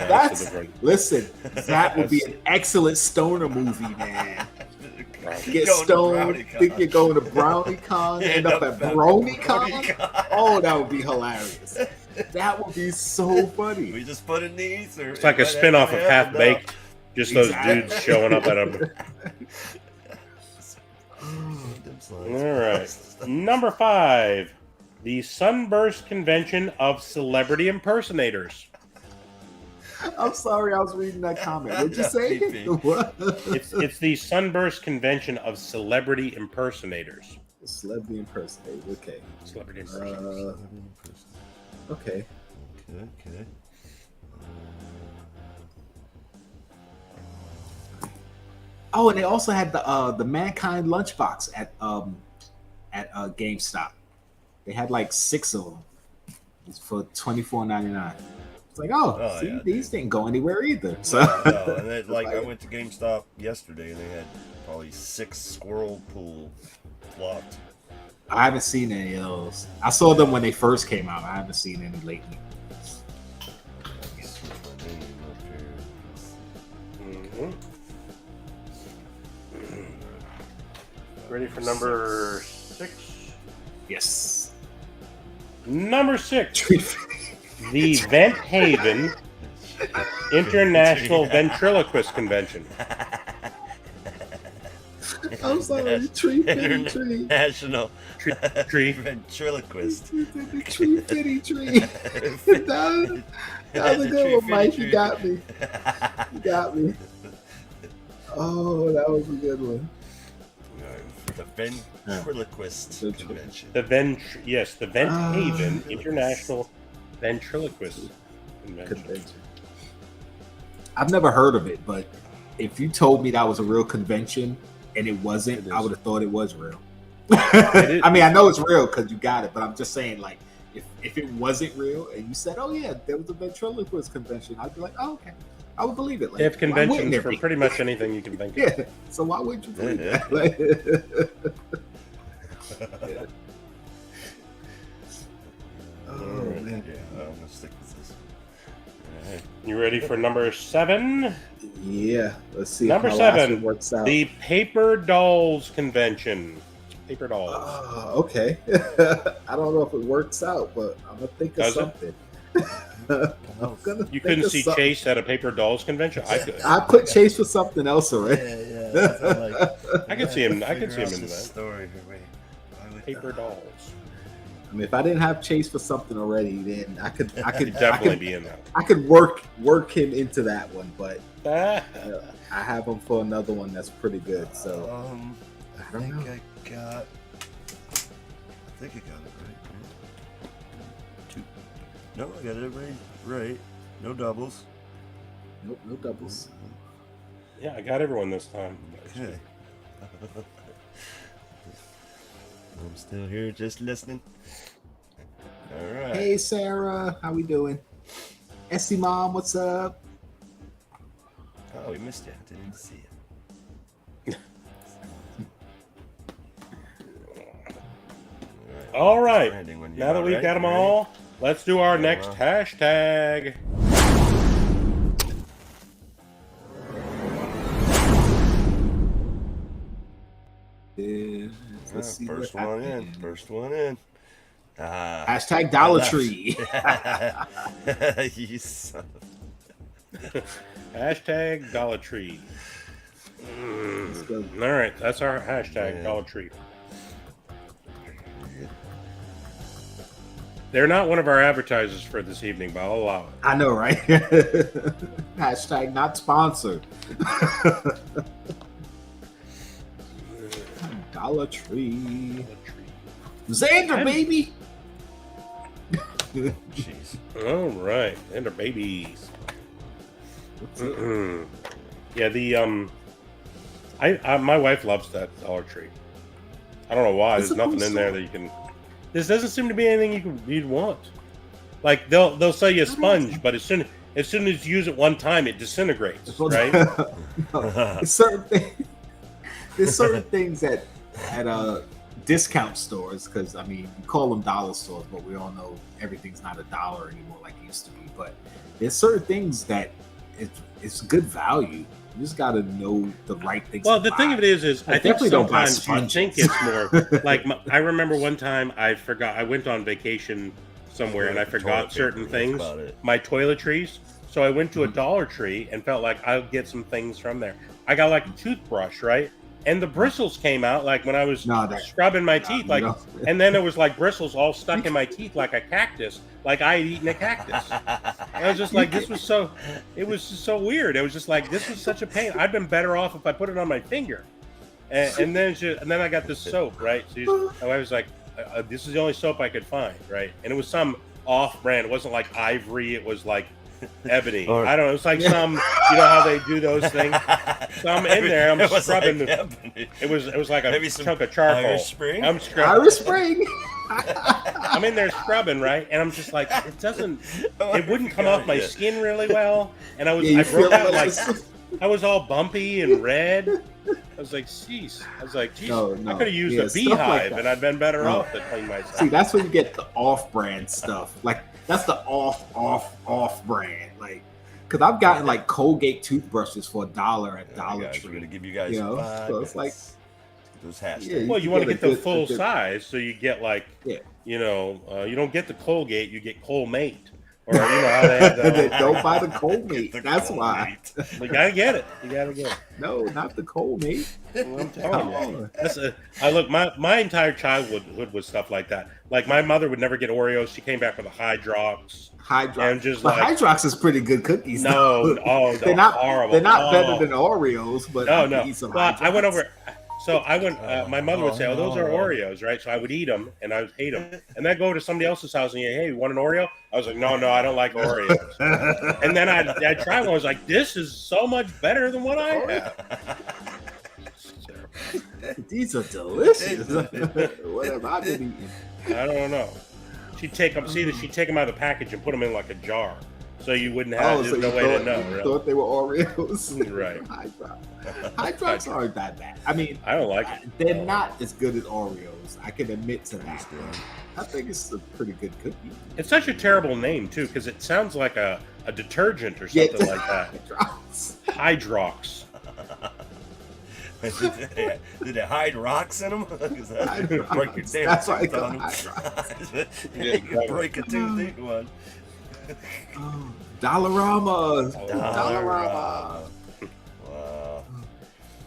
That's listen. That would be an excellent stoner movie, man. Get stoned, think you're going to BronyCon, end up at BronyCon. Oh, that would be hilarious. That would be so funny. We just put in the ether. It's like a spin-off of Half Baked. Just those dudes showing up at a... All right. Number 5. The Sunburst Convention of Celebrity Impersonators. I'm sorry, I was reading that comment. What'd you say? What? It's the Sunburst Convention of Celebrity Impersonators. Celebrity impersonators. Okay. Celebrity impersonators. Okay. Okay. Oh, and they also had the Mankind lunchbox at GameStop. They had like 6 of them. It's for $24.99. It's like, see, yeah, these didn't go anywhere either. So, no, and then, like, I went to GameStop yesterday, and they had probably 6 squirrel pool flopped. I haven't seen any of those. I saw them when they first came out. I haven't seen any lately. Ready for number 6? Yes. Number 6. The Vent Haven International Ventriloquist Convention. I'm sorry, tree. International Tree Ventriloquist. The tree. That was a good one, Mike. You got me. Oh, that was a good one. The Ventriloquist Convention. The Vent Haven International Ventriloquist Convention. I've never heard of it, but if you told me that was a real convention and it wasn't, I would have thought it was real. I mean, I know it's real because you got it, but I'm just saying, like, if it wasn't real and you said, oh yeah, there was a ventriloquist convention, I'd be like, oh, okay. I would believe it. Like, they have conventions for pretty much anything you can think of. Yeah. So why would you believe that? Like, yeah. Oh man. Yeah, I'm gonna stick with this. All right. You ready for number 7? Yeah. Let's see. Number if my last 7 one works out. The Paper Dolls Convention. Paper Dolls. Okay. I don't know if it works out, but I'm gonna think of something. You couldn't see Chase at a Paper Dolls convention? I could. I put Chase for something else already. Yeah. I could see him. I could see him in that. Story. Paper Dolls. I mean, if I didn't have Chase for something already, then I could definitely be in that. I could work him into that one, but I have him for another one that's pretty good. So I think I got it right. No, I got it right. No doubles. Nope, no doubles. Yeah, I got everyone this time. Okay. I'm still here just listening. All right. Hey, Sarah. How we doing? Essie Mom, what's up? Oh, we missed you. Didn't see you. All right. Now that we've got them all, let's do our next hashtag. Let's see first what one happened. in. First one in. Hashtag Dollar Tree. You son of- Hashtag Dollar Tree. All right, that's our hashtag Dollar Tree. They're not one of our advertisers for this evening, but I'll allow it. I know, right? Hashtag not sponsored. Dollar Tree. Xander, baby. Jeez. All right, and our babies. Yeah, my wife loves that Dollar Tree. I don't know why. There's nothing in there that you can. This doesn't seem to be anything you'd want. Like they'll sell you a sponge, but as soon as you use it one time, it disintegrates, right? No, there's certain things at discount stores, because I mean you call them dollar stores, but we all know everything's not $1 anymore like it used to be. But there's certain things that it's good value. You just got to know the right things. Well, the thing of it is I think sometimes you sponges. think it's more like I remember one time I forgot. I went on vacation somewhere and I forgot certain things, my toiletries. So I went to a Dollar Tree and felt like I'll get some things from there. I got like a toothbrush, right? And the bristles came out like when I was scrubbing my teeth, like, and then there was like bristles all stuck in my teeth like a cactus, like I had eaten a cactus. And I was just like, it was just so weird. It was just like, this was such a pain. I'd been better off if I put it on my finger. And then I got this soap, right? So my wife was like, this is the only soap I could find, right? And it was some off-brand. It wasn't like Ivory. It was like Ebony. I don't know. It's like some, you know how they do those things. Some in there. I'm scrubbing. Like it was like a chunk of charcoal. Irish Spring. I'm scrubbing. Irish Spring. I'm in there scrubbing, right? And I'm just like, it wouldn't come off my skin really well. And I broke out like, I was all bumpy and red. I was like, jeez. I could have used a beehive and I'd been better off to clean myself. See, that's when you get the off-brand stuff. Like, that's the off-brand. Like, because I've gotten like Colgate toothbrushes for $1 at Dollar Tree. We're going to give you guys so it's like those hashtags. Yeah, well, you want to get the full size, so you get like, you don't get the Colgate, you get Colmate. Or you know how they have that. Don't buy the Colmate. That's why. You gotta get it. You gotta get it. No, not the Colmate. Well, I'm telling you. I look. My entire childhood was stuff like that. Like my mother would never get Oreos. She came back with a Hydrox. And just but Hydrox is pretty good cookies. No, they're not horrible. They're not better than Oreos, but no. Eat some well, Hydrox. I went over. So I went. My mother would say, "Oh, those are Oreos, right?" So I would eat them, and I would hate them. And then I'd go to somebody else's house and hey, you want an Oreo? I was like, no, I don't like Oreos. And then I'd try one. I was like, this is so much better than what I have. These are delicious. What have I been eating? I don't know. She'd take them. She'd take them out of the package and put them in like a jar, so you wouldn't have. There's no way to know. You thought they were Oreos, right? Hydrox aren't that bad. I mean, I don't like it. They're not as good as Oreos. I can admit to that. I think it's a pretty good cookie. It's such a terrible name too, because it sounds like a detergent or something like that. Hydrox. Did they hide rocks in them? Break your That's why I call Hydrox. You break a tooth, eat one. Dollarama. Wow.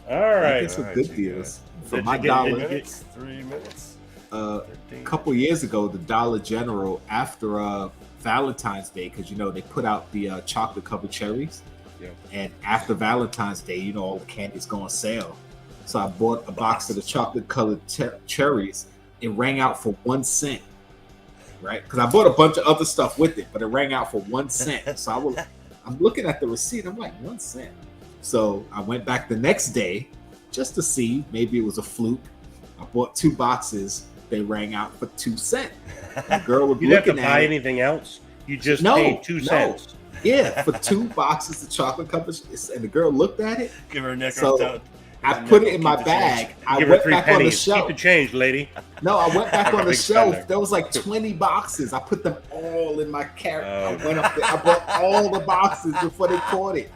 All right. Get some good deals. For my $1. 3 minutes. A couple years ago, the Dollar General, after Valentine's Day, because they put out the chocolate covered cherries. Yeah. And after Valentine's Day, all the candies go on sale. So I bought a box of the chocolate colored cherries. It rang out for 1 cent, right? Because I bought a bunch of other stuff with it, but it rang out for 1 cent. So I'm looking at the receipt. I'm like, 1 cent. So I went back the next day just to see. Maybe it was a fluke. I bought 2 boxes. They rang out for 2 cents. The girl was you didn't have to buy anything else. You just paid 2 cents. Yeah, for 2 boxes of chocolate covered, and the girl looked at it. Give her a nickel. So I put it in my bag. I went back on the shelf. Keep the change, lady. No, I went back on the shelf. There was like 20 boxes. I put them all in my carry. I went up there. I bought all the boxes before they caught it.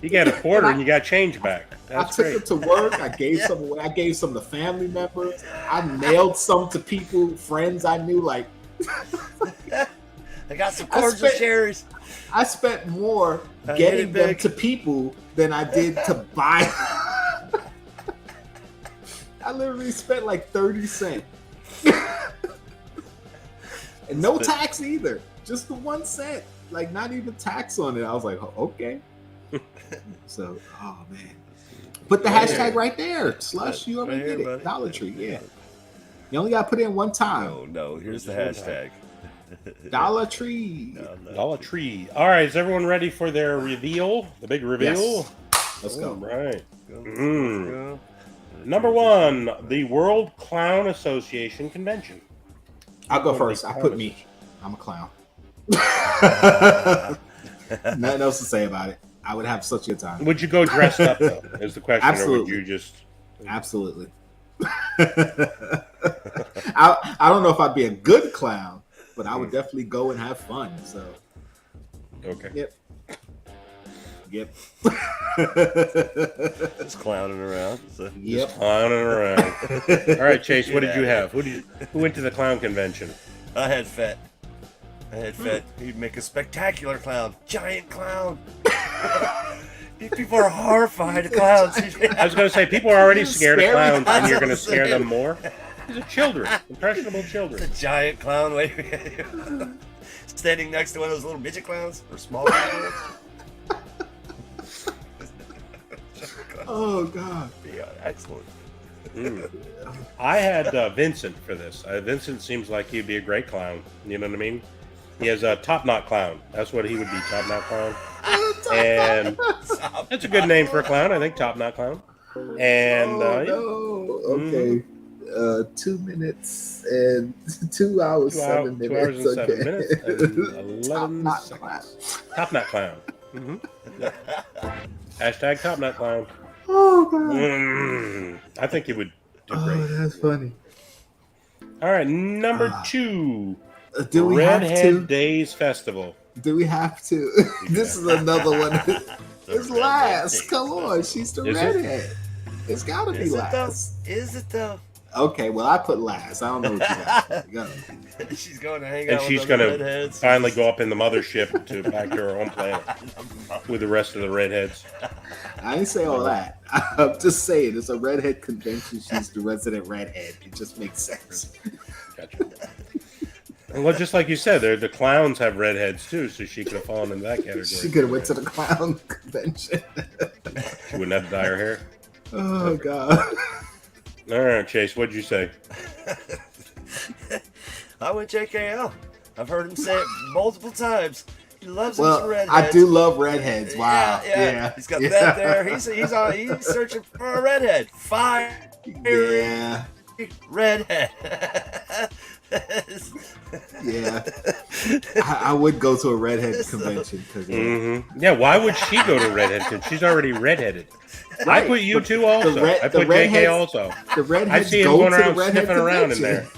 You got a quarter and you got change back. That's I took great. it to work. I gave some away. I gave some to family members. I mailed some to people, friends I knew. Like, I got some cordial cherries. I spent more I getting hit it them big. to people than I did to buy. I literally spent like 30 cents. And no tax either. Just the 1 cent. Like, not even tax on it. I was like, oh, okay. So, oh man. Put the hashtag right there. Slush, you already Right here, did it. buddy. Dollar Tree, yeah. You only got to put in one time. Oh no, here's the hashtag. Dollar Tree. No. Dollar Tree. All right, is everyone ready for their reveal? The big reveal? Yes. Let's go. All right. Go, Mm. go. Number one, the World Clown Association Convention. I'll go first. I put me. I'm a clown. Nothing else to say about it. I would have such a good time. Would you go dressed up, though, is the question, Absolutely. or would you just... Absolutely. I don't know if I'd be a good clown, but I would definitely go and have fun. So, Okay. Yep. Just clowning around. So. Yep. Clowning around. All right, Chase, what did you have? Who went to the clown convention? I had Fett. He'd make a spectacular clown. Giant clown. People are horrified of clowns. I was going to say, people are already scared of Scary clowns, and you're going to clowns. scare them more. These are children, impressionable children. It's a giant clown waiting. Standing next to one of those little midget clowns or smaller clowns. Oh God. Yeah, excellent. Mm. I had Vincent for this. Vincent seems like he'd be a great clown. You know what I mean? He has a top knot clown. That's what he would be, top knot clown. And that's a good name for a clown, I think, top knot clown. And no. Okay. 2 minutes and 2 hours, 7 minutes. 2 hours and 7 minutes and 11 Top seconds. knot Top knot clown. Mm-hmm. Hashtag top knot clown. Oh God. I think he would do Oh, great. that's funny. All right, number two. Do we have Redhead to? Days Festival. Do we have to? This is another one. It's last. Come on, she's the Is it? redhead. It's gotta be Is it though? last. Is it though? Okay, well I put last. I don't know what you got. Go. She's going to hang And out she's with going other to redheads. finally go up in the mothership to back to her own planet with the rest of the redheads. I didn't say all that. I'm just saying it's a redhead convention. She's the resident redhead. It just makes sense. Gotcha. Well, just like you said, the clowns have redheads too, so she could have fallen in that category. She could have went to the clown convention. She wouldn't have to dye her hair. Oh God. All right, Chase, what'd you say? I went JKL. I've heard him say it multiple times. He loves him some Well, redheads. I do love redheads. Wow. Yeah. He's got that there. He's searching for a redhead. Fire Yeah. redhead. Yeah. I would go to a redhead convention because Mm-hmm. Yeah, why would she go to redhead? Because she's already redheaded. Right. I put you two also. I put JK redheads- also. the I redheads see him go going to the around redhead sniffing around in convention.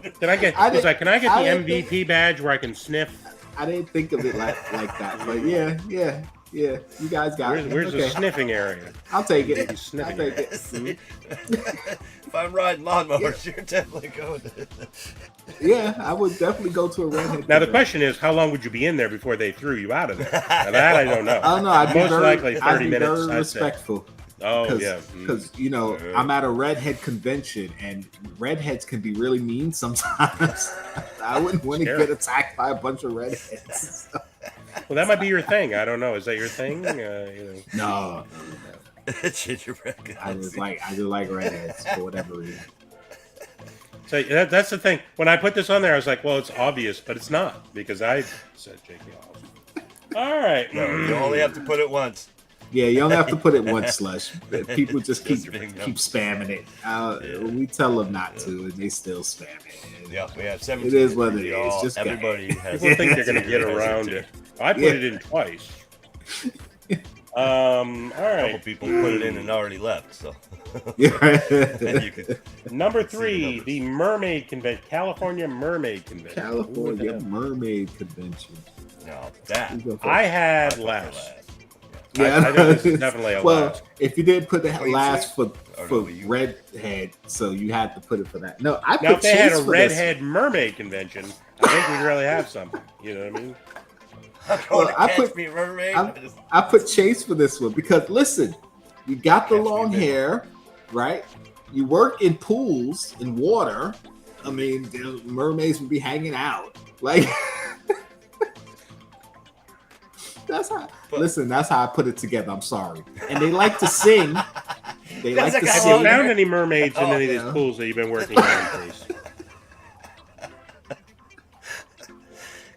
there. Can I get? I He's didn't- like, can I get I the didn't think- MVP badge where I can sniff? I didn't think of it like that, but yeah. You guys got it. Where's the Okay. sniffing area? I'll take it. He's I'll sniffing take it. it. If I'm riding lawnmowers, you're definitely going to. Yeah, I would definitely go to a redhead. Now the convention. question is, how long would you be in there before they threw you out of there? Now that I don't know. Oh no, I'd be Most very, likely I'd 30 be minutes. very I'd say. respectful. Oh yeah. Because I'm at a redhead convention and redheads can be really mean sometimes. I wouldn't want to Scary. get attacked by a bunch of redheads. Well, that might be your thing. I don't know. Is that your thing? No. Gingerbread I just like redheads for whatever reason. So that's the thing. When I put this on there, I was like, well, it's obvious, but it's not because I said JK. All right. No, you only have to put it once. Yeah, you only have to put it once, Slush. People just keep Just being spamming it. We tell them not to, and they still spam it. Yeah, we have 17. It is what it is. Y'all, Just go everybody has. People think they're going to get around it. I put it in twice. All A couple right. people put it in and already left. So Yeah. and you could. Number See the 3, numbers. the Mermaid Convention, California Mermaid Convention. California Mermaid Convention. No, that. You go first. I had I put last. I think this is definitely a well, last. if you didn't put the Queen last suit? for redhead, so you had to put it for that. No, I Now, put if they had Chase a for redhead mermaid convention, I think we'd really have something. You know what I mean? I'm going Well, to I catch put- me mermaid. I put Chase for this one because listen, you got the Catch me long big. hair, right? You work in pools in water. I mean, the mermaids would be hanging out. Like that's how. But- Listen, that's how I put it together. I'm sorry, and they like to sing. They There's like a to guy Have on you sing. there. found any mermaids in Oh, any of yeah. these pools that you've been working on, please?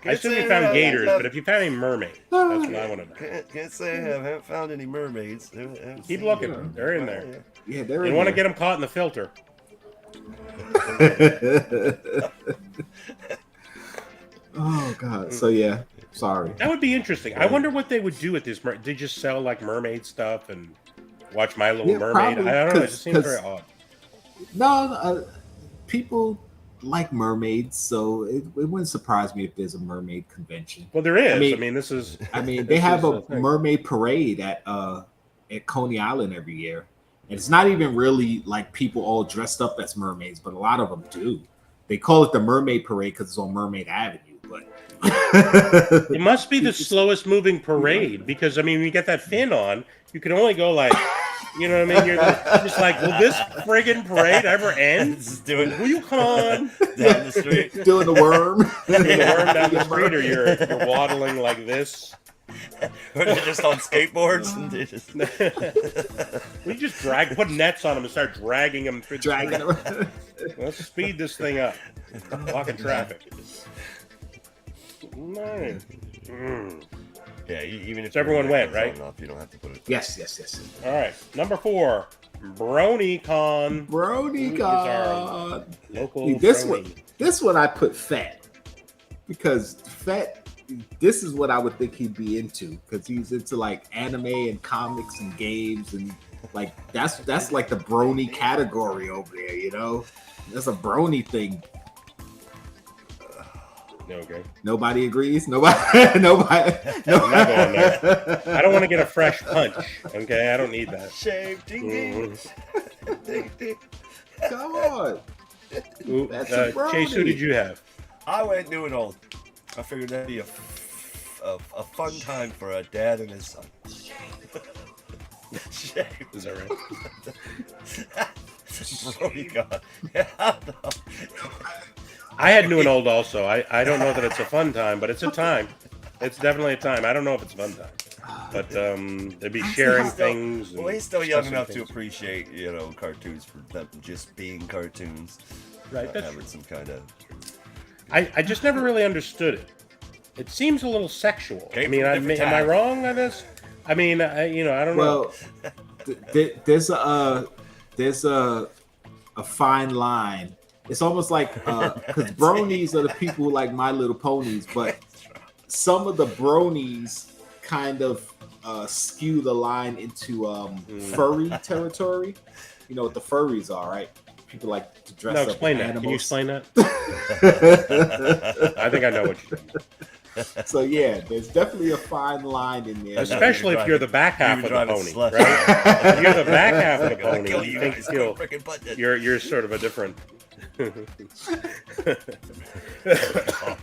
I assume you found gators, but if you found any mermaids, that's what I want to know. Can't say I haven't found any mermaids. Keep looking. They're in there. Yeah, they're You in want to there. get them caught in the filter. Oh God. So yeah, sorry. That would be interesting. I wonder what they would do with this. They just sell like mermaid stuff and watch My Little Yeah, Mermaid. probably, I don't know. It just seems 'cause- very odd. No, people like mermaids, so it wouldn't surprise me if there's a mermaid convention. Well, there is. I mean- mean, this is. I mean, they This have is a a thing. mermaid parade at Coney Island every year, and it's not even really like people all dressed up as mermaids, but a lot of them do. They call it the Mermaid Parade because it's on Mermaid Avenue, but It must be the slowest moving parade because I mean, when you get that fin on, you can only go like, you know what I mean? You're just like, will this friggin' parade ever end? Just doing Will you come on? down the street. doing the worm. You're worm down the street, or you're waddling like this. Or they're just on skateboards and they just We just put nets on them and start dragging them through the Dragging street. them. Let's speed this thing up. Blocking traffic. Nice. Mm. yeah. Even if So everyone your went, hair's right? long enough, you don't have to put it. Yes. All right, number 4, BronyCon. Brody Who is our God. Local See, this brony. This one I put Fat because Fat. This is what I would think he'd be into because he's into like anime and comics and games and like that's like the brony category over there. You know, that's a brony thing. Okay. Nobody agrees. Nobody. I'm not going there. I don't want to get a fresh punch. Okay, I don't need that. Shave, ding ding. Ding, ding. Come on. Ooh, That's a brony. Chase, who did you have? I went new and old. I figured that'd be a fun time for a dad and his son. Shave. Is that right? Brody God. Yeah, no. I had new and old also. I don't know that it's a fun time, but it's a time. It's definitely a time. I don't know if it's a fun time, but they'd be sharing things. Well, and he's still young discussing enough to things. appreciate, cartoons for them just being cartoons. Right, Not that's having some kind of. I just never really understood it. It seems a little sexual. Came I mean, from a different am I time. wrong on this? I mean, I don't know. Well, there's a fine line. It's almost like because bronies are the people who like My Little Ponies, but some of the bronies kind of skew the line into furry territory. You know what the furries are, right? People like to dress No, up explain as that. Can you animals. explain that? I think I know what you mean. So yeah, there's definitely a fine line in there. Especially if you're the back half of the driving pony, slush. right? If you're the back half of the Gonna pony, kill you you think guys. you'll, Freaking button. you're sort of a different.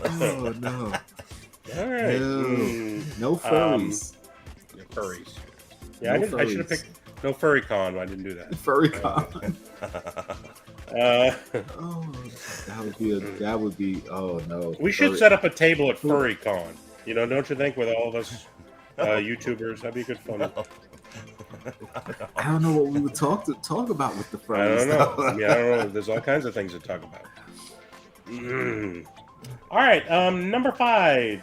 Oh no, All right. no furries. Furries. Yeah, No I should have furries. picked no furry con. I didn't do that. Furry con. Uh, Oh, that would be. Oh no. we should Furry. set up a table at furry con. You know, don't you think? With all of us YouTubers, that'd be good fun. I don't know what we would talk about with the I furries. don't know. though. I mean, I don't know. There's all kinds of things to talk about. All right, number 5,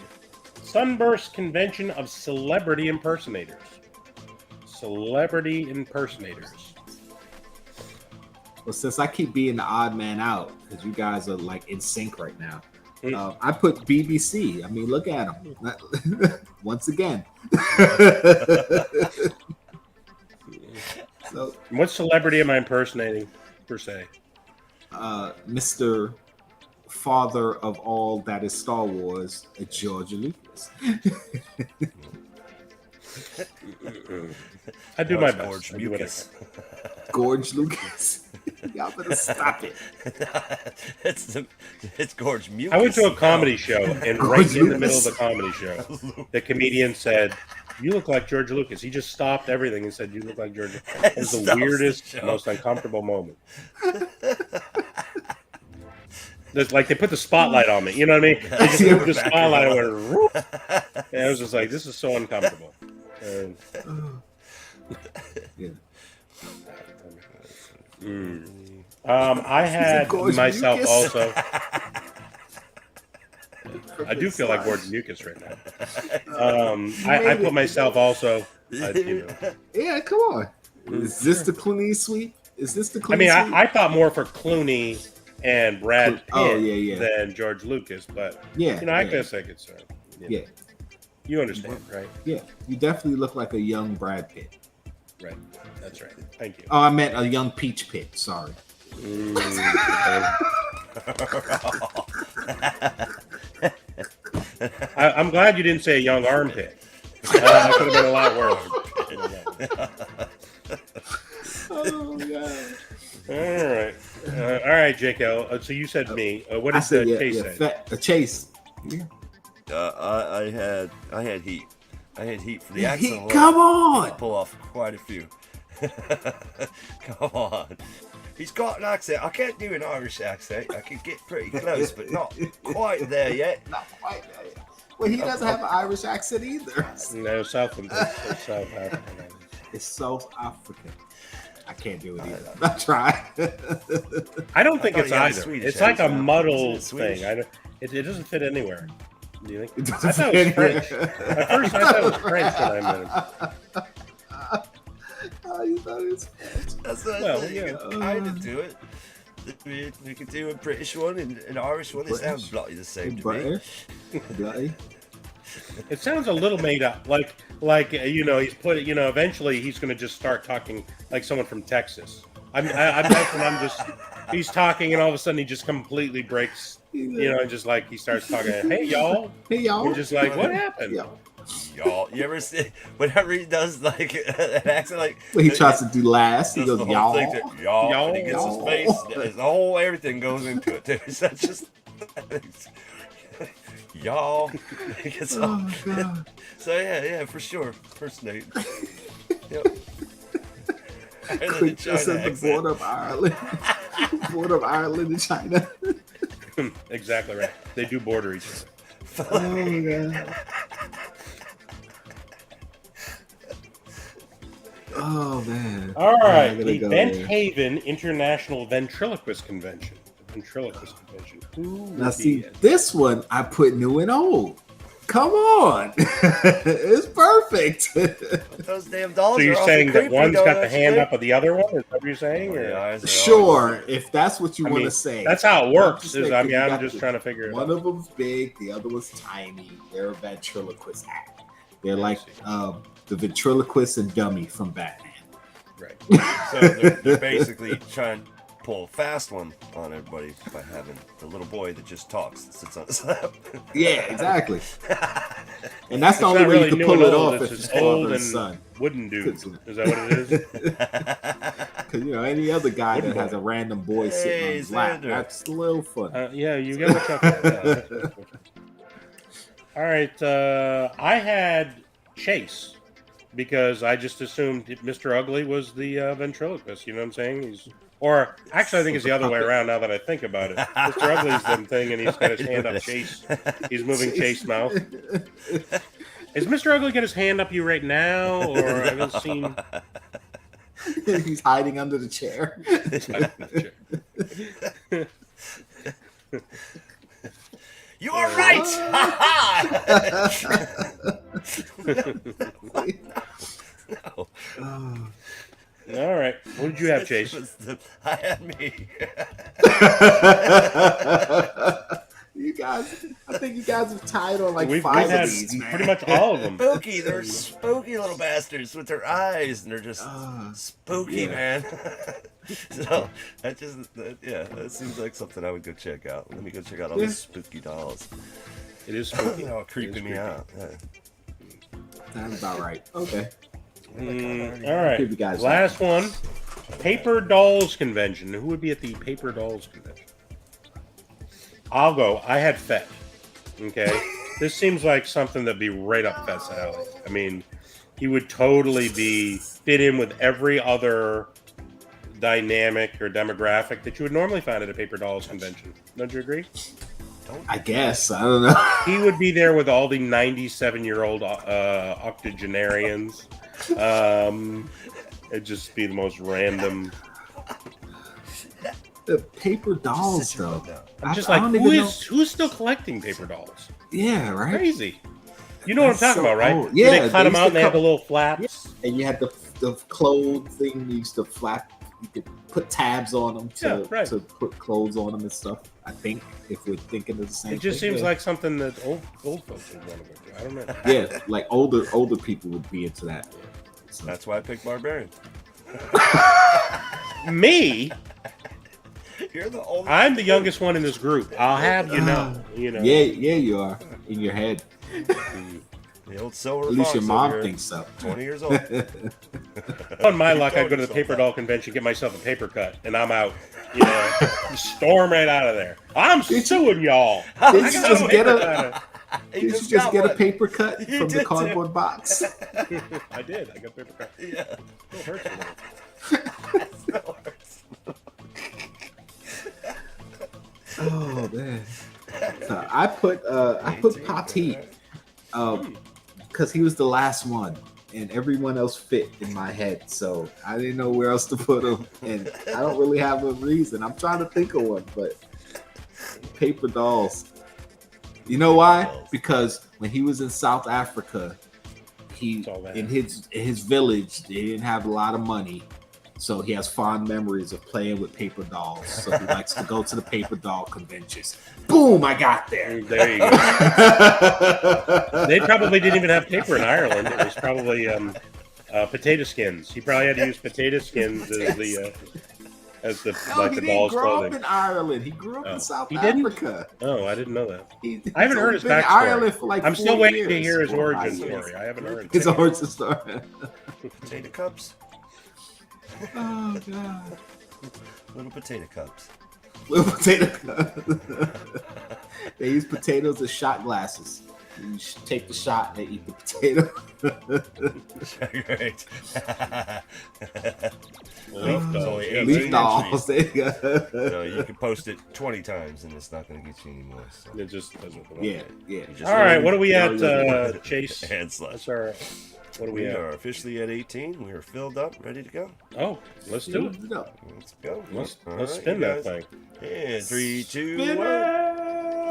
Sunburst Convention of Celebrity Impersonators. Celebrity impersonators. Well, since I keep being the odd man out because you guys are like in sync right now, Mm. I put BBC. I mean, look at them once again. So, What celebrity am I impersonating, per se? Mr. Father of all that is Star Wars, George Lucas. I do my best. Gorge I do what I mucus. can. Gorge Lucas. Y'all better stop it. It's Gorge mucus. I went to a comedy show, and right George in the middle Lucas. of the comedy show, the comedian said, "You look like George Lucas." He just stopped everything and said, "You look like George Lucas." It was the Stops the weirdest, show. most uncomfortable moment. There's, like, they put the spotlight on me. You know what I mean? They just moved the spotlight and went, whoop. And I was just like, this is so uncomfortable. Yeah. I had Gorge myself mucus? also. I do feel like Gordon Mucus right now. I put myself also. Yeah, come on. Is this the Clooney suite? Is this the Clooney I mean, suite? I thought more for Clooney and Brad Pitt Oh, yeah. than George Lucas, but Yeah, you know, I yeah. guess I could say. Yeah. You understand, right? Yeah, you definitely look like a young Brad Pitt. Right. That's right. Thank you. Oh, I meant a young Peach Pit. Sorry. I'm glad you didn't say a young armpit. That could have been a lot worse. Oh god. All right, JK. So you said me. What I did said Chase say? a Chase. Yeah. I had heat. I had heat for the accent. Come I on. pull off quite a few. Come on. He's got an accent. I can't do an Irish accent. I can get pretty close, but not quite there yet. Not quite there yet. Well, he doesn't have an Irish accent either. No, South African. It's South African. I can't do it either. I'm not trying. I don't think I it's thought he had a either. Swedish It's like a accent. muddled Is it Swedish? thing. It doesn't fit anywhere. Do you It think? doesn't I thought it was fit French. At first, I thought it was French when I met him. Oh, you thought it was French. That's what Well, I think. yeah. You can kind of do it. We could do a British one and an Irish one. They sound British? bloody the same to me. British? Bloody. It sounds a little made up. Like you know, he's put. You know, eventually he's going to just start talking like someone from Texas. I imagine he's talking, and all of a sudden he just completely breaks. You know, and just like he starts talking. Hey y'all. Hey, y'all. We're just like, what happened? Y'all. Y'all, you ever see whenever he does like an accent like When he tries to do last, he does goes, the whole y'all. thing to- y'all, and he gets his Y'all. face, the whole everything goes into it. Dude. It's not just y'all. He gets all, Oh, God. so yeah, for sure, first name. Yep. Quick, just at the border of Ireland. Border of Ireland and China. Exactly right. They do border each other. Oh, God. Oh, man. All right, I'm gonna the go Bent there. Haven International Ventriloquist Convention. Who Now, would see, be it? this one I put new and old. Come on. It's perfect. Those damn dolls. So you're are awful saying that creepy, one's don't got the you hand think? up of the other one? Is that what you're saying? Oh, Or? the eyes are Sure, if that's what you I want mean, to say. That's how it works. Just I like mean, you I'm got just the- trying to figure it One out. of them's big, the other was tiny. They're a ventriloquist act. They're like the ventriloquist and dummy from Batman. Right. So they're basically trying to pull a fast one on everybody by having the little boy that just talks and sits on his lap. Yeah, exactly. And that's the It's only not way really you can new pull and it old. off It's if it's just old father and and son. wooden dude. Fits in. Is that what it is? Because you know, any other guy that Wooden has a random boy sitting on Hey, his lap, Xander. that's a little funny. Yeah, you got to watch out for that. All right, I had Chase because I just assumed Mr. Ugly was the ventriloquist. You know what I'm saying? Or actually, I think it's the other way around. Now that I think about it, Mr. Ugly's the thing, and he's got his hand up Chase. He's moving Chase mouth. Is Mr. Ugly got his hand up you right now, or I haven't seen? He's hiding under the chair. You are right! No. All right, what did you have, Chase? I had me. You guys, I think you guys have tied on like We've 5 had of these, man. pretty much all of them. Spooky. They're spooky little bastards with their eyes, and they're just spooky, yeah. man. So that seems like something I would go check out. Let me go check out all these spooky dolls. It is spooky. You know, It is creeping me creepy. out. Yeah. That's about right. Okay. All Give right. you guys Last one. Paper Dolls Convention. Who would be at the Paper Dolls Convention? I'll go. I had Fett. Okay. This seems like something that'd be right up Fett's alley. I mean, he would totally fit in with every other dynamic or demographic that you would normally find at a Paper Dolls Convention. Don't you agree? I guess. I don't know. He would be there with all the 97-year-old octogenarians. It'd just be the most random. The paper dolls, though. I'm just like, who's still collecting paper dolls? Yeah, right. Crazy. You know what I'm talking about, right? Old. Yeah, they cut them out and they have the little flaps. Yeah. And you had the clothes thing. You used to flap. You could put tabs on them to put clothes on them and stuff. I think if we're thinking of the same. It just thing, seems like something that old folks would want to go to. I don't know. Yeah, like older people would be into that. So. That's why I picked Barbarian. Me? You're the oldest. I'm the youngest one in this group. I'll have you know. Yeah, you are in your head. The old silver. At least your mom thinks so. 20 years old. On my luck, I'd go to the paper doll convention, get myself a paper cut, and I'm out. Storm right out of there. I'm suing y'all. Did you just get a? Did you just get a paper cut from the cardboard box? I did. I got a paper cut. Yeah. Still hurts a little. Still hurts. Oh man. So I put Pati because he was the last one and everyone else fit in my head, so I didn't know where else to put him, and I don't really have a reason. I'm trying to think of one, but paper dolls. You know why? Because when he was in South Africa, in his village, they didn't have a lot of money. So he has fond memories of playing with paper dolls. So he likes to go to the paper doll conventions. Boom! I got there. There you go. They probably didn't even have paper in Ireland. It was probably potato skins. He probably had to use potato skins as the doll's grow clothing. Up in Ireland. He grew up in South Africa. Oh, I didn't know that. I haven't heard his backstory. Ireland for like I'm still waiting to years, hear his origin story. I haven't heard his origin story. Potato cups. Oh god. Little potato cups. Little potato cups. They use potatoes as shot glasses. You take the shot and eat the potato. Right. Leaf dolls. There you go. So you can post it 20 times and it's not going to get you any more. So. It just doesn't. Yeah. All right, what are we at, Chase? Hand slush. That's our. What do we are officially at 18. We are filled up, ready to go. Oh, let's do it. Let's go. Let's spin that thing. And 3, 2, 1.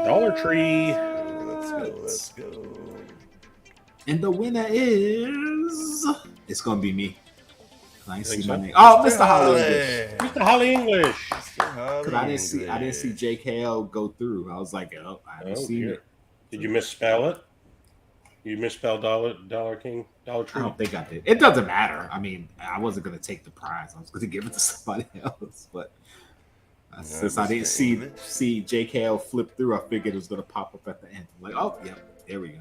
Dollar Tree. Let's go. And the winner is. It's gonna be me. I didn't see my name. Oh, Mr. Holly English. Mr. Holly English. Because I didn't see JKL go through. I was like, oh, I haven't seen it. Did you misspell it? You misspelled Dollar Tree? I don't think I did. It doesn't matter. I mean, I wasn't going to take the prize. I was going to give it to somebody else. But since I didn't see JKL flip through, I figured it was going to pop up at the end. I'm like, oh, yeah, there we go.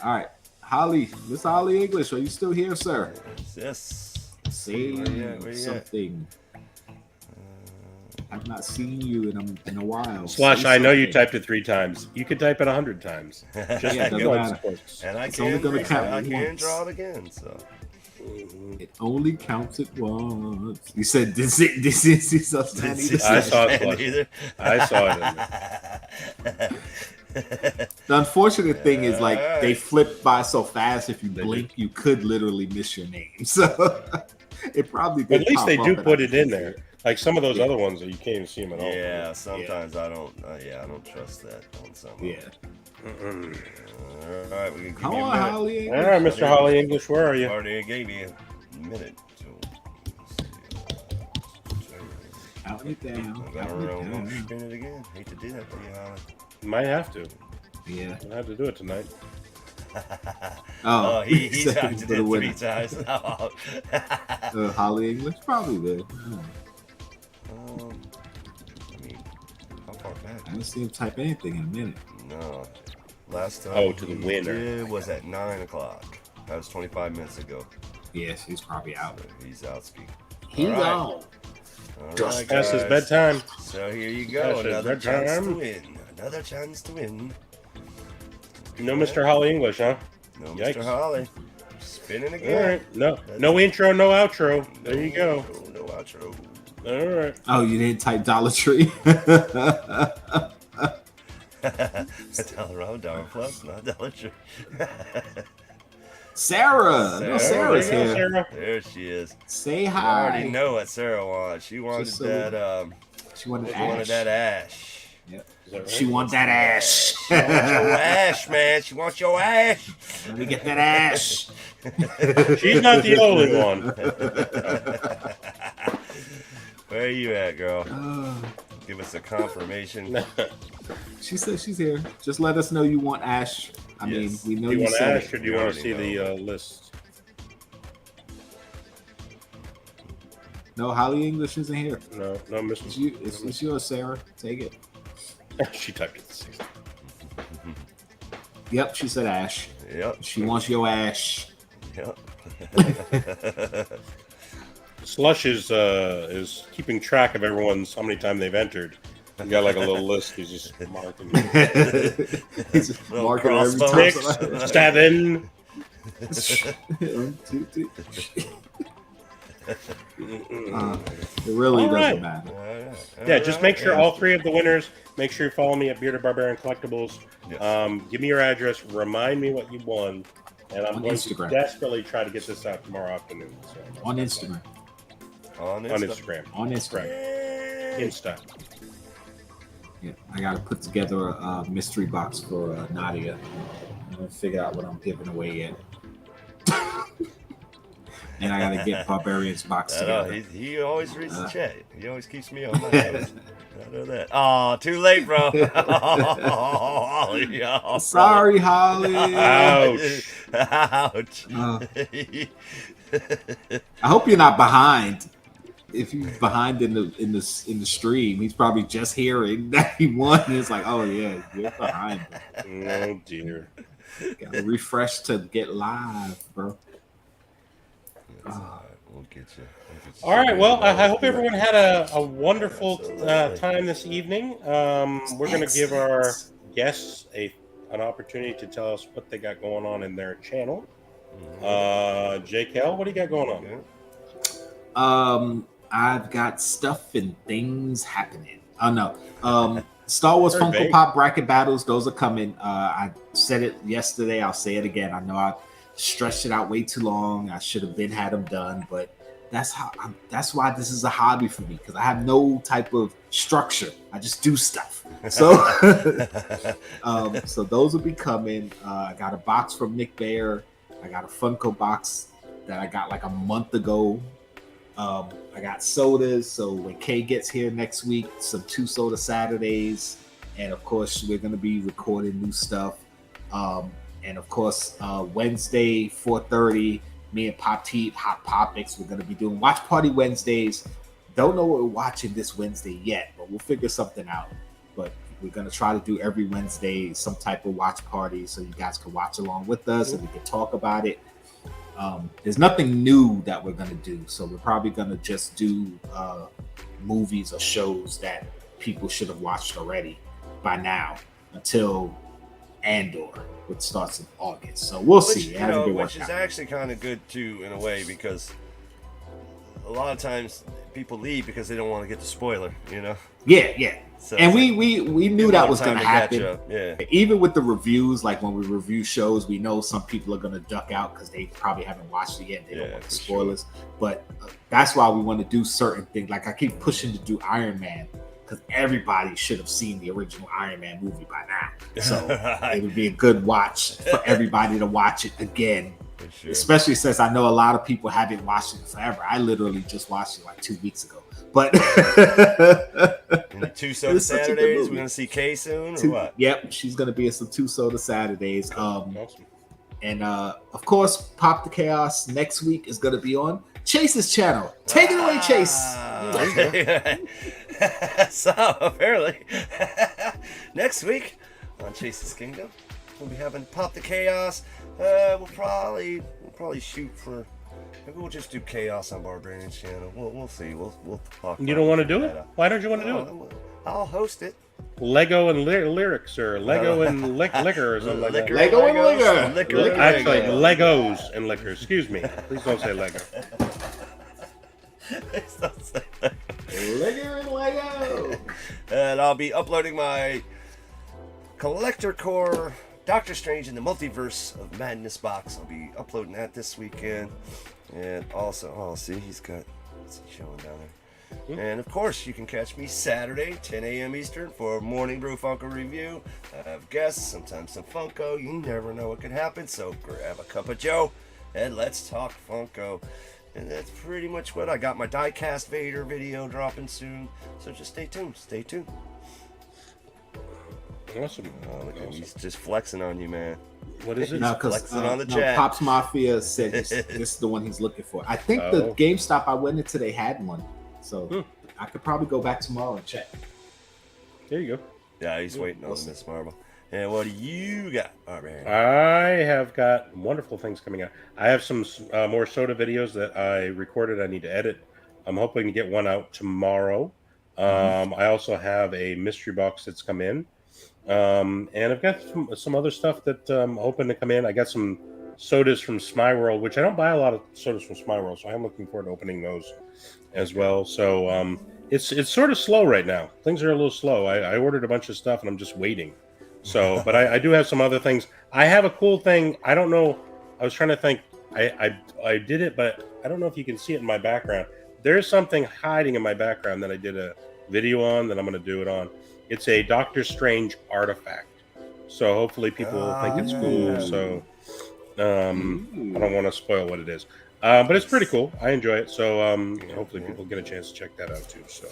All right. Holly, Miss Holly English, are you still here, sir? Yes. Say something. I've not seen you in a while. Slash, I know you typed it 3 times. You could type it 100 times. Just and I can draw it again. So it only counts it once. You said this is I saw it. I saw it. The unfortunate thing is, like, they flip by so fast. If you blink, you could literally miss your name. So it probably. But at least they do put it in there. Like some of those other ones that you can't even see them at all. Yeah, sometimes I don't. I don't trust that on some. Yeah. All right, we can give Come you a on, minute. Holly English. All right, Mr. Holly English, where are you? Already gave you a minute. Count it down. Spin it again. Hate to do that to you, Holly. You might have to. Yeah. I'll have to do it tonight. He's had to do it 3 times. Holly English probably did. I mean, how far back? I haven't seen him type anything in a minute. No. Last time. Oh, to the winner. It was at 9 o'clock. That was 25 minutes ago. Yes, he's probably out. So he's out, Ski. He's All right. out. All Past his guys. bedtime. So here you go. Past his Another chance to bedtime. win. Another chance to win. No Mr. Holly English, huh? No, Yikes. Mr. Holly. Spinning All again. right. No intro, no outro. There you go. No outro. All right. Oh, you didn't type Dollar Tree? $1 plus, not Dollar Tree. Sarah. No, Sarah's There you here. go, Sarah. There she is. Say I hi. already know what Sarah wants. She wanted Just so that. She wanted She ash. wanted that ash. Yep. Is that right? She wants that ash. She wants your ash, man. She wants your ash. Let me get that ash. She's not the only one. Where are you at, girl? Uh, Give us a confirmation. she said she's here. Just let us know you want ash. I Yes. mean, we know Do you you want said Ash it. or do you You want to already see know. the list? No, Holly English isn't here. No, It's Mr. you. It's yours, Sarah. Take it. She typed it. 60. Yep, she said ash. Yep. She wants your ash. Yep. Slush is keeping track of everyone's how many times they've entered. He got like a little list. He's just marking. He's Little marking every time. crossbones. 6, 7. 1, 2, 3. It really All doesn't right. matter. Yeah, just make sure all 3 of the winners. Make sure you follow me at Bearded Barbarian Collectibles. Yes. Give me your address. Remind me what you won, and I'm On going Instagram. to desperately try to get this out tomorrow afternoon. So On Instagram. On On Insta. Instagram. On Instagram. Insta. Yeah, I gotta put together a mystery box for Nadia. I'm gonna figure out what I'm giving away yet. And I gotta get Barbarian's box I know, together. he always reads the chat. He always keeps me on my toes. I know that. Oh, too late, bro. Oh, Sorry, Holly. Ouch. Ouch. I hope you're not behind. If he's behind in the stream, he's probably just hearing that he won. And it's like, oh yeah, you're behind. Oh dear. Gotta refresh to get live, bro. That's all right. We'll get you. All right. Well, I hope everyone had a wonderful time this evening. We're going to give our guests an opportunity to tell us what they got going on in their channel. JKL, what do you got going on? I've got stuff and things happening. Oh no. Star Wars Very Funko vague. Pop bracket battles, those are coming. I said it yesterday, I'll say it again. I know I stretched it out way too long. I should have had them done, but that's why this is a hobby for me, because I have no type of structure. I just do stuff. So so those will be coming. I got a box from Nick Bayer. I got a Funko box that I got like a month ago. I got sodas, so when Kay gets here next week, some 2 soda Saturdays, and of course we're gonna be recording new stuff. And of course Wednesday 4:30, me and Pop Teat Hot Topics, we're gonna be doing watch party Wednesdays. Don't know what we're watching this Wednesday yet, but we'll figure something out. But we're gonna try to do every Wednesday some type of watch party, so you guys can watch along with us and we can talk about it. There's nothing new that we're gonna do, so we're probably gonna just do movies or shows that people should have watched already by now until Andor, which starts in August. So we'll see. It hasn't been Which worked is out. actually kind of good too, in a way, because a lot of times people leave because they don't want to get the spoiler, you know. Yeah. So And it's we knew that was time gonna to catch happen. up. Yeah. Even with the reviews, like when we review shows, we know some people are gonna duck out because they probably haven't watched it yet. They don't Yeah, want the for spoilers. But that's why we want to do certain things. Like I keep pushing to do Iron Man because everybody should have seen the original Iron Man movie by now. So it would be a good watch for everybody to watch it again. For sure. Especially since I know a lot of people haven't watched it forever. I literally just watched it like 2 weeks ago. But And the 2 soda It's such a good Saturdays, movie. we're gonna see Kay soon, or what? Yep, she's gonna be in some 2 soda Saturdays. Awesome. And of course, Pop the Chaos next week is gonna be on Chase's channel. Take it away, Chase. So apparently, next week on Chase's Kingdom, We'll be having Pop the Chaos. We'll probably shoot for. Maybe we'll just do Chaos on Barbarian's channel. We'll see. We'll talk. You don't want to do it? Why don't you want to do it? I'll host it. Lego and lyrics, or Lego and liquor, or something like that. Lego and liquor. Actually, Legos and liquor. Excuse me. Please don't say Lego. Please don't say Lego. Lego and Lego. And I'll be uploading my Collector Core Doctor Strange in the Multiverse of Madness box. I'll be uploading that this weekend. And also, see, he's got, what's he showing down there? And of course, you can catch me Saturday, 10 a.m. Eastern, for Morning Brew Funko review. I have guests, sometimes some Funko. You never know what could happen, so grab a cup of Joe and let's talk Funko. And that's pretty much what I got. My diecast Vader video dropping soon, so just stay tuned. Stay tuned. Awesome. Oh, look, he's just flexing on you, man. What is it? No, because on the chat. Pops Mafia said this is the one he's looking for. I think the GameStop I went into, they had one. So I could probably go back tomorrow and check. There you go. Yeah, he's waiting on Miss Marvel. And what do you got, Barbarian? I have got wonderful things coming out. I have some more soda videos that I recorded. I need to edit. I'm hoping to get one out tomorrow. I also have a mystery box that's come in. And I've got some other stuff that I'm hoping to come in. I got some sodas from Smyworld, which I don't buy a lot of sodas from Smyworld, so I'm looking forward to opening those as well. So it's sort of slow right now. Things are a little slow. I ordered a bunch of stuff and I'm just waiting. So, but I do have some other things. I have a cool thing. I don't know. I was trying to think. I did it, but I don't know if you can see it in my background. There's something hiding in my background that I did a video on that I'm going to do it on. It's a Doctor Strange artifact. So hopefully people will think it's cool. So I don't want to spoil what it is. But it's pretty cool. I enjoy it. So hopefully people get a chance to check that out too. So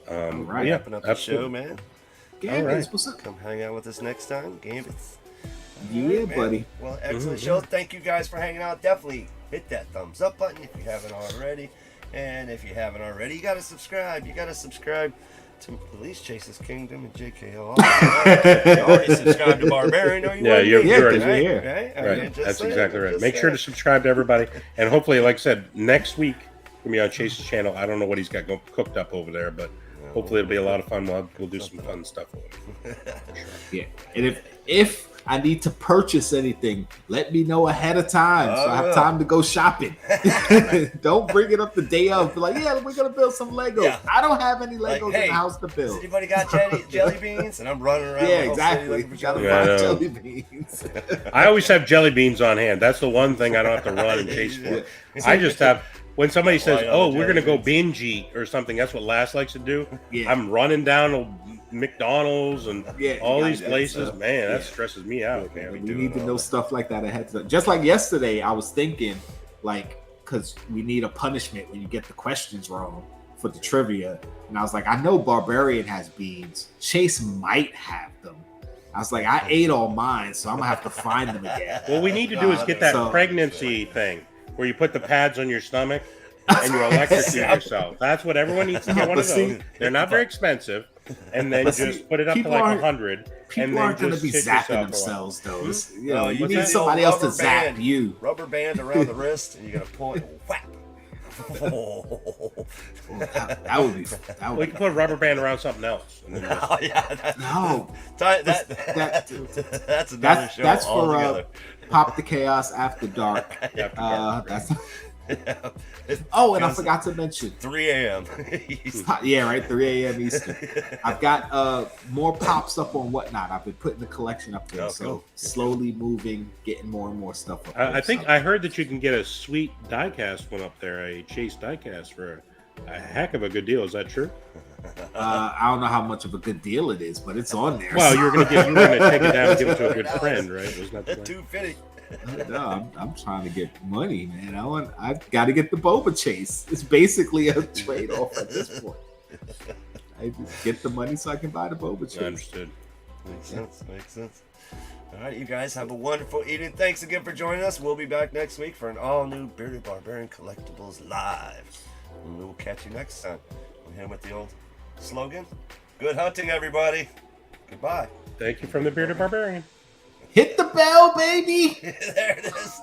right, yeah, wrapping up the show, man. Gambits, what's up? Come hang out with us next time, Gambits. Yeah, right, buddy. Well, excellent show. Thank you guys for hanging out. Definitely hit that thumbs up button if you haven't already. And if you haven't already, you got to subscribe. You got to subscribe to Police Chases Kingdom and JKL. You already subscribed to Barbarian. Or you you're right. Right. That's exactly right. Make sure to subscribe to everybody. And hopefully, like I said, next week, we're going to be on Chase's channel. I don't know what he's got cooked up over there, but hopefully it'll be a lot of fun. We'll do some fun stuff over it. Sure. Yeah. And if I need to purchase anything, let me know ahead of time so I have time to go shopping. Don't bring it up the day of. Be like, yeah, we're gonna build some Legos. Yeah. I don't have any Legos in the house to build. Anybody got jelly beans? And I'm running around. Yeah, exactly. Jelly beans. I always have jelly beans on hand. That's the one thing I don't have to run and chase for. I just have. When somebody says, "Oh, we're gonna go binge eat" or something, that's what Lass likes to do. Yeah. I'm running down to McDonald's and all these places. Man, that stresses me out. Man, we need to know stuff like that ahead of time. Just like yesterday, I was thinking, like, because we need a punishment when you get the questions wrong for the trivia, and I was like, I know Barbarian has beans. Chase might have them. I was like, I ate all mine, so I'm gonna have to find them again. What we need to do is get that pregnancy thing, where you put the pads on your stomach and you electrocute yourself. That's what everyone needs to get one of those. They're not very expensive. And then just put it up to like 100. People aren't going to be zapping themselves, though. You know, you need somebody else to zap you. Rubber band around the wrist, and you're going to pull it. Whap. That would be. We can put a rubber band around something else. And then that's another show. That's for Pop the Chaos After Dark. That's. Oh, and I forgot to mention 3 a.m. Yeah, right, 3 a.m. Eastern. I've got more pops up on Whatnot. I've been putting the collection up there, so slowly moving, getting more and more stuff up there. I think I heard that you can get a sweet diecast one up there, a Chase diecast for a heck of a good deal. Is that true? I don't know how much of a good deal it is, but it's on there. Well, you're gonna take it down and give it to a good friend, right? Wasn't that the $250. No, I'm trying to get money, man. I've got to get the boba chase. It's basically a trade-off at this point. I just get the money so I can buy the boba chase. Understood. Makes sense. All right, you guys have a wonderful evening. Thanks again for joining us. We'll be back next week for an all-new Bearded Barbarian Collectibles Live. And we will catch you next time. We'll hit with the old slogan. Good hunting, everybody. Goodbye. Thank you from the Bearded Barbarian. Hit the bell, baby. There it is.